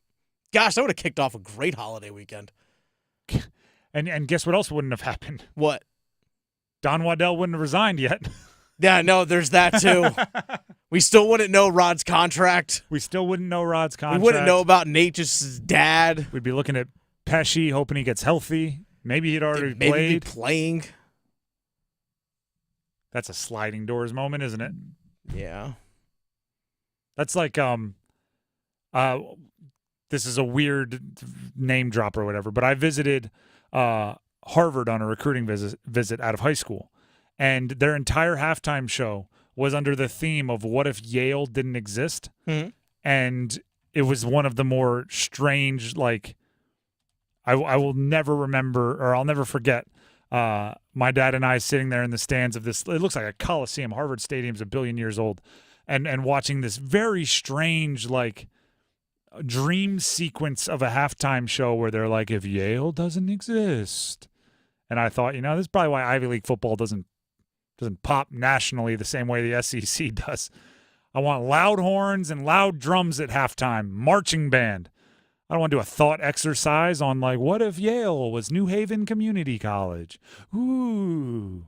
Gosh, that would have kicked off a great holiday weekend. And guess what else wouldn't have happened? What? Don Waddell wouldn't have resigned yet. Yeah, no, there's that too. We still wouldn't know Rod's contract. We still wouldn't know Rod's contract. We wouldn't know about Necas' dad. We'd be looking at Pesci, hoping he gets healthy. Maybe he'd already Maybe played. be playing. That's a sliding doors moment, isn't it? Yeah. That's like this is a weird name drop or whatever, but I visited Harvard on a recruiting visit out of high school, and their entire halftime show was under the theme of what if Yale didn't exist? Mm-hmm. And it was one of the more strange, like, I will never remember, or I'll never forget, my dad and I sitting there in the stands of this, it looks like a coliseum. Harvard Stadium's 1 billion years old, and watching this very strange, like, dream sequence of a halftime show where they're like, if Yale doesn't exist. And I thought, this is probably why Ivy League football doesn't pop nationally the same way the SEC does. I want loud horns and loud drums at halftime, marching band. I don't want to do a thought exercise on, like, what if Yale was New Haven Community College? Ooh.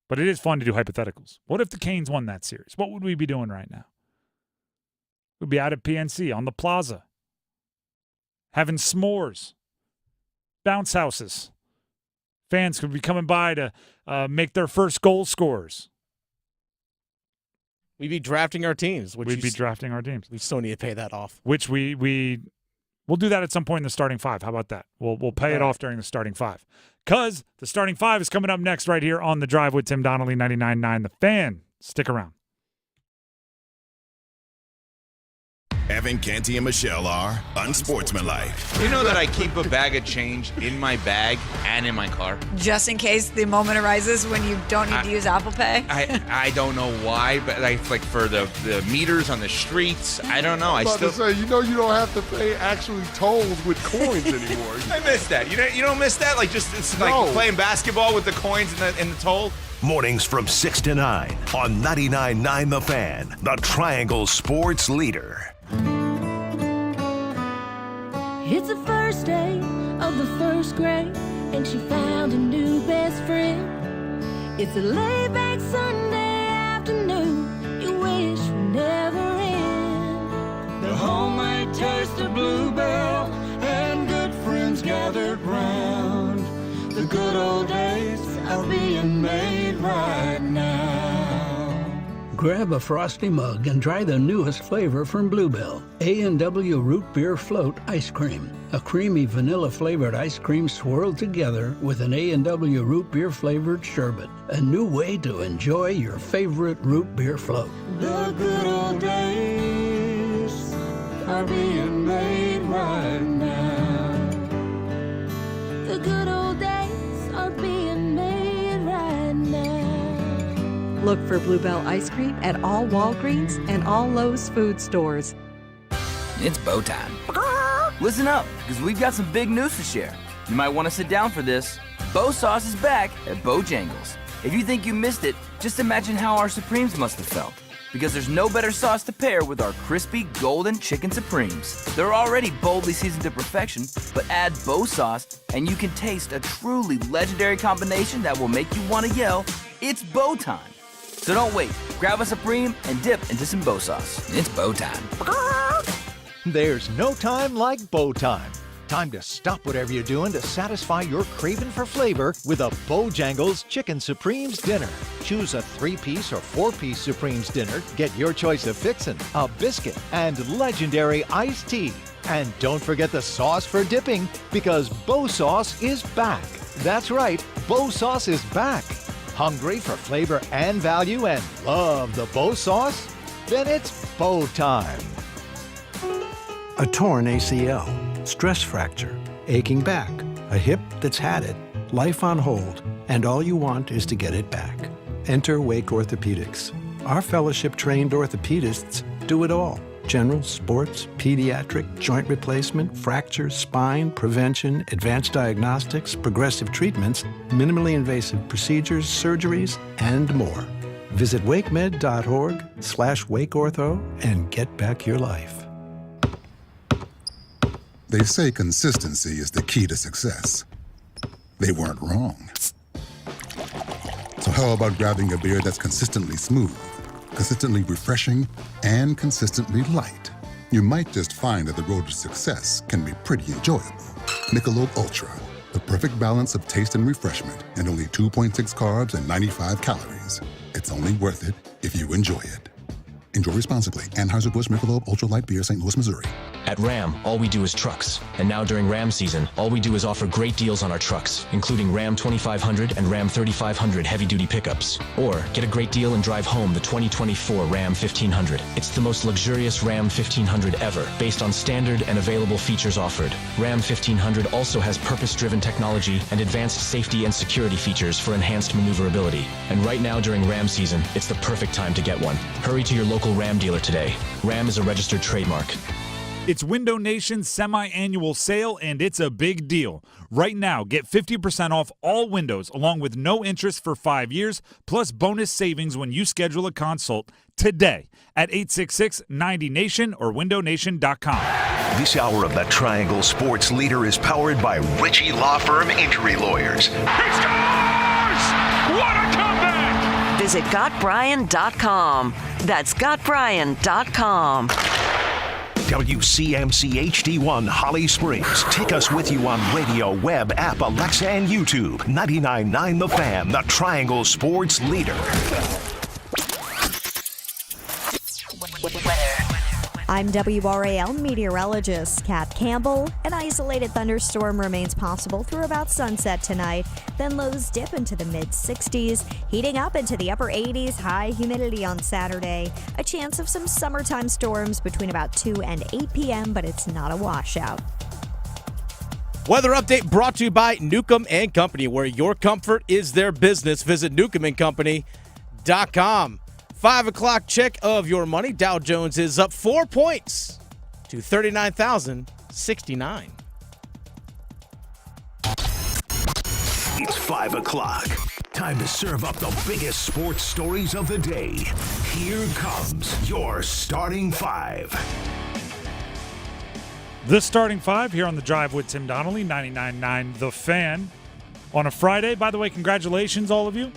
But it is fun to do hypotheticals. What if the Canes won that series? What would we be doing right now? We'd be out at PNC on the plaza, having s'mores, bounce houses. Fans could be coming by to make their first goal scorers. We'd be drafting our teams. We'd be drafting our teams. We still need to pay that off. Which we'll do that at some point in the starting five. How about that? We'll pay it off during the starting five. Because the starting five is coming up next right here on The Drive with Tim Donnelly, 99.9 The Fan. Stick around. Evan, Canty, and Michelle are unsportsmanlike. You know that I keep a bag of change in my bag and in my car? Just in case the moment arises when you don't need to use Apple Pay? I don't know why, but like for the meters on the streets, I don't know. I was about to say, you don't have to pay actually tolls with coins anymore. I miss that. You don't miss that? Like like playing basketball with the coins and the toll? Mornings from 6 to 9 on 99.9 The Fan, the Triangle Sports Leader. It's the first day of the first grade, and she found a new best friend. It's a laid-back Sunday afternoon you wish would never end. The homemade taste of Bluebell and good friends gathered round. The good old days are being made right now. Grab a frosty mug and try the newest flavor from Bluebell, A&W Root Beer Float Ice Cream. A creamy vanilla-flavored ice cream swirled together with an A&W Root Beer flavored sherbet. A new way to enjoy your favorite root beer float. The good old days are being made right now. The good old days are being made right now. Look for Bluebell ice cream at all Walgreens and all Lowe's food stores. It's bow time. Listen up, because we've got some big news to share. You might want to sit down for this. Bow Sauce is back at Bojangles. If you think you missed it, just imagine how our Supremes must have felt. Because there's no better sauce to pair with our crispy golden chicken Supremes. They're already boldly seasoned to perfection, but add Bow Sauce and you can taste a truly legendary combination that will make you want to yell, it's bow time. So don't wait. Grab a Supreme and dip into some Bow Sauce. It's bow time. There's no time like bow time. Time to stop whatever you're doing to satisfy your craving for flavor with a Bojangles Chicken Supremes dinner. Choose a 3-piece or 4-piece Supremes dinner. Get your choice of fixin', a biscuit, and legendary iced tea. And don't forget the sauce for dipping, because Bow Sauce is back. That's right, Bow Sauce is back. Hungry for flavor and value and love the Bow Sauce? Then it's bow time. A torn ACL, stress fracture, aching back, a hip that's had it, life on hold, and all you want is to get it back. Enter Wake Orthopedics. Our fellowship-trained orthopedists do it all. General, sports, pediatric, joint replacement, fractures, spine, prevention, advanced diagnostics, progressive treatments, minimally invasive procedures, surgeries, and more. Visit wakemed.org/wakeortho and get back your life. They say consistency is the key to success. They weren't wrong. So how about grabbing a beer that's consistently smooth, consistently refreshing, and consistently light? You might just find that the road to success can be pretty enjoyable. Michelob Ultra, the perfect balance of taste and refreshment, and only 2.6 carbs and 95 calories. It's only worth it if you enjoy it. Enjoy responsibly. Anheuser-Busch Michelob Ultra Light Beer, St. Louis, Missouri. At Ram, all we do is trucks. And now during Ram season, all we do is offer great deals on our trucks, including Ram 2500 and Ram 3500 heavy-duty pickups. Or get a great deal and drive home the 2024 Ram 1500. It's the most luxurious Ram 1500 ever, based on standard and available features offered. Ram 1500 also has purpose-driven technology and advanced safety and security features for enhanced maneuverability. And right now during Ram season, it's the perfect time to get one. Hurry to your local Ram dealer today. Ram is a registered trademark. It's Window Nation's semi-annual sale, and it's a big deal. Right now, get 50% off all windows, along with no interest for 5 years, plus bonus savings when you schedule a consult today at 866-90-NATION or windownation.com. This hour of the Triangle Sports Leader is powered by Ritchie Law Firm Injury Lawyers. He scores! What a comeback! Visit GotBryan.com. That's GotBryan.com. WCMC HD1 Holly Springs. Take us with you on radio, web, app, Alexa, and YouTube. 99.9 The Fan, the Triangle Sports Leader. I'm WRAL meteorologist Kat Campbell. An isolated thunderstorm remains possible through about sunset tonight. Then lows dip into the mid-60s, heating up into the upper 80s, high humidity on Saturday. A chance of some summertime storms between about 2 and 8 p.m., but it's not a washout. Weather update brought to you by Newcomb & Company, where your comfort is their business. Visit newcombandcompany.com. 5 o'clock check of your money. Dow Jones is up 4 points to 39,069. It's 5 o'clock. Time to serve up the biggest sports stories of the day. Here comes your starting five. The starting five here on The Drive with Tim Donnelly, 99.9 The Fan. On a Friday, by the way, congratulations, all of you.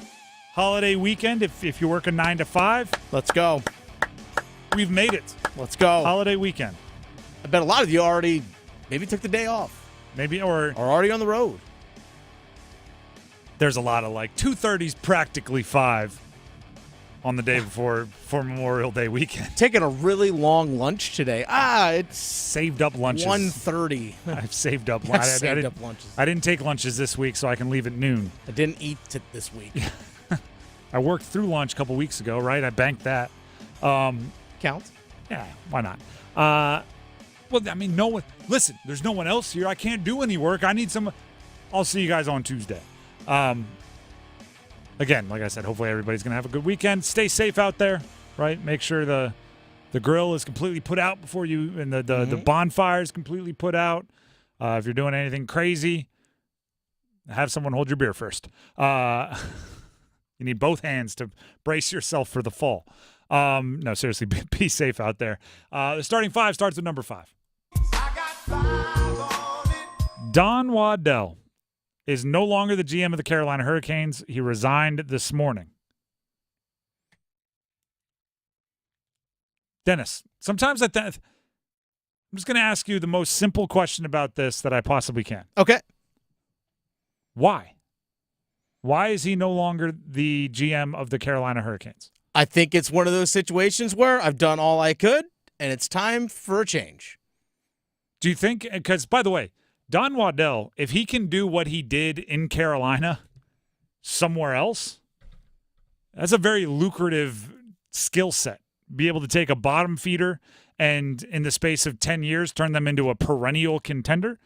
Holiday weekend, if you're working 9 to 5. Let's go. We've made it. Let's go. Holiday weekend. I bet a lot of you already maybe took the day off. Maybe, or already on the road. There's a lot of 2:30s, practically 5 on the day before for Memorial Day weekend. Taking a really long lunch today. It's saved up lunches. 1:30. I've saved up lunches. I didn't take lunches this week, so I can leave at noon. I didn't eat this week. I worked through lunch a couple weeks ago, right? I banked that. Counts? Yeah, why not? Well, I mean, no one. Listen, there's no one else here. I can't do any work. I need some. I'll see you guys on Tuesday. Again, like I said, hopefully everybody's going to have a good weekend. Stay safe out there, right? Make sure the grill is completely put out before you, and the bonfire is completely put out. If you're doing anything crazy, have someone hold your beer first. You need both hands to brace yourself for the fall. No, seriously, be safe out there. The starting five starts with number 5. Don Waddell is no longer the GM of the Carolina Hurricanes. He resigned this morning. Dennis, sometimes I'm just going to ask you the most simple question about this that I possibly can. Okay. Why? Why is he no longer the GM of the Carolina Hurricanes? I think it's one of those situations where I've done all I could, and it's time for a change. Do you think, because, by the way, Don Waddell, if he can do what he did in Carolina somewhere else, that's a very lucrative skill set. Be able to take a bottom feeder and in the space of 10 years turn them into a perennial contender,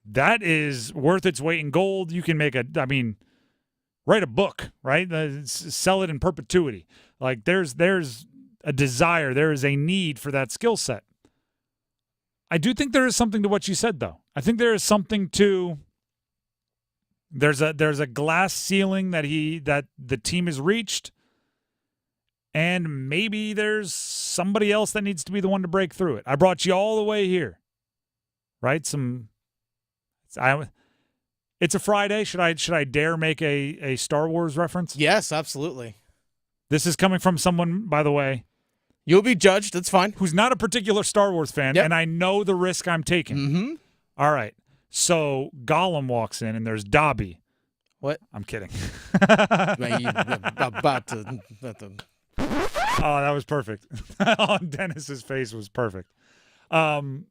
that is worth its weight in gold. You can make write a book, right? Sell it in perpetuity. There's a desire, there is a need for that skill set. I do think there is something to what you said, though. I think there is something to there's a glass ceiling that the team has reached, and maybe there's somebody else that needs to be the one to break through it. I brought you all the way here, right? It's a Friday. Should I dare make a Star Wars reference? Yes, absolutely. This is coming from someone, by the way. You'll be judged. That's fine. Who's not a particular Star Wars fan, and I know the risk I'm taking. Mm-hmm. All right. So Gollum walks in, and there's Dobby. What? I'm kidding. About to. Oh, that was perfect. Dennis's face was perfect. So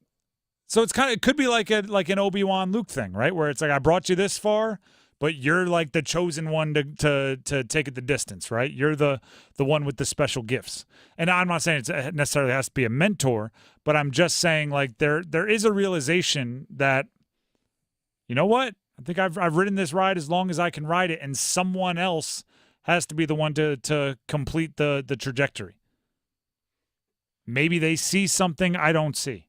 it could be like an Obi-Wan Luke thing, right? Where it's like, I brought you this far, but you're like the chosen one to take it the distance, right? You're the one with the special gifts. And I'm not saying it necessarily has to be a mentor, but I'm just saying like there is a realization that, you know what? I think I've ridden this ride as long as I can ride it, and someone else has to be the one to complete the trajectory. Maybe they see something I don't see.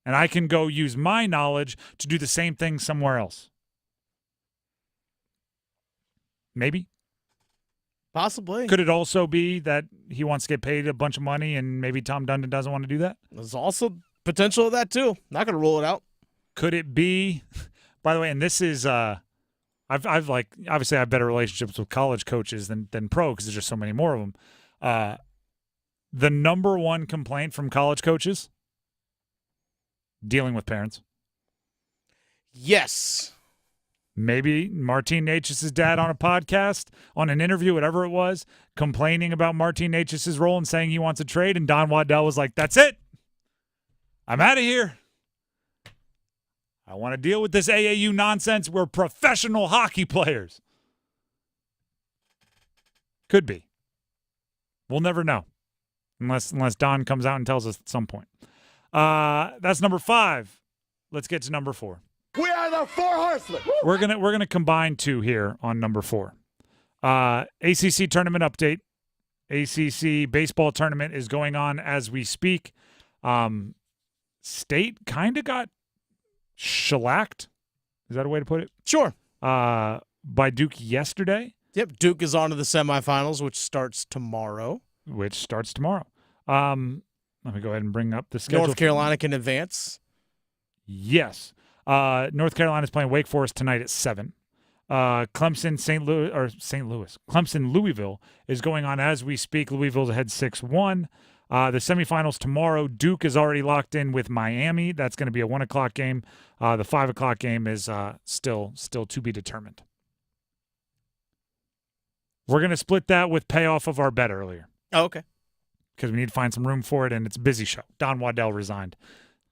And I can go use my knowledge to do the same thing somewhere else. Maybe. Possibly. Could it also be that he wants to get paid a bunch of money and maybe Tom Dundon doesn't want to do that? There's also potential of that too. Not going to rule it out. Could it be, by the way, and this is, I've like, obviously I have better relationships with college coaches than pro because there's just so many more of them. The number one complaint from college coaches, dealing with parents. Yes. Maybe Martin Necas' dad on a podcast, on an interview, whatever it was, complaining about Martin Necas' role and saying he wants a trade, and Don Waddell was like, that's it. I'm out of here. I want to deal with this AAU nonsense. We're professional hockey players. Could be. We'll never know. Unless Don comes out and tells us at some point. That's number 5. Let's get to number 4. We are the 4 horsemen. We're gonna combine 2 here on number 4. ACC tournament update. ACC baseball tournament is going on as we speak. State kind of got shellacked. Is that a way to put it? Sure. By Duke yesterday. Yep. Duke is on to the semifinals, which starts tomorrow. Let me go ahead and bring up the schedule. North Carolina can advance. Yes. North Carolina is playing Wake Forest tonight at 7. Clemson, Louisville is going on as we speak. Louisville's ahead 6-1. The semifinals tomorrow. Duke is already locked in with Miami. That's going to be a 1 o'clock game. The 5 o'clock game is still to be determined. We're going to split that with payoff of our bet earlier. Oh, okay. Because we need to find some room for it, and it's a busy show. Don Waddell resigned.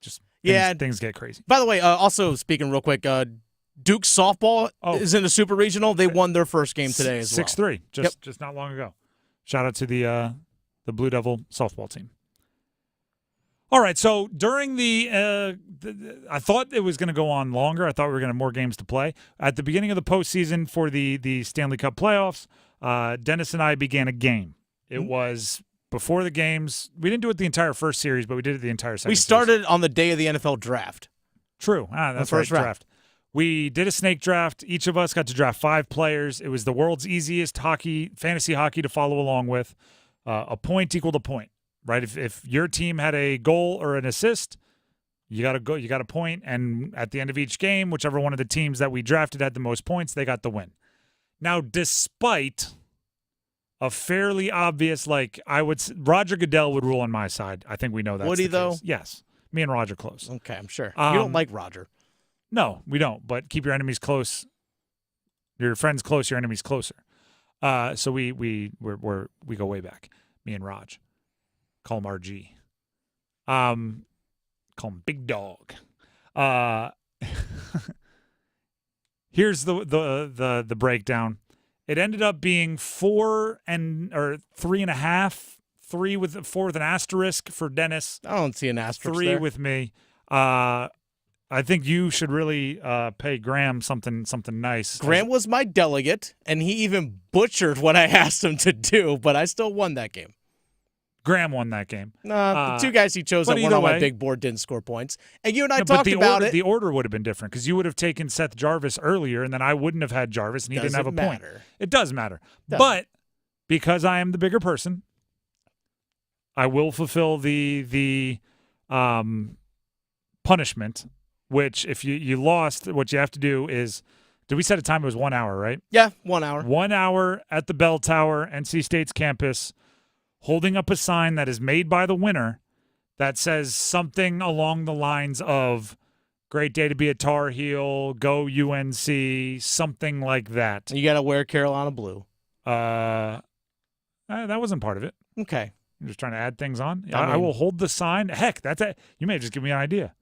Just things get crazy. By the way, also speaking real quick, Duke softball is in the Super Regional. They won their first game today as well. 6-3, just not long ago. Shout out to the Blue Devil softball team. All right, so during I thought it was going to go on longer. I thought we were going to have more games to play. At the beginning of the postseason for the Stanley Cup playoffs, Dennis and I began a game. It was before the games. We didn't do it the entire first series, but we did it the entire second. We started on the day of the NFL draft. True. That's first right, round. draft. We did a snake draft. Each of us got to draft 5 players. It was the world's easiest fantasy hockey to follow along with. A point equaled a point, right? If your team had a goal or an assist, you got a point, and at the end of each game, whichever one of the teams that we drafted had the most points, they got the win. Now, despite a fairly obvious, Roger Goodell would rule on my side. I think we know that. Would he, though? Yes. Me and Roger close. Okay, I'm sure. You don't like Roger. No, we don't. But keep your enemies close. Your friends close, your enemies closer. So we go way back. Me and Raj. Call him RG. Call him Big Dog. Here's the breakdown. It ended up being 3.5. 4 with an asterisk for Dennis. I don't see an asterisk 3 there. with me. I think you should really pay Graham something nice. Graham was my delegate, and he even butchered what I asked him to do, but I still won that game. Graham won that game. The 2 guys he chose that won on my big board didn't score points. And you and I talked about it. The order would have been different because you would have taken Seth Jarvis earlier, and then I wouldn't have had Jarvis, and he didn't have a point. It does matter. But because I am the bigger person, I will fulfill the punishment, which if you lost, what you have to do is, did we set a time? It was 1 hour, right? Yeah, 1 hour. 1 hour at the Bell Tower, NC State's campus, holding up a sign that is made by the winner that says something along the lines of, great day to be a Tar Heel, go UNC, something like that. You got to wear Carolina blue. That wasn't part of it. Okay. I'm just trying to add things on. I will hold the sign. Heck, that's it. You may just give me an idea.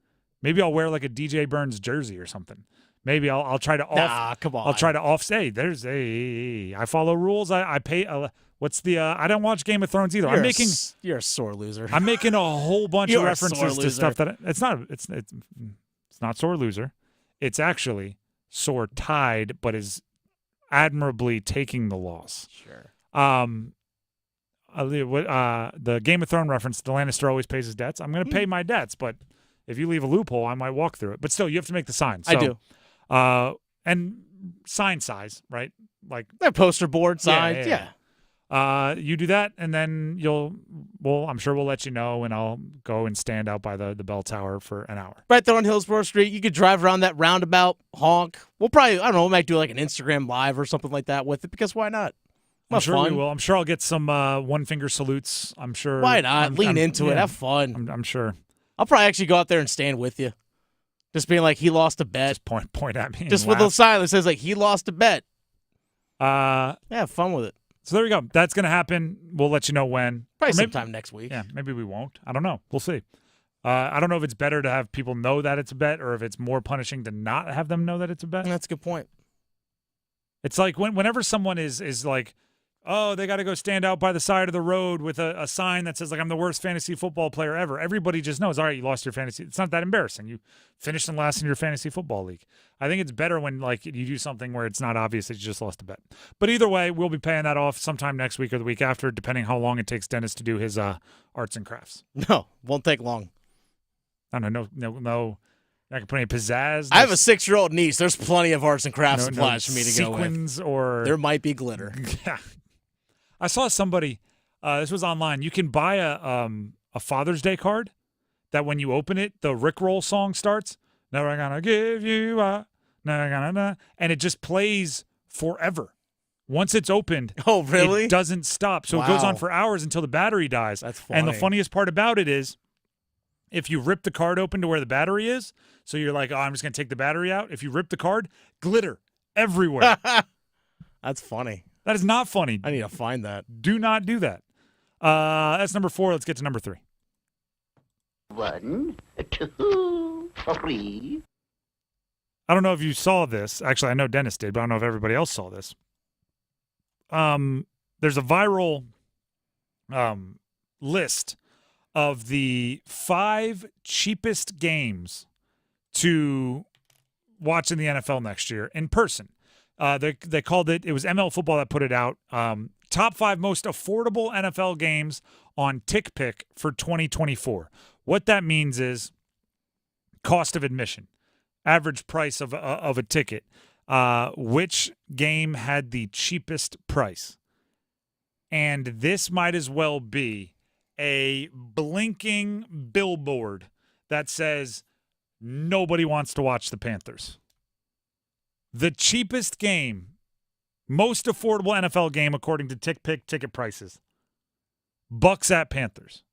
Maybe I'll wear like a DJ Burns jersey or something. Maybe I'll try to off. Nah, come on. I'll try to offset. I follow rules. I pay. What's the? I don't watch Game of Thrones either. You're a sore loser. I'm making a whole bunch of You're a references sore to stuff loser. that it's not. It's not sore loser. It's actually sore tied, but is admirably taking the loss. Sure. The Game of Thrones reference, the Lannister always pays his debts. I'm going to pay my debts, but if you leave a loophole, I might walk through it. But still, you have to make the sign. So, I do. And sign size, right? Like that poster board size. Yeah. You do that, and then I'm sure we'll let you know, and I'll go and stand out by the bell tower for an hour. Right there on Hillsborough Street. You could drive around that roundabout, honk. We'll probably, I don't know, we might do like an Instagram live or something like that with it, because why not? I'm sure we will. I'm sure I'll get some one-finger salutes. I'm sure. Why not? Lean into it. Have fun. I'm sure. I'll probably actually go out there and stand with you. Just being like, he lost a bet. Just point at me. Just with the sign that says, like, he lost a bet. Yeah, have fun with it. So there we go. That's going to happen. We'll let you know when. Probably sometime next week. Yeah, maybe we won't. I don't know. We'll see. I don't know if it's better to have people know that it's a bet or if it's more punishing to not have them know that it's a bet. That's a good point. It's like whenever someone is like, oh, they got to go stand out by the side of the road with a sign that says, like, I'm the worst fantasy football player ever. Everybody just knows, all right, you lost your fantasy. It's not that embarrassing. You finished in last in your fantasy football league. I think it's better when, like, you do something where it's not obvious that you just lost a bet. But either way, we'll be paying that off sometime next week or the week after, depending how long it takes Dennis to do his arts and crafts. No, won't take long. I don't know. No. I can put any pizzazz. I have a 6-year-old niece. There's plenty of arts and crafts supplies for me to go with. Sequins or there might be glitter. Yeah. I saw somebody, this was online, you can buy a Father's Day card that when you open it, the Rickroll song starts, never gonna give you a, never gonna, and it just plays forever. Once it's opened, oh really? It doesn't stop. So It goes on for hours until the battery dies. That's funny. And the funniest part about it is, if you rip the card open to where the battery is, so you're like, oh, I'm just going to take the battery out. If you rip the card, glitter everywhere. That's funny. That is not funny. I need to find that. Do not do that. That's number 4. Let's get to number 3. 1, 2, 3. I don't know if you saw this. Actually, I know Dennis did, but I don't know if everybody else saw this. There's a viral list of the 5 cheapest games to watch in the NFL next year in person. They called it was ML Football that put it out. Top 5 most affordable NFL games on TickPick for 2024. What that means is cost of admission, average price of a ticket. Which game had the cheapest price? And this might as well be a blinking billboard that says nobody wants to watch the Panthers. The cheapest game, most affordable NFL game according to TickPick ticket prices, Bucks at Panthers.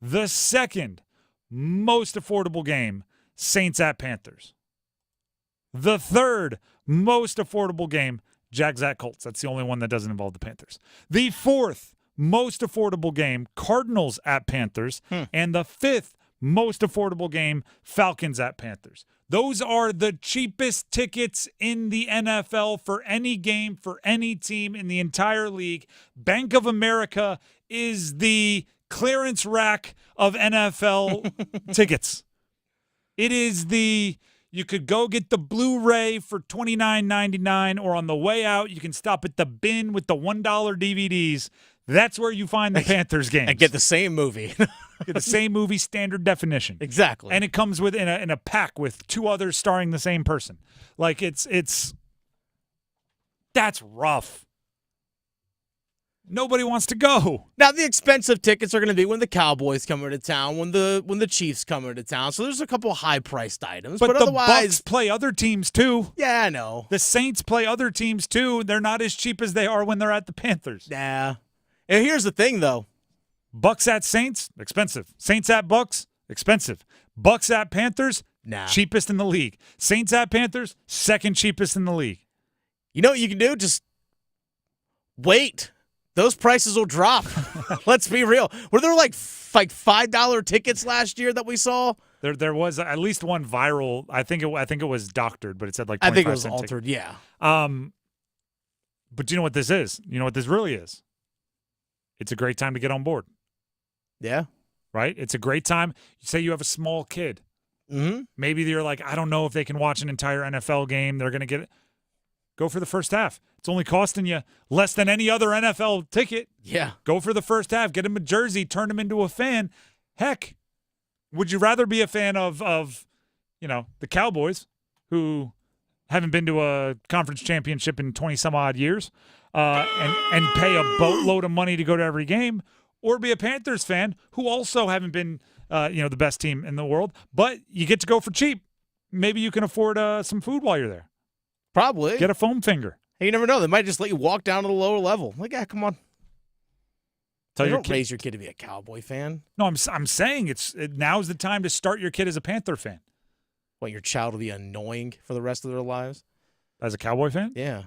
The second most affordable game, Saints at Panthers. The third most affordable game, Jags at Colts. That's the only one that doesn't involve the Panthers. The fourth most affordable game, Cardinals at Panthers. And the fifth most affordable game, Falcons at Panthers. Those are the cheapest tickets in the NFL for any game, for any team in the entire league. Bank of America is the clearance rack of NFL tickets. It is you could go get the Blu-ray for $29.99, or on the way out, you can stop at the bin with the $1 DVDs. That's where you find the Panthers games. And get the same movie. Get the same movie, standard definition. Exactly. And it comes with in a pack with 2 others starring the same person. Like that's rough. Nobody wants to go. Now, the expensive tickets are going to be when the Cowboys come into town, when the Chiefs come into town. So there's a couple of high-priced items. But the otherwise, Bucks play other teams, too. Yeah, I know. The Saints play other teams, too. They're not as cheap as they are when they're at the Panthers. Nah. And here's the thing, though. Bucks at Saints, expensive. Saints at Bucks, expensive. Bucks at Panthers, cheapest in the league. Saints at Panthers, second cheapest in the league. You know what you can do? Just wait. Those prices will drop. Let's be real. Were there like $5 tickets last year that we saw? There was at least one viral. I think it was doctored, but it said like 25 I think it was cent altered. ticket. Yeah. But you know what this is? You know what this really is? It's a great time to get on board. Yeah. Right? It's a great time. You say you have a small kid. Mm-hmm. Maybe you're like, I don't know if they can watch an entire NFL game. They're going to get it. Go for the first half. It's only costing you less than any other NFL ticket. Yeah. Go for the first half. Get him a jersey. Turn him into a fan. Heck, would you rather be a fan of the Cowboys, who haven't been to a conference championship in 20-some-odd years, and pay a boatload of money to go to every game, or be a Panthers fan who also haven't been the best team in the world, but you get to go for cheap. Maybe you can afford some food while you're there. Probably. Get a foam finger. Hey, you never know. They might just let you walk down to the lower level. Like, come on. Don't raise your kid to be a Cowboy fan. No, I'm saying now's the time to start your kid as a Panther fan. What, your child will be annoying for the rest of their lives? As a Cowboy fan? Yeah.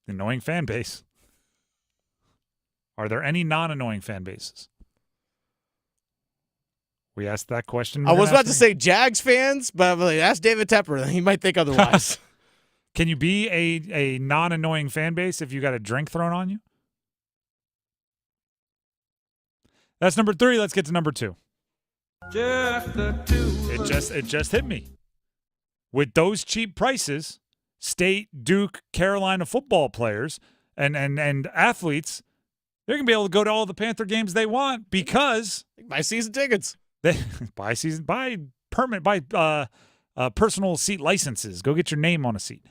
Annoying fan base. Are there any non-annoying fan bases? We asked that question. I was about to say Jags fans, but ask David Tepper. He might think otherwise. Can you be a non-annoying fan base if you got a drink thrown on you? That's number 3. Let's get to number 2. It just hit me. With those cheap prices, State, Duke, Carolina football players and athletes, they're going to be able to go to all the Panther games they want because buy season tickets. They buy personal seat licenses. Go get your name on a seat.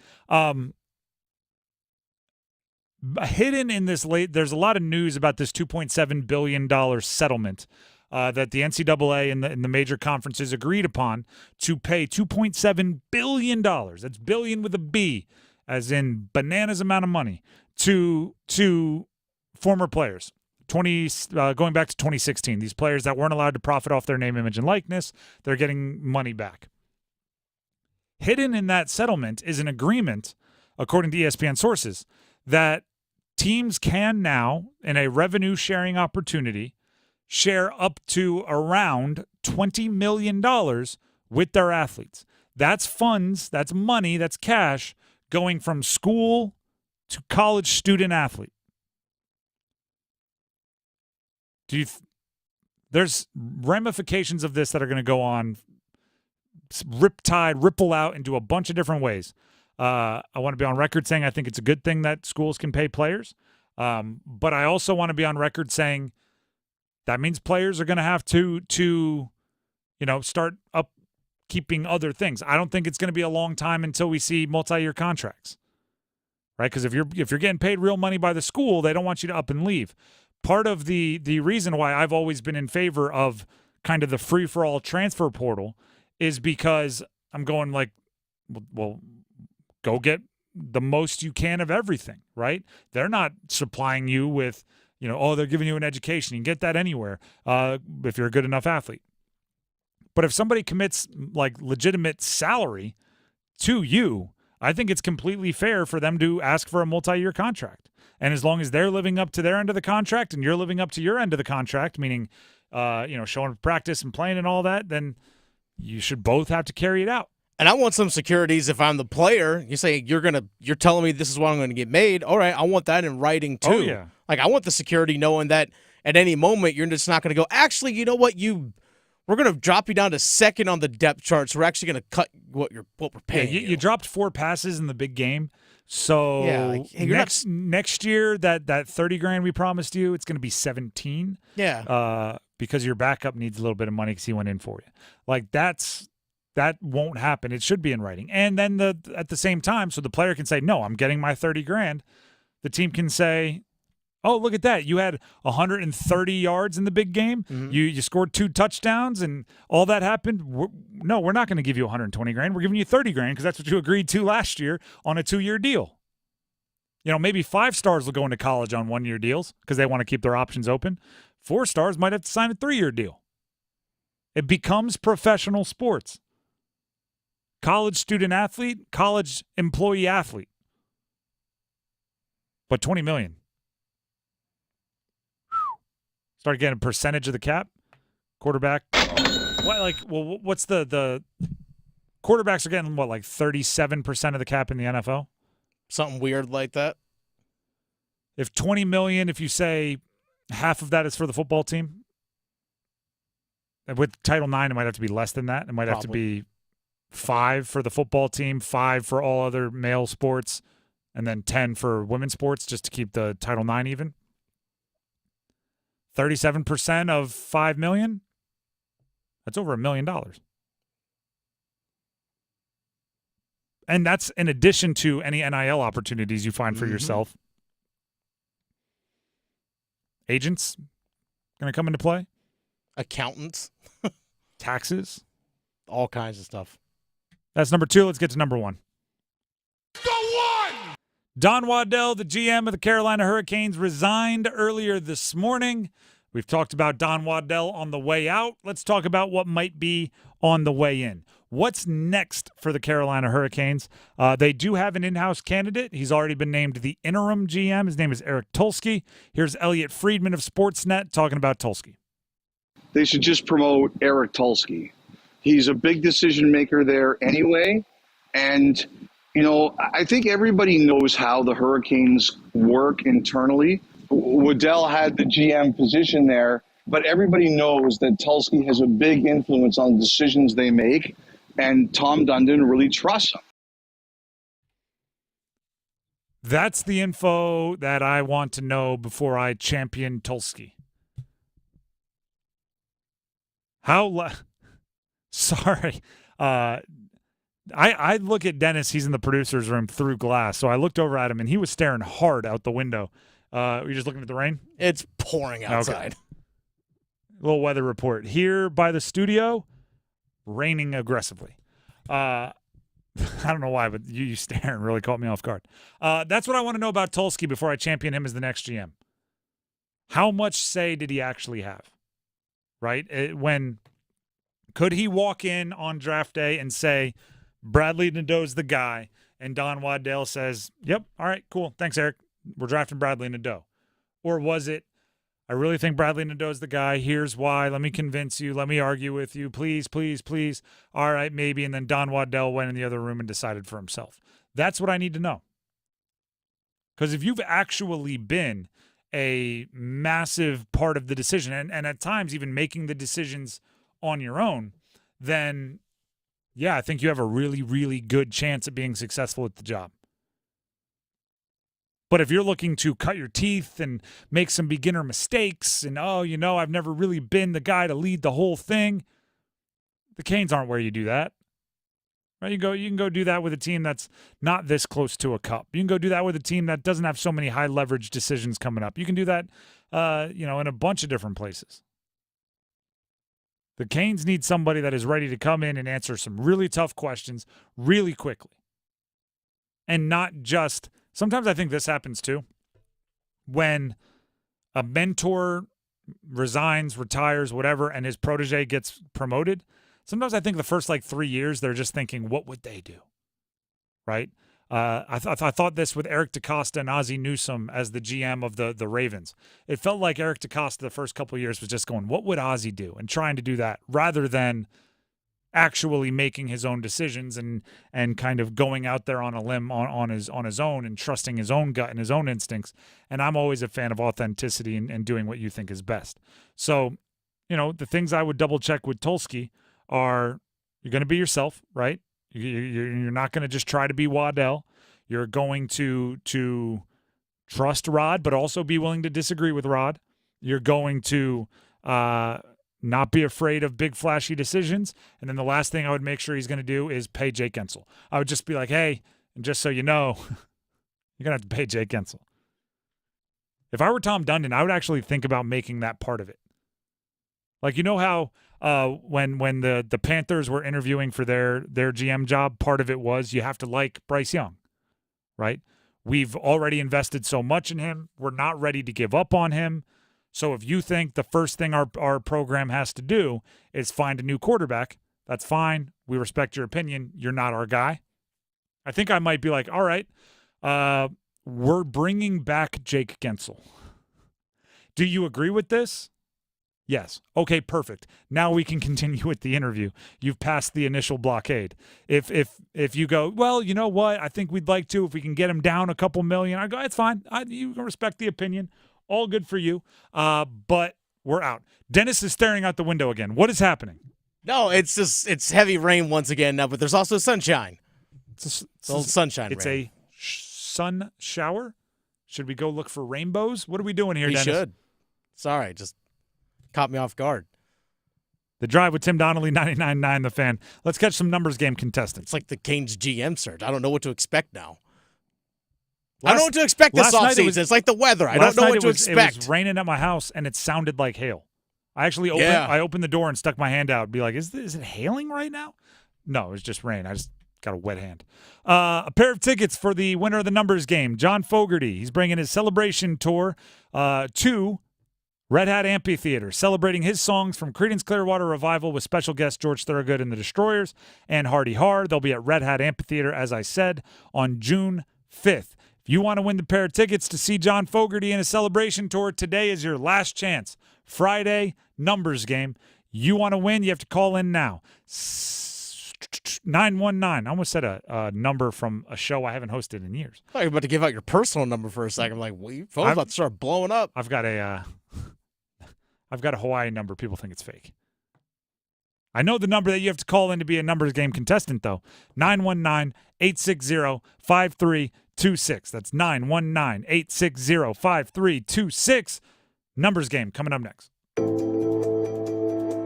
Hidden in this there's a lot of news about this $2.7 billion settlement that the NCAA and the major conferences agreed upon to pay $2.7 billion. That's billion with a B, as in bananas amount of money, to former players. Going back to 2016, these players that weren't allowed to profit off their name, image, and likeness, they're getting money back. Hidden in that settlement is an agreement, according to ESPN sources, that teams can now, in a revenue-sharing opportunity, share up to around $20 million with their athletes. That's funds, that's money, that's cash going from school to college student-athlete. There's ramifications of this that are going to go on, ripple out into a bunch of different ways. I want to be on record saying I think it's a good thing that schools can pay players, but I also want to be on record saying that means players are going to have to start upkeeping other things. I don't think it's going to be a long time until we see multi-year contracts, right? Because if you're getting paid real money by the school, they don't want you to up and leave. Part of the reason why I've always been in favor of kind of the free-for-all transfer portal is because I'm going like, well, go get the most you can of everything, right? They're not supplying you with, they're giving you an education. You can get that anywhere if you're a good enough athlete. But if somebody commits like legitimate salary to you, I think it's completely fair for them to ask for a multi-year contract. And as long as they're living up to their end of the contract and you're living up to your end of the contract, meaning, showing up practice and playing and all that, then you should both have to carry it out. And I want some securities if I'm the player. You say you're telling me this is what I'm going to get made. All right, I want that in writing too. Oh, yeah. Like I want the security knowing that at any moment you're just not going to go, actually, you know what, we're going to drop you down to second on the depth chart, so we're actually going to cut what we're paying. You dropped 4 passes in the big game. So next year, that $30,000 we promised you, it's going to be 17. Yeah. Because your backup needs a little bit of money because he went in for you. Like that won't happen. It should be in writing. And then at the same time, so the player can say, no, I'm getting my $30,000. The team can say, oh, look at that. You had 130 yards in the big game. Mm-hmm. You scored 2 touchdowns and all that happened. We're not going to give you $120,000. We're giving you $30,000 because that's what you agreed to last year on a 2-year deal. Maybe 5 stars will go into college on 1-year deals because they want to keep their options open. 4 stars might have to sign a 3-year deal. It becomes professional sports. College student athlete, college employee athlete. But $20 million. Start getting a percentage of the cap. Quarterback. What's the quarterbacks are getting what, like 37% of the cap in the NFL? Something weird like that. If $20 million, if you say half of that is for the football team, with Title IX, it might have to be less than that. It might have to be 5 for the football team, 5 for all other male sports, and then 10 for women's sports, just to keep the Title IX even. 37% of $5 million, that's over $1 million. And that's in addition to any NIL opportunities you find for yourself. Agents going to come into play. Accountants. Taxes. All kinds of stuff. That's number 2. Let's get to number 1. Don Waddell, the GM of the Carolina Hurricanes, resigned earlier this morning. We've talked about Don Waddell on the way out. Let's talk about what might be on the way in. What's next for the Carolina Hurricanes? They do have an in-house candidate. He's already been named the interim GM. His name is Eric Tulsky. Here's Elliot Friedman of Sportsnet talking about Tulsky. They should just promote Eric Tulsky. He's a big decision maker there anyway. And I think everybody knows how the Hurricanes work internally. Waddell had the GM position there, but everybody knows that Tulsky has a big influence on the decisions they make, and Tom Dundon really trusts him. That's the info that I want to know before I champion Tulsky. Sorry. I look at Dennis, he's in the producer's room through glass. So I looked over at him and he was staring hard out the window. Were you just looking at the rain? It's pouring outside. Okay. Little weather report. Here by the studio, raining aggressively. I don't know why, but you staring really caught me off guard. That's what I want to know about Tulsky before I champion him as the next GM. How much say did he actually have? Right? Could he walk in on draft day and say, Bradley Nadeau's the guy, and Don Waddell says, yep, all right, cool, thanks, Eric. We're drafting Bradley Nadeau. Or was it, I really think Bradley Nadeau's the guy. Here's why. Let me convince you. Let me argue with you. Please, please, please. All right, maybe. And then Don Waddell went in the other room and decided for himself. That's what I need to know. Because if you've actually been a massive part of the decision, and at times even making the decisions on your own, then, yeah, I think you have a really, really good chance at being successful at the job. But if you're looking to cut your teeth and make some beginner mistakes and, I've never really been the guy to lead the whole thing, the Canes aren't where you do that. Right? You can go do that with a team that's not this close to a cup. You can go do that with a team that doesn't have so many high leverage decisions coming up. You can do that, in a bunch of different places. The Canes need somebody that is ready to come in and answer some really tough questions really quickly. And not just, sometimes I think this happens too, when a mentor resigns, retires, whatever, and his protege gets promoted. Sometimes I think the first 3 years, they're just thinking, what would they do? Right? I thought this with Eric DeCosta and Ozzie Newsome as the GM of the Ravens. It felt like Eric DeCosta the first couple of years was just going, what would Ozzie do? And trying to do that rather than actually making his own decisions and kind of going out there on a limb on his own and trusting his own gut and his own instincts. And I'm always a fan of authenticity and doing what you think is best. So, the things I would double check with Tulsky are, you're going to be yourself, right? You're not going to just try to be Waddell. You're going to trust Rod, but also be willing to disagree with Rod. You're going to not be afraid of big, flashy decisions. And then the last thing I would make sure he's going to do is pay Jake Gensel. I would just be like, hey, and just so you know, you're going to have to pay Jake Gensel. If I were Tom Dundon, I would actually think about making that part of it. Like, you know how when the Panthers were interviewing for their GM job, part of it was you have to like Bryce Young, right? We've already invested so much in him. We're not ready to give up on him. So if you think the first thing our program has to do is find a new quarterback, that's fine. We respect your opinion. You're not our guy. I think I might be like, all right, we're bringing back Jake Gensel. Do you agree with this? Yes. Okay, perfect. Now we can continue with the interview. You've passed the initial blockade. If you go, well, you know what? I think we'd like to. If we can get him down a couple million, I go, it's fine. You can respect the opinion. All good for you. But we're out. Dennis is staring out the window again. What is happening? No, it's heavy rain once again now, but there's also sunshine. It's a little sunshine It's rain. a sun shower? Should we go look for rainbows? What are we doing here, We Dennis? should. Sorry, just caught me off guard. The Drive with Tim Donnelly, 99.9 The Fan. Let's catch some numbers game contestants. It's like the Canes GM search. I don't know what to expect now. I don't know what to expect this offseason. It's like the weather. I don't know what to expect. It was raining at my house, and it sounded like hail. I actually opened the door and stuck my hand out and be like, is it hailing right now? No, it was just rain. I just got a wet hand. A pair of tickets for the winner of the numbers game, John Fogerty. He's bringing his celebration tour to Red Hat Amphitheater, celebrating his songs from Creedence Clearwater Revival with special guests George Thorogood and the Destroyers and Hardy Har. They'll be at Red Hat Amphitheater, as I said, on June 5th. If you want to win the pair of tickets to see John Fogerty in a celebration tour, today is your last chance. Friday, numbers game. You want to win, you have to call in now. 919. I almost said a number from a show I haven't hosted in years. I thought you were about to give out your personal number for a second. I'm like, well, your phone's about to start blowing up. I've got a Hawaii number. People think it's fake. I know the number that you have to call in to be a numbers game contestant, though. 919-860-5326. That's 919-860-5326. Numbers game coming up next.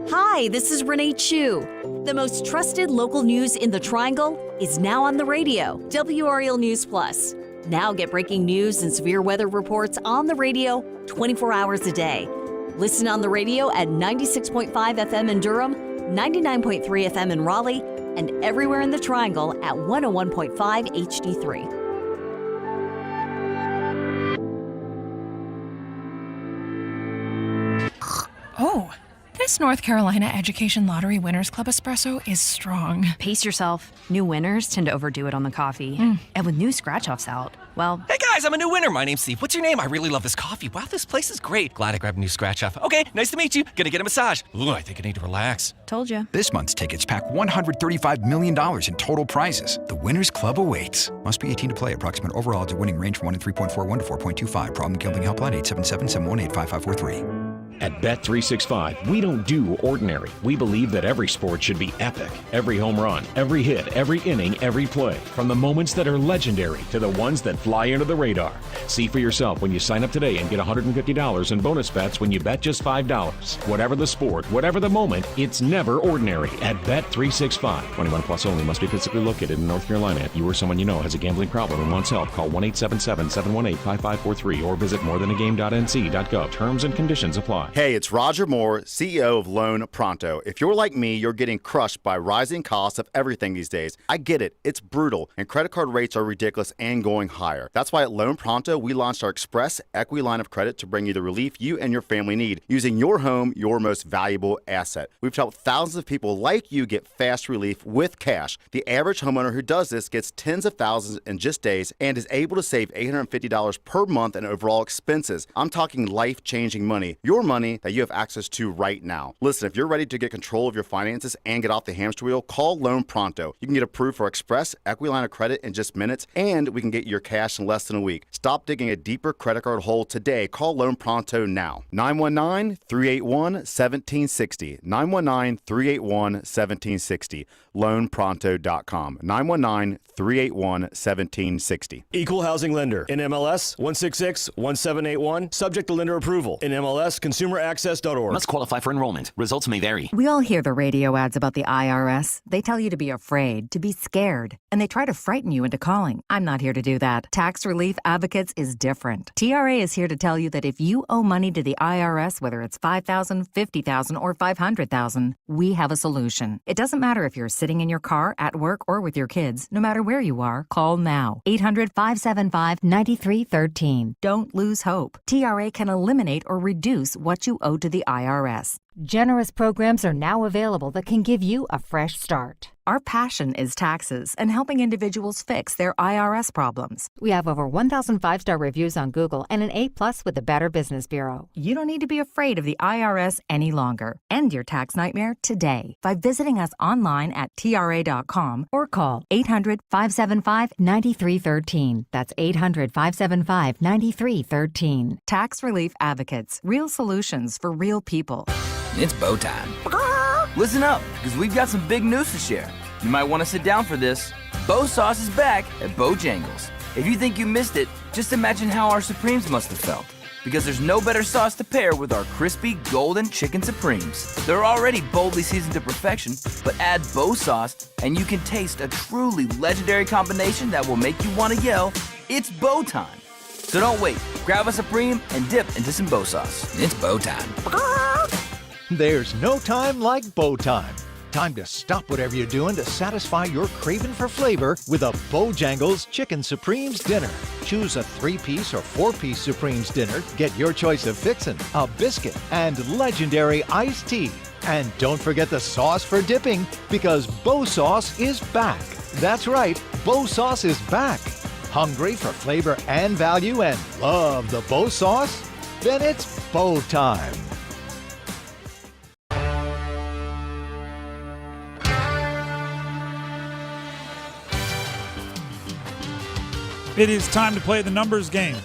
Hi, this is Renee Chu. The most trusted local news in the Triangle is now on the radio. WRAL News Plus. Now get breaking news and severe weather reports on the radio 24 hours a day. Listen on the radio at 96.5 FM in Durham, 99.3 FM in Raleigh, and everywhere in the Triangle at 101.5 HD3. Oh, this North Carolina Education Lottery Winners Club espresso is strong. Pace yourself. New winners tend to overdo it on the coffee. And with new scratch-offs out, well... Hey guys, I'm a new winner. My name's Steve. What's your name? I really love this coffee. Wow, this place is great. Glad I grabbed a new scratch-off. Okay, nice to meet you. Gonna get a massage. Ooh, I think I need to relax. Told you. This month's tickets pack $135 million in total prizes. The Winners Club awaits. Must be 18 to play. Approximate overall odds of winning range from 1 in 3.41 to 4.25. Problem gambling helpline 877-718-5543. At Bet365, we don't do ordinary. We believe that every sport should be epic. Every home run, every hit, every inning, every play. From the moments that are legendary to the ones that fly under the radar. See for yourself when you sign up today and get $150 in bonus bets when you bet just $5. Whatever the sport, whatever the moment, it's never ordinary at Bet365. 21 plus only. Must be physically located in North Carolina. If you or someone you know has a gambling problem and wants help, call 1-877-718-5543 or visit morethanagame.nc.gov. Terms and conditions apply. Hey, it's Roger Moore, CEO of Loan Pronto. If you're like me, you're getting crushed by rising costs of everything these days. I get it. It's brutal, and credit card rates are ridiculous and going higher. That's why at Loan Pronto, we launched our Express Equity Line of Credit to bring you the relief you and your family need, using your home, your most valuable asset. We've helped thousands of people like you get fast relief with cash. The average homeowner who does this gets tens of thousands in just days and is able to save $850 per month in overall expenses. I'm talking life-changing money. Your money that you have access to right now. Listen, if you're ready to get control of your finances and get off the hamster wheel, call Loan Pronto. You can get approved for Express Equity Line of Credit in just minutes, and we can get your cash in less than a week. Stop digging a deeper credit card hole today. Call Loan Pronto now. 919-381-1760. 919-381-1760. LoanPronto.com. 919-381-1760. Equal housing lender. NMLS 1661781. Subject to lender approval. NMLS Consumer ConsumerAccess.org. Must qualify for enrollment. Results may vary. We all hear the radio ads about the IRS. They tell you to be afraid, to be scared, and they try to frighten you into calling. I'm not here to do that. Tax Relief Advocates is different. TRA is here to tell you that if you owe money to the IRS, whether it's $5,000, $50,000, or $500,000, we have a solution. It doesn't matter if you're sitting in your car, at work, or with your kids. No matter where you are, call now. 800-575-9313. Don't lose hope. TRA can eliminate or reduce what you owe to the IRS. Generous programs are now available that can give you a fresh start. Our passion is taxes and helping individuals fix their IRS problems. We have over 1,000 5-star reviews on Google and an A+ with the Better Business Bureau. You don't need to be afraid of the IRS any longer. End your tax nightmare today by visiting us online at TRA.com or call 800-575-9313. That's 800-575-9313. Tax Relief Advocates. Real solutions for real people. It's bow time. Listen up, because we've got some big news to share. You might want to sit down for this. Bow Sauce is back at Bojangles. If you think you missed it, just imagine how our Supremes must have felt. Because there's no better sauce to pair with our crispy golden chicken Supremes. They're already boldly seasoned to perfection, but add Bow Sauce and you can taste a truly legendary combination that will make you want to yell, "It's bow time." So don't wait. Grab a Supreme and dip into some Bow Sauce. It's bow time. There's no time like bow time. Time to stop whatever you're doing to satisfy your craving for flavor with a Bojangles Chicken Supremes dinner. Choose a 3-piece or 4-piece Supremes dinner. Get your choice of fixin', a biscuit, and legendary iced tea. And don't forget the sauce for dipping, because Bow Sauce is back. That's right, Bow Sauce is back. Hungry for flavor and value and love the Bow Sauce? Then it's bow time. It is time to play the numbers game.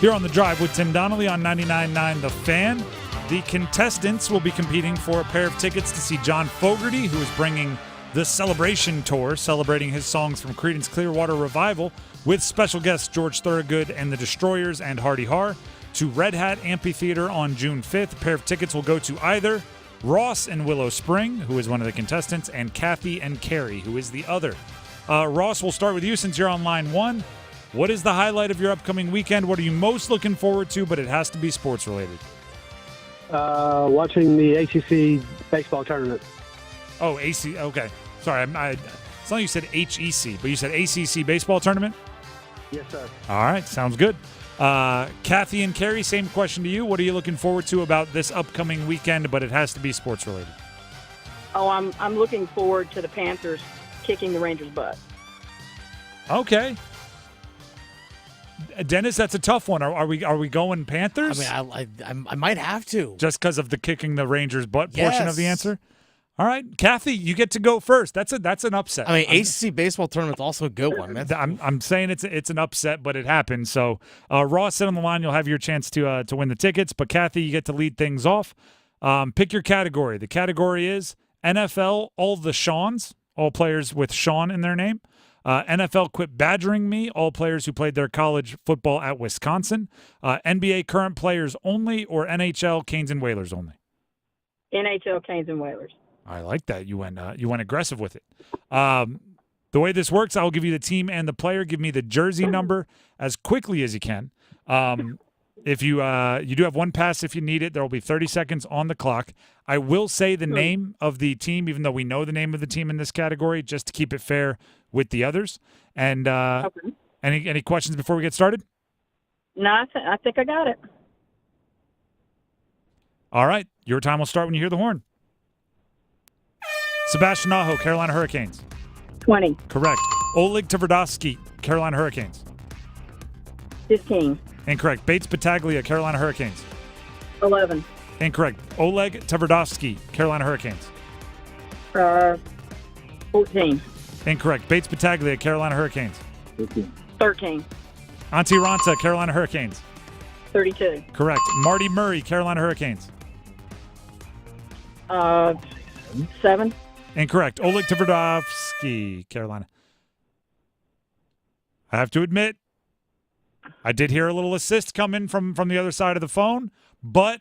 Here on The Drive with Tim Donnelly on 99.9 The Fan. The contestants will be competing for a pair of tickets to see John Fogerty, who is bringing the Celebration Tour, celebrating his songs from Creedence Clearwater Revival, with special guests George Thorogood and the Destroyers and Hardy Har, to Red Hat Amphitheater on June 5th. A pair of tickets will go to either Ross and Willow Spring, who is one of the contestants, and Kathy and Carrie, who is the other. Ross, we'll start with you since you're on line one. What is the highlight of your upcoming weekend? What are you most looking forward to, but it has to be sports related? Watching the ACC baseball tournament. Oh, AC. Okay. Sorry. It's not you said HEC, but you said ACC baseball tournament? Yes, sir. All right. Sounds good. Kathy and Carrie, same question to you. What are you looking forward to about this upcoming weekend, but it has to be sports related? Oh, I'm looking forward to the Panthers kicking the Rangers' butt. Okay. Dennis, that's a tough one. Are we going Panthers? I mean, I might have to. Just because of the kicking the Rangers' butt portion of the answer? All right, Kathy, you get to go first. That's an upset. I mean, ACC baseball tournament's also a good one. I'm saying it's an upset, but it happened. So, Ross, sit on the line. You'll have your chance to win the tickets. But Kathy, you get to lead things off. Pick your category. The category is NFL. All the Shawns, all players with Sean in their name. NFL quit badgering me, all players who played their college football at Wisconsin. NBA current players only, or NHL Canes and Whalers only? NHL Canes and Whalers. I like that. You went aggressive with it. The way this works, I'll give you the team and the player. Give me the jersey number as quickly as you can. If you do have one pass if you need it, there will be 30 seconds on the clock. I will say the name of the team, even though we know the name of the team in this category, just to keep it fair with the others. And Okay. any questions before we get started? No, I think I got it. All right. Your time will start when you hear the horn. Sebastian Aho, Carolina Hurricanes. 20. Correct. Oleg Tverdovsky, Carolina Hurricanes. 15. Incorrect. Bates Battaglia, Carolina Hurricanes. 11. Incorrect. Oleg Tverdovsky, Carolina Hurricanes. 14. Incorrect. Bates Battaglia, Carolina Hurricanes. 13. Antti Ranta, Carolina Hurricanes. 32. Correct. Marty Murray, Carolina Hurricanes. 7. Incorrect. Oleg Tverdovsky, Carolina. I have to admit, I did hear a little assist come in from the other side of the phone, but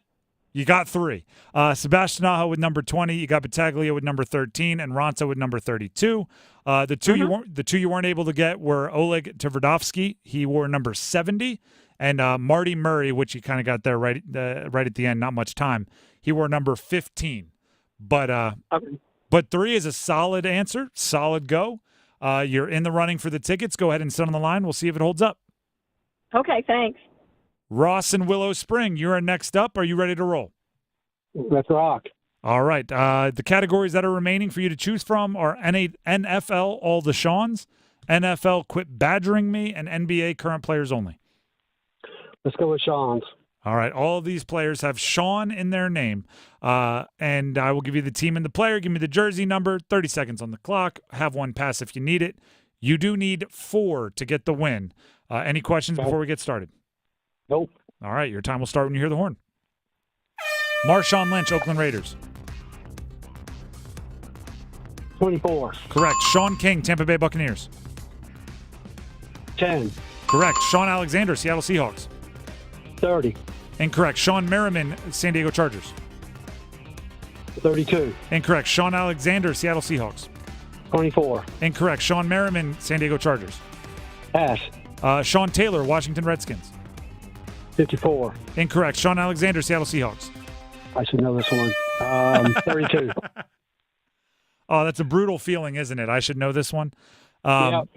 You got 3. Sebastian Aho with number 20. You got Battaglia with number 13 and Ronta with number 32. The two you weren't able to get were Oleg Tverdovsky. He wore number 70. And Marty Murray, which you kind of got there right at the end, not much time. He wore number 15. But 3 is a solid answer, solid go. You're in the running for the tickets. Go ahead and sit on the line. We'll see if it holds up. Okay, thanks. Ross and Willow Spring, you're next up. Are you ready to roll? Let's rock. All right. The categories that are remaining for you to choose from are NFL All the Shawns, NFL Quit Badgering Me, and NBA Current Players Only. Let's go with Sean's. All right. All of these players have Sean in their name. And I will give you the team and the player. Give me the jersey number. 30 seconds on the clock. Have one pass if you need it. You do need 4 to get the win. Any questions before we get started? Nope. All right. Your time will start when you hear the horn. Marshawn Lynch, Oakland Raiders. 24. Correct. Sean King, Tampa Bay Buccaneers. 10. Correct. Sean Alexander, Seattle Seahawks. 30. Incorrect. Sean Merriman, San Diego Chargers. 32. Incorrect. Sean Alexander, Seattle Seahawks. 24. Incorrect. Sean Merriman, San Diego Chargers. Pass. Sean Taylor, Washington Redskins. 54. Incorrect. Sean Alexander, Seattle Seahawks. I should know this one. 32. Oh, that's a brutal feeling, isn't it? I should know this one. Yep.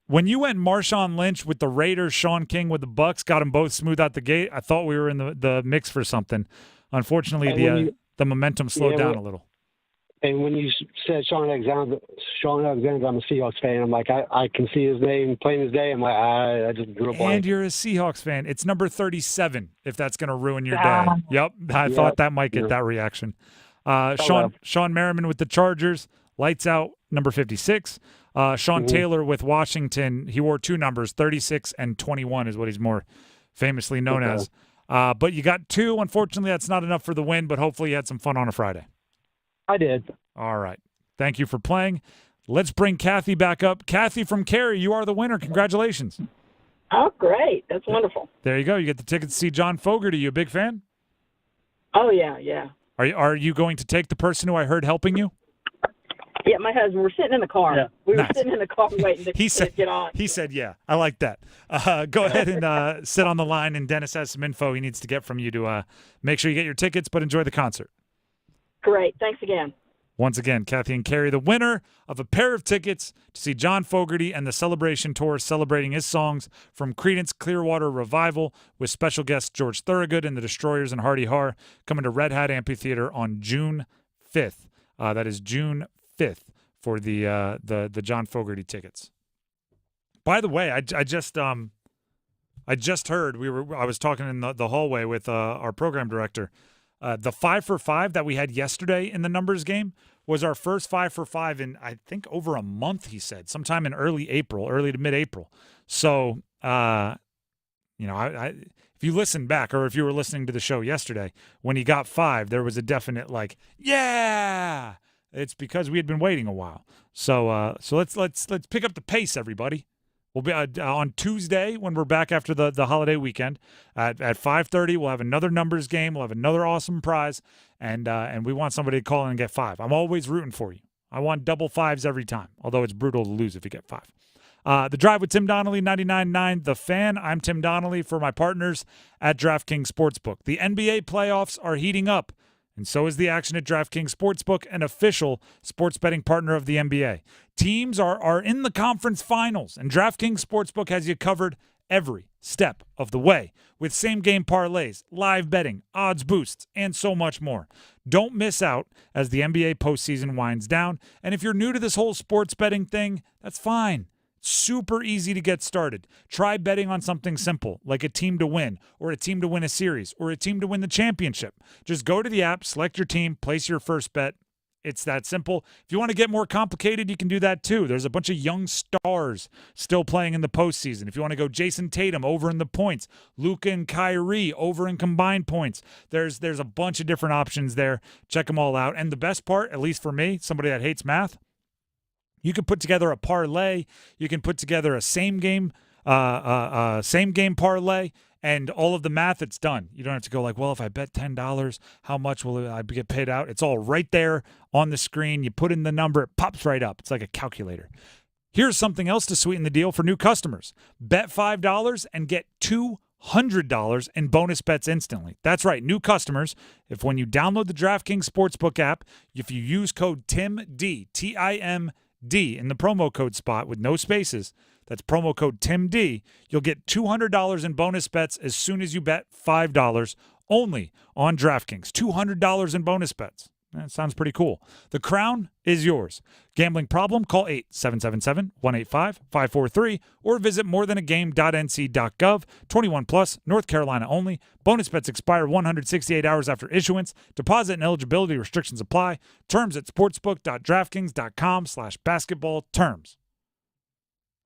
When you went Marshawn Lynch with the Raiders, Sean King with the Bucks, got them both smooth out the gate, I thought we were in the mix for something. Unfortunately, the momentum slowed down a little. And when you said Sean Alexander, I'm a Seahawks fan. I'm like, I can see his name, plain as day. I'm like, I just drew a blank. And you're a Seahawks fan. It's number 37, if that's going to ruin your day. Yep. I thought that might get that reaction. Sean Merriman with the Chargers, lights out, number 56. Sean Taylor with Washington, he wore 2 numbers, 36 and 21 is what he's more famously known as. But you got 2. Unfortunately, that's not enough for the win, but hopefully you had some fun on a Friday. I did. All right. Thank you for playing. Let's bring Kathy back up. Kathy from Cary, you are the winner. Congratulations. Oh, great. That's wonderful. There you go. You get the ticket to see John Fogerty. You a big fan? Oh, yeah. Are you going to take the person who I heard helping you? Yeah, my husband. We're sitting in the car. Yeah. We were sitting in the car waiting to get on. He said, yeah. I like that. Go ahead and sit on the line, and Dennis has some info he needs to get from you to make sure you get your tickets, but enjoy the concert. Great. Thanks again. Once again, Kathy and Carrie, the winner of a pair of tickets to see John Fogerty and the Celebration Tour celebrating his songs from Creedence Clearwater Revival with special guest George Thorogood and the Destroyers and Hardy Har coming to Red Hat Amphitheater on June 5th. That is June 5th for the John Fogerty tickets. By the way, I just heard I was talking in the hallway with our program director. The 5 for 5 that we had yesterday in the numbers game was our first 5 for 5 in, I think, over a month, he said, sometime in early to mid-April. So, if you listen back or if you were listening to the show yesterday, when he got 5, there was a definite yeah! It's because we had been waiting a while. So let's pick up the pace, everybody. We'll be on Tuesday when we're back after the holiday weekend at 5:30. We'll have another numbers game. We'll have another awesome prize, and we want somebody to call in and get 5. I'm always rooting for you. I want double 5s every time, although it's brutal to lose if you get 5. The Drive with Tim Donnelly, 99.9 The Fan. I'm Tim Donnelly for my partners at DraftKings Sportsbook. The NBA playoffs are heating up, and so is the action at DraftKings Sportsbook, an official sports betting partner of the NBA. Teams are in the conference finals, and DraftKings Sportsbook has you covered every step of the way with same-game parlays, live betting, odds boosts, and so much more. Don't miss out as the NBA postseason winds down. And if you're new to this whole sports betting thing, that's fine. Super easy to get started. Try betting on something simple, like a team to win, or a team to win a series, or a team to win the championship. Just go to the app, select your team, place your first bet. It's that simple. If you want to get more complicated, you can do that too. There's a bunch of young stars still playing in the postseason. If you want to go Jason Tatum over in the points, Luka and Kyrie over in combined points, there's a bunch of different options there. Check them all out. And the best part, at least for me, somebody that hates math, you can put together a parlay. You can put together a same game parlay, And all of the math, it's done. You don't have to go like, well, if I bet $10, how much will I get paid out? It's all right there on the screen. You put in the number, it pops right up. It's like a calculator. Here's something else to sweeten the deal for new customers. Bet $5 and get $200 in bonus bets instantly. That's right, new customers. If when you download the DraftKings Sportsbook app, if you use code TIMD, T-I-M-D, in the promo code spot with no spaces, that's promo code TIMD, you'll get $200 in bonus bets as soon as you bet $5 only on DraftKings. $200 in bonus bets. That sounds pretty cool. The crown is yours. Gambling problem? Call 877-185-543 or visit morethanagame.nc.gov. 21 plus, North Carolina only. Bonus bets expire 168 hours after issuance. Deposit and eligibility restrictions apply. Terms at sportsbook.draftkings.com/basketball terms.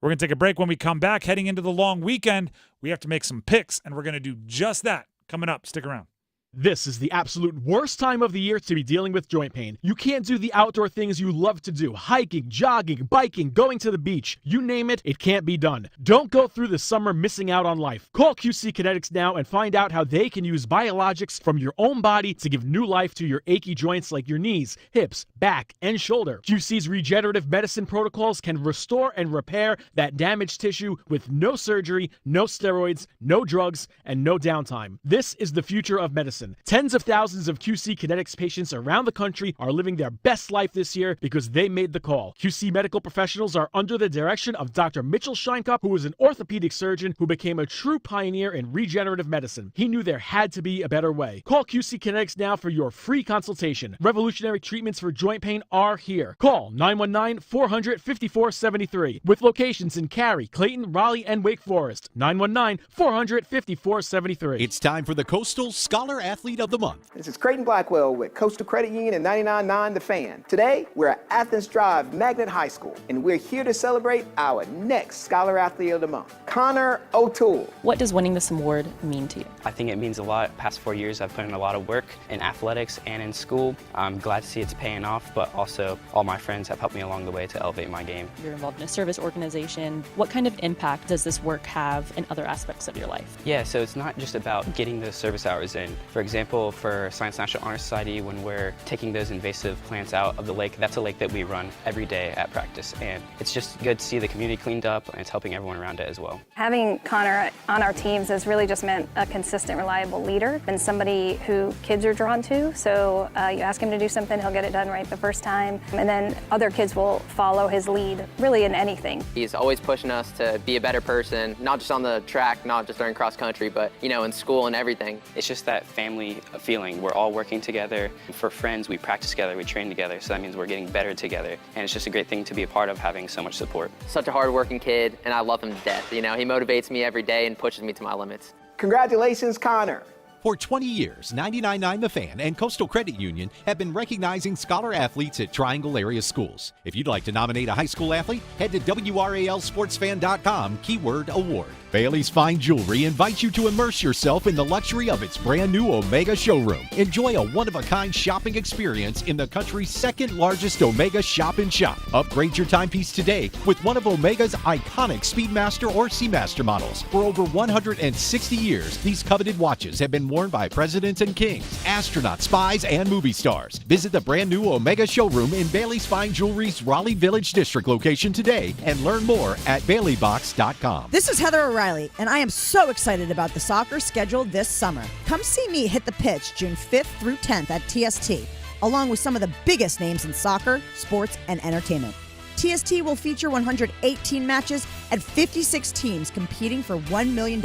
We're going to take a break. When we come back, heading into the long weekend, we have to make some picks, and we're going to do just that coming up. Stick around. This is the absolute worst time of the year to be dealing with joint pain. You can't do the outdoor things you love to do. Hiking, jogging, biking, going to the beach. You name it, it can't be done. Don't go through the summer missing out on life. Call QC Kinetics now and find out how they can use biologics from your own body to give new life to your achy joints like your knees, hips, back, and shoulder. QC's regenerative medicine protocols can restore and repair that damaged tissue with no surgery, no steroids, no drugs, and no downtime. This is the future of medicine. Tens of thousands of QC Kinetics patients around the country are living their best life this year because they made the call. QC medical professionals are under the direction of Dr. Mitchell Scheinkup, who is an orthopedic surgeon who became a true pioneer in regenerative medicine. He knew there had to be a better way. Call QC Kinetics now for your free consultation. Revolutionary treatments for joint pain are here. Call 919-400-5473 with locations in Cary, Clayton, Raleigh, and Wake Forest. 919-400-5473. It's time for the Coastal Scholar Athlete of the Month. This is Creighton Blackwell with Coastal Credit Union and 99.9 The Fan. Today, we're at Athens Drive Magnet High School, and we're here to celebrate our next Scholar Athlete of the Month, Connor O'Toole. What does winning this award mean to you? I think it means a lot. Past 4 years, I've put in a lot of work in athletics and in school. I'm glad to see it's paying off, but also all my friends have helped me along the way to elevate my game. You're involved in a service organization. What kind of impact does this work have in other aspects of your life? Yeah, so it's not just about getting the service hours in. For example, for Science National Honor Society, when we're taking those invasive plants out of the lake, that's a lake that we run every day at practice. And it's just good to see the community cleaned up, and it's helping everyone around it as well. Having Connor on our teams has really just meant a consistent, reliable leader and somebody who kids are drawn to. So you ask him to do something, he'll get it done right the first time. And then other kids will follow his lead, really in anything. He's always pushing us to be a better person, not just on the track, not just during cross country, but, you know, in school and everything. It's just that family feeling. We're all working together. For friends, we practice together, we train together, so that means we're getting better together. And it's just a great thing to be a part of, having so much support. Such a hard-working kid, and I love him to death. You know, he motivates me every day and pushes me to my limits. Congratulations, Connor. For 20 years, 99.9 The Fan and Coastal Credit Union have been recognizing scholar athletes at Triangle area schools. If you'd like to nominate a high school athlete, head to WRALSportsFan.com, keyword award. Bailey's Fine Jewelry invites you to immerse yourself in the luxury of its brand new Omega showroom. Enjoy a one-of-a-kind shopping experience in the country's second largest Omega shop-in-shop. Upgrade your timepiece today with one of Omega's iconic Speedmaster or Seamaster models. For over 160 years, these coveted watches have been worn by presidents and kings, astronauts, spies, and movie stars. Visit the brand new Omega showroom in Bailey's Fine Jewelry's Raleigh Village District location today and learn more at BaileyBox.com. This is Heather O'Reilly, and I am so excited about the soccer schedule this summer. Come see me hit the pitch June 5th through 10th at TST, along with some of the biggest names in soccer, sports, and entertainment. TST will feature 118 matches and 56 teams competing for $1 million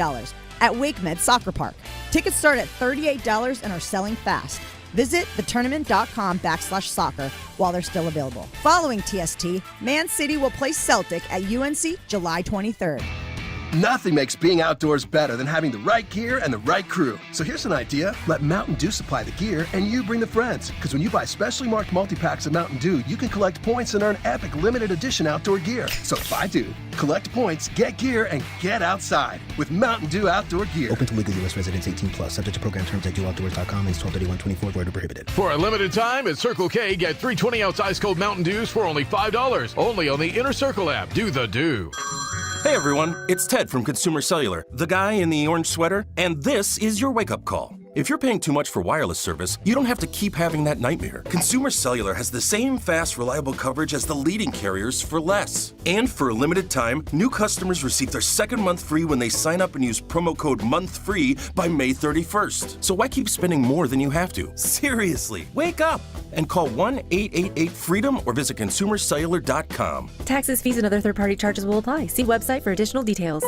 at WakeMed Soccer Park. Tickets start at $38 and are selling fast. Visit thetournament.com/soccer while they're still available. Following TST, Man City will play Celtic at UNC July 23rd. Nothing makes being outdoors better than having the right gear and the right crew. So here's an idea. Let Mountain Dew supply the gear and you bring the friends. Because when you buy specially marked multi-packs of Mountain Dew, you can collect points and earn epic limited edition outdoor gear. So buy Dew, collect points, get gear, and get outside with Mountain Dew outdoor gear. Open to legal U.S. residents 18+. Subject to program terms at dewoutdoors.com. It's 12/31/24. Void or prohibited. For a limited time at Circle K, get 3 20-ounce ice cold Mountain Dews for only $5. Only on the Inner Circle app. Do the Dew. Hey everyone, it's Ted from Consumer Cellular, the guy in the orange sweater, and this is your wake-up call. If you're paying too much for wireless service, you don't have to keep having that nightmare. Consumer Cellular has the same fast, reliable coverage as the leading carriers for less. And for a limited time, new customers receive their second month free when they sign up and use promo code MONTHFREE by May 31st. So why keep spending more than you have to? Seriously, wake up and call 1-888-FREEDOM or visit consumercellular.com. Taxes, fees, and other third-party charges will apply. See website for additional details.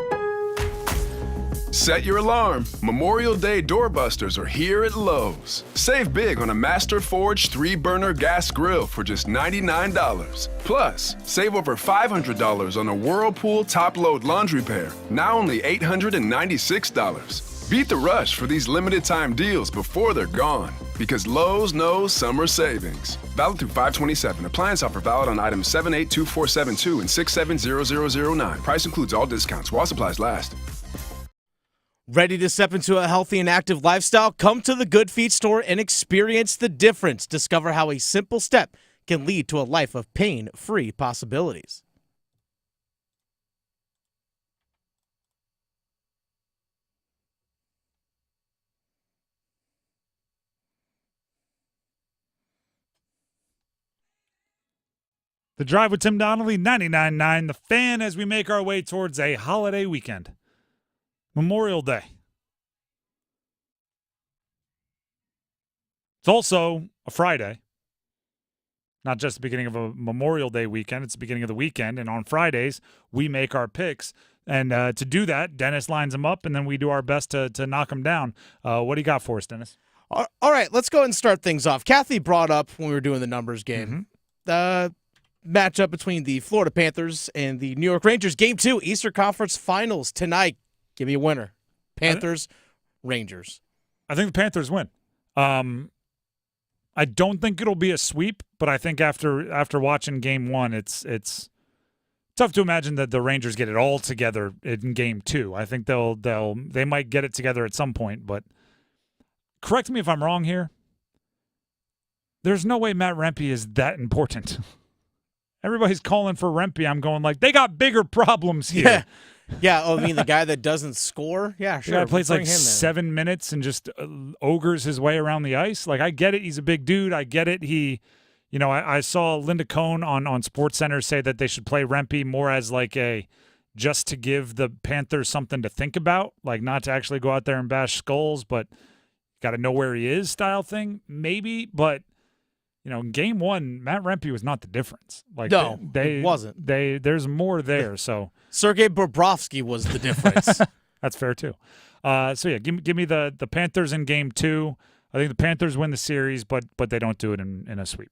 Set your alarm. Memorial Day doorbusters are here at Lowe's. Save big on a Master Forge 3-burner gas grill for just $99. Plus, save over $500 on a Whirlpool top-load laundry pair, now only $896. Beat the rush for these limited-time deals before they're gone. Because Lowe's knows summer savings. Valid through 5/27. Appliance offer valid on items 782472 and 670009. Price includes all discounts while supplies last. Ready to step into a healthy and active lifestyle? Come to the Good Feet store and experience the difference. Discover how a simple step can lead to a life of pain-free possibilities. The Drive with Tim Donnelly, 99.9 The Fan, as we make our way towards a holiday weekend. Memorial Day. It's also a Friday. Not just the beginning of a Memorial Day weekend, it's the beginning of the weekend. And on Fridays, we make our picks. And to do that, Dennis lines them up, and then we do our best to knock them down. What do you got for us, Dennis? All right, let's go ahead and start things off. Kathy brought up when we were doing the numbers game, the matchup between the Florida Panthers and the New York Rangers. Game 2, Eastern Conference Finals tonight. Give me a winner. Panthers, Rangers. I think the Panthers win. I don't think it'll be a sweep, but I think after watching Game 1, it's tough to imagine that the Rangers get it all together in Game 2. I think they might get it together at some point, but correct me if I'm wrong here. There's no way Matt Rempe is that important. Everybody's calling for Rempe. I'm going like, they got bigger problems here. Yeah. Yeah, I mean, the guy that doesn't score? Yeah, sure. The guy plays like 7 minutes and just ogres his way around the ice. Like, I get it. He's a big dude. I get it. I saw Linda Cohn on SportsCenter say that they should play Rempe more as like just to give the Panthers something to think about, like not to actually go out there and bash skulls, but got to know where he is style thing, maybe. But, in Game 1, Matt Rempe was not the difference. Like, no, it wasn't. There's more there, so. Sergei Bobrovsky was the difference. That's fair, too. Give me the Panthers in Game 2. I think the Panthers win the series, but they don't do it in a sweep.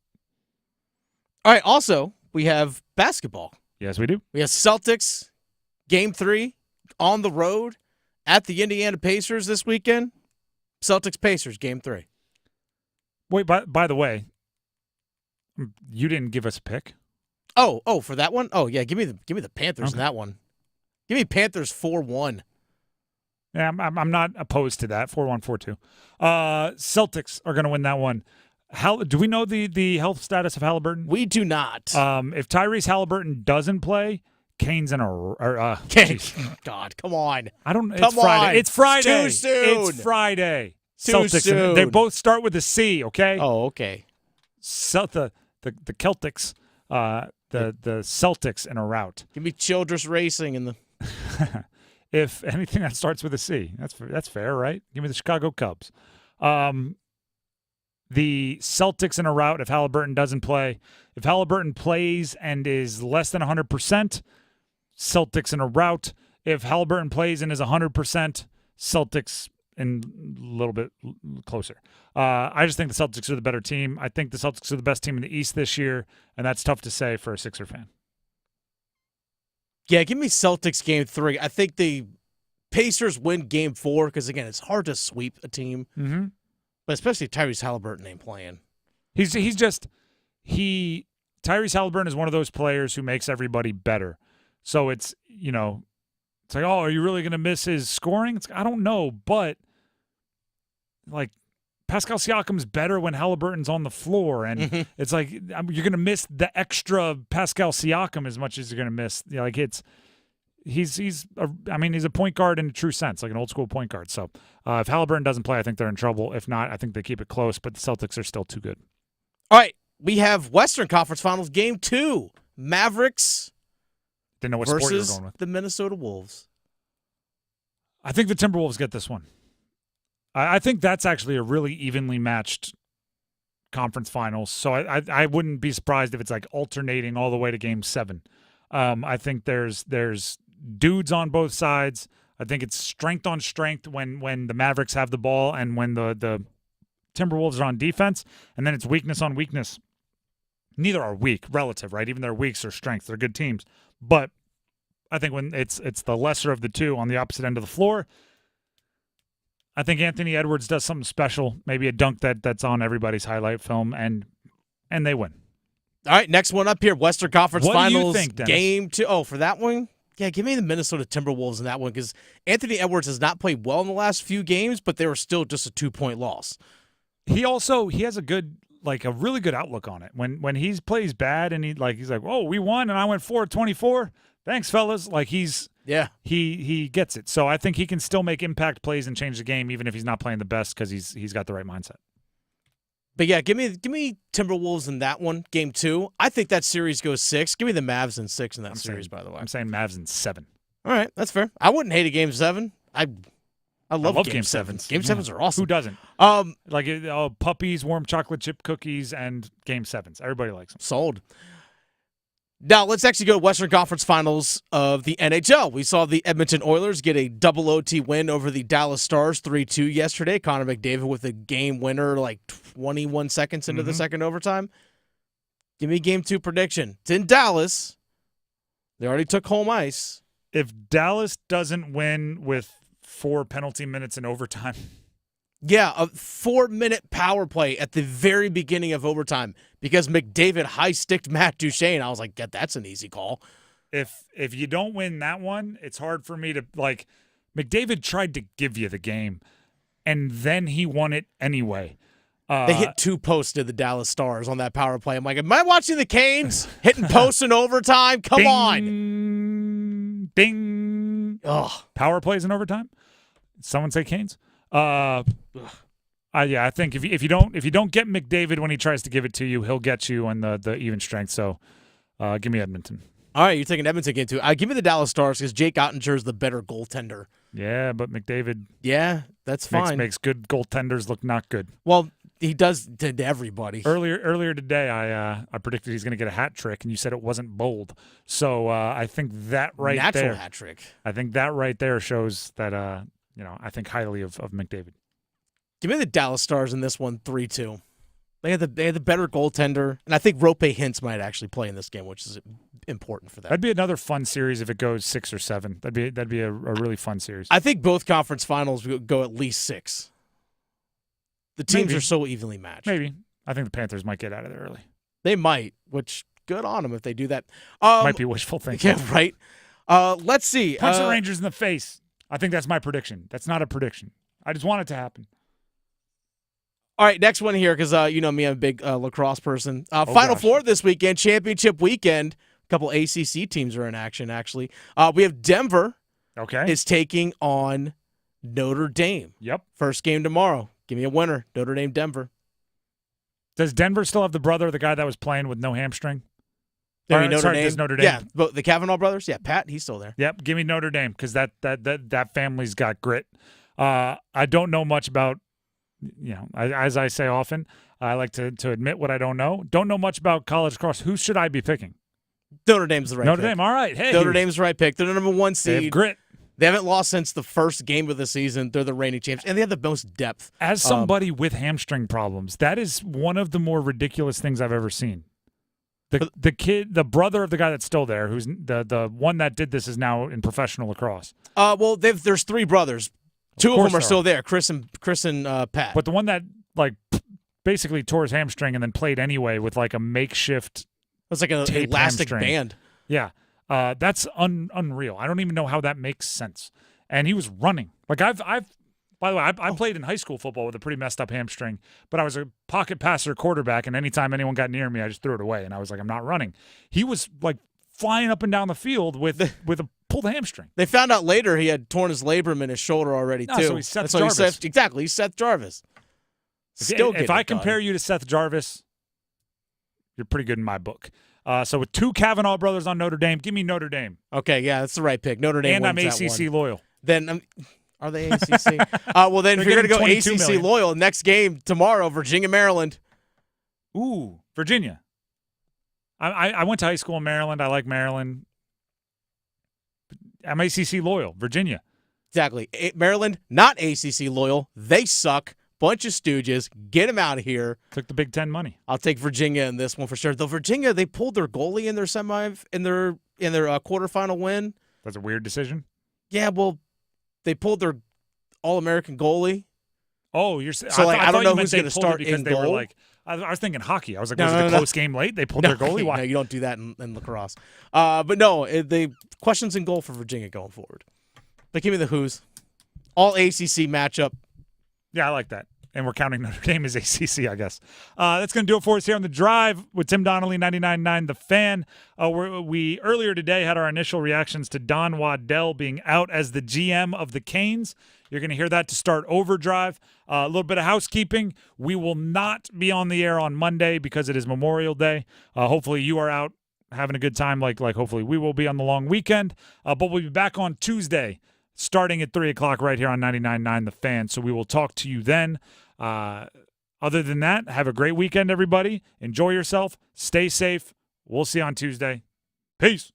All right, also, we have basketball. Yes, we do. We have Celtics, Game 3, on the road at the Indiana Pacers this weekend. Celtics-Pacers, Game 3. Wait, by the way, you didn't give us a pick. Oh, for that one? Oh, yeah, give me the Panthers in that one. Give me Panthers 4-1. Yeah, I'm not opposed to that. 4-1, 4-2. Celtics are going to win that one. Do we know the health status of Halliburton? We do not. If Tyrese Halliburton doesn't play, Kane's in a Kane. God, come on. I don't. It's Friday. It's Friday. Too soon. It's Friday. Too Celtics. soon. They both start with a C. Okay. Oh, okay. The Celtics. The Celtics in a rout. Give me Childress Racing in the. If anything that starts with a C, that's fair, right? Give me the Chicago Cubs. The Celtics in a rout if Halliburton doesn't play. If Halliburton plays and is less than 100%, Celtics in a rout. If Halliburton plays and is 100%, Celtics in a little bit closer. I just think the Celtics are the better team. I think the Celtics are the best team in the East this year, and that's tough to say for a Sixer fan. Yeah, give me Celtics Game 3. I think the Pacers win Game 4 because, again, it's hard to sweep a team. Mm-hmm. But especially Tyrese Halliburton ain't playing. Tyrese Halliburton is one of those players who makes everybody better. So it's like, oh, are you really going to miss his scoring? I don't know, but like Pascal Siakam's better when Halliburton's on the floor, and it's like you're going to miss the extra Pascal Siakam as much as you're going to miss. he's a point guard in a true sense, like an old school point guard. So if Halliburton doesn't play, I think they're in trouble. If not, I think they keep it close, but the Celtics are still too good. All right, we have Western Conference Finals Game 2. Mavericks Didn't know what sport you were versus going with. the Minnesota Wolves. I think the Timberwolves get this one. I think that's actually a really evenly matched conference finals. So I wouldn't be surprised if it's like alternating all the way to Game 7. I think there's dudes on both sides. I think it's strength on strength when the Mavericks have the ball and when the Timberwolves are on defense, and then it's weakness on weakness. Neither are weak, relative, right? Even their weaks are strengths. They're good teams. But I think when it's the lesser of the two on the opposite end of the floor, I think Anthony Edwards does something special, maybe a dunk that's on everybody's highlight film, and they win. All right, next one up here, Western Conference What do you Finals think, Dennis? Game 2. Oh, for that one? Yeah, give me the Minnesota Timberwolves in that one because Anthony Edwards has not played well in the last few games, but they were still just a 2-point loss. He has a good, like a really good outlook on it. When he plays bad and he's like, "Oh, we won and I went 4-24. Thanks, fellas." Like he gets it. So I think he can still make impact plays and change the game even if he's not playing the best because he's got the right mindset. But yeah, give me Timberwolves in that one, Game 2. I think that series goes 6. Give me the Mavs in 6 in that series, by the way. I'm saying Mavs in 7. All right, that's fair. I wouldn't hate a Game 7. I love Game 7s. Game 7s are awesome. Who doesn't? Puppies, warm chocolate chip cookies, and Game 7s. Everybody likes them. Sold. Now, let's actually go to Western Conference Finals of the NHL. We saw the Edmonton Oilers get a double OT win over the Dallas Stars 3-2 yesterday. Connor McDavid with a game winner like 21 seconds into the second overtime. Give me Game 2 prediction. It's in Dallas. They already took home ice. If Dallas doesn't win with 4 penalty minutes in overtime. Yeah, a 4-minute power play at the very beginning of overtime because McDavid high-sticked Matt Duchene. I was like, yeah, that's an easy call. If you don't win that one, it's hard for me to, like, McDavid tried to give you the game, and then he won it anyway. They hit 2 posts to the Dallas Stars on that power play. I'm like, am I watching the Canes hitting posts in overtime? Come Ding, on. Ding. Ugh. Power plays in overtime? Someone say Canes? I think if you don't get McDavid when he tries to give it to you, he'll get you on the even strength. So, give me Edmonton. All right, you're taking Edmonton Game 2. Give me the Dallas Stars because Jake Ottinger is the better goaltender. Yeah, but McDavid. Yeah, that's fine. Makes good goaltenders look not good. Well, he does to everybody. Earlier today, I predicted he's going to get a hat trick, and you said it wasn't bold. So I think that Natural hat trick. I think that right there shows that I think highly of McDavid. Give me the Dallas Stars in this one, 3-2. They had the better goaltender, and I think Rope Hintz might actually play in this game, which is important for them. That'd be another fun series if it goes 6 or 7. That'd be a really fun series. I think both conference finals will go at least 6. The teams are so evenly matched. Maybe. I think the Panthers might get out of there early. They might, which good on them if they do that. Might be wishful thinking. Yeah, right. Let's see. Punch the Rangers in the face. I think that's my prediction. That's not a prediction. I just want it to happen. All right, next one here because you know me, I'm a big lacrosse person. Final Four this weekend, championship weekend. A couple ACC teams are in action, actually. We have Denver is taking on Notre Dame. Yep. First game tomorrow. Give me a winner, Notre Dame, Denver. Does Denver still have the brother of the guy that was playing with no hamstring? Notre Dame. Yeah, the Kavanaugh brothers. Yeah, Pat, he's still there. Yep, give me Notre Dame because that family's got grit. I don't know much about, as I say often, I like to admit what I don't know. Don't know much about college cross. Who should I be picking? Notre Dame's the right pick. Notre Dame, all right. Hey. Notre Dame's the right pick. They're the number 1 seed. They have grit. They haven't lost since the first game of the season. They're the reigning champs, and they have the most depth. As somebody with hamstring problems, that is one of the more ridiculous things I've ever seen. The brother of the guy that's still there, who's the one that did this, is now in professional lacrosse. Well, there's 3 brothers. 2 of them are still there, Chris and Pat. But the one that basically tore his hamstring and then played anyway with a makeshift. It's like an elastic band. Yeah. That's unreal. I don't even know how that makes sense. And he was running. By the way, I played in high school football with a pretty messed up hamstring, but I was a pocket passer quarterback, and anytime anyone got near me, I just threw it away, and I was like, I'm not running. He was flying up and down the field with a pulled a hamstring. They found out later he had torn his labrum in his shoulder already, too. So he's Seth Jarvis. He's Seth Jarvis. If I compare you to Seth Jarvis, you're pretty good in my book. So with 2 Kavanaugh brothers on Notre Dame, give me Notre Dame. Okay, yeah, that's the right pick. Notre Dame and I'm wins that ACC one. loyal. Then are they ACC? Well, then if you're going to go ACC million. loyal, next game tomorrow, Virginia, Maryland. Ooh, Virginia. I went to high school in Maryland. I like Maryland. I'm ACC loyal. Virginia. Exactly. Maryland, not ACC loyal. They suck. Bunch of stooges. Get them out of here. Took the Big Ten money. I'll take Virginia in this one for sure. Though Virginia, they pulled their goalie in their quarterfinal win. That's a weird decision. Yeah, well, they pulled their All-American goalie. Oh, you're saying so I don't know who's going to start because in they goal. Were like, I was thinking hockey. I was like, was it a close game late? They pulled their goalie. Why? No, you don't do that in lacrosse. But no, the questions in goal for Virginia going forward. But give me the Who's. All ACC matchup. Yeah, I like that. And we're counting Notre Dame as ACC, I guess. That's going to do it for us here on The Drive with Tim Donnelly, 99.9 The Fan. We earlier today had our initial reactions to Don Waddell being out as the GM of the Canes. You're going to hear that to start Overdrive. A little bit of housekeeping. We will not be on the air on Monday because it is Memorial Day. Hopefully you are out having a good time like hopefully we will be on the long weekend. But we'll be back on Tuesday starting at 3 o'clock right here on 99.9 The Fan. So we will talk to you then. Other than that, have a great weekend, everybody. Enjoy yourself. Stay safe. We'll see you on Tuesday. Peace.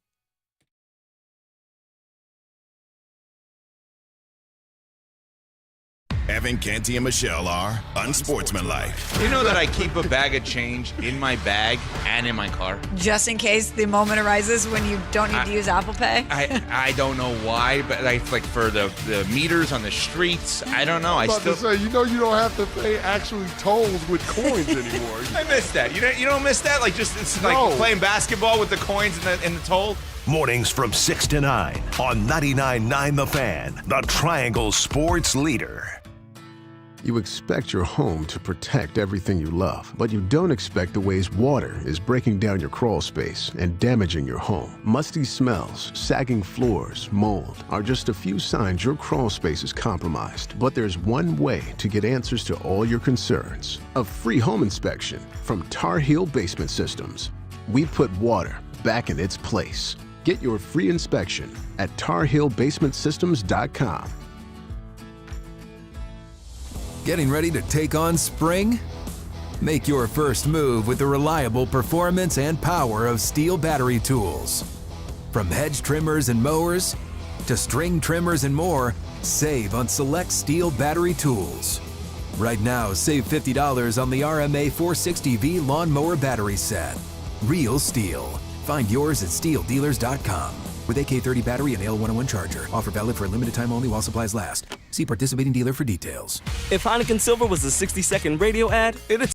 Evan, Canty, and Michelle are unsportsmanlike. You know that I keep a bag of change in my bag and in my car? Just in case the moment arises when you don't need to use Apple Pay? I don't know why, but like for the meters on the streets, I don't know. I was about to say, you don't have to pay actually tolls with coins anymore. I miss that. You don't miss that? Like it's like playing basketball with the coins and the toll? Mornings from 6 to 9 on 99.9 The Fan, the Triangle Sports Leader. You expect your home to protect everything you love, but you don't expect the ways water is breaking down your crawl space and damaging your home. Musty smells, sagging floors, mold are just a few signs your crawl space is compromised. But there's one way to get answers to all your concerns. A free home inspection from Tar Heel Basement Systems. We put water back in its place. Get your free inspection at tarheelbasementsystems.com. Getting ready to take on spring? Make your first move with the reliable performance and power of Steel battery tools. From hedge trimmers and mowers to string trimmers and more, save on select Steel battery tools. Right now, save $50 on the RMA 460V lawnmower battery set. Real Steel. Find yours at steeldealers.com. With AK30 battery and AL101 charger. Offer valid for a limited time only while supplies last. See participating dealer for details. If Heineken Silver was a 60-second radio ad, it'd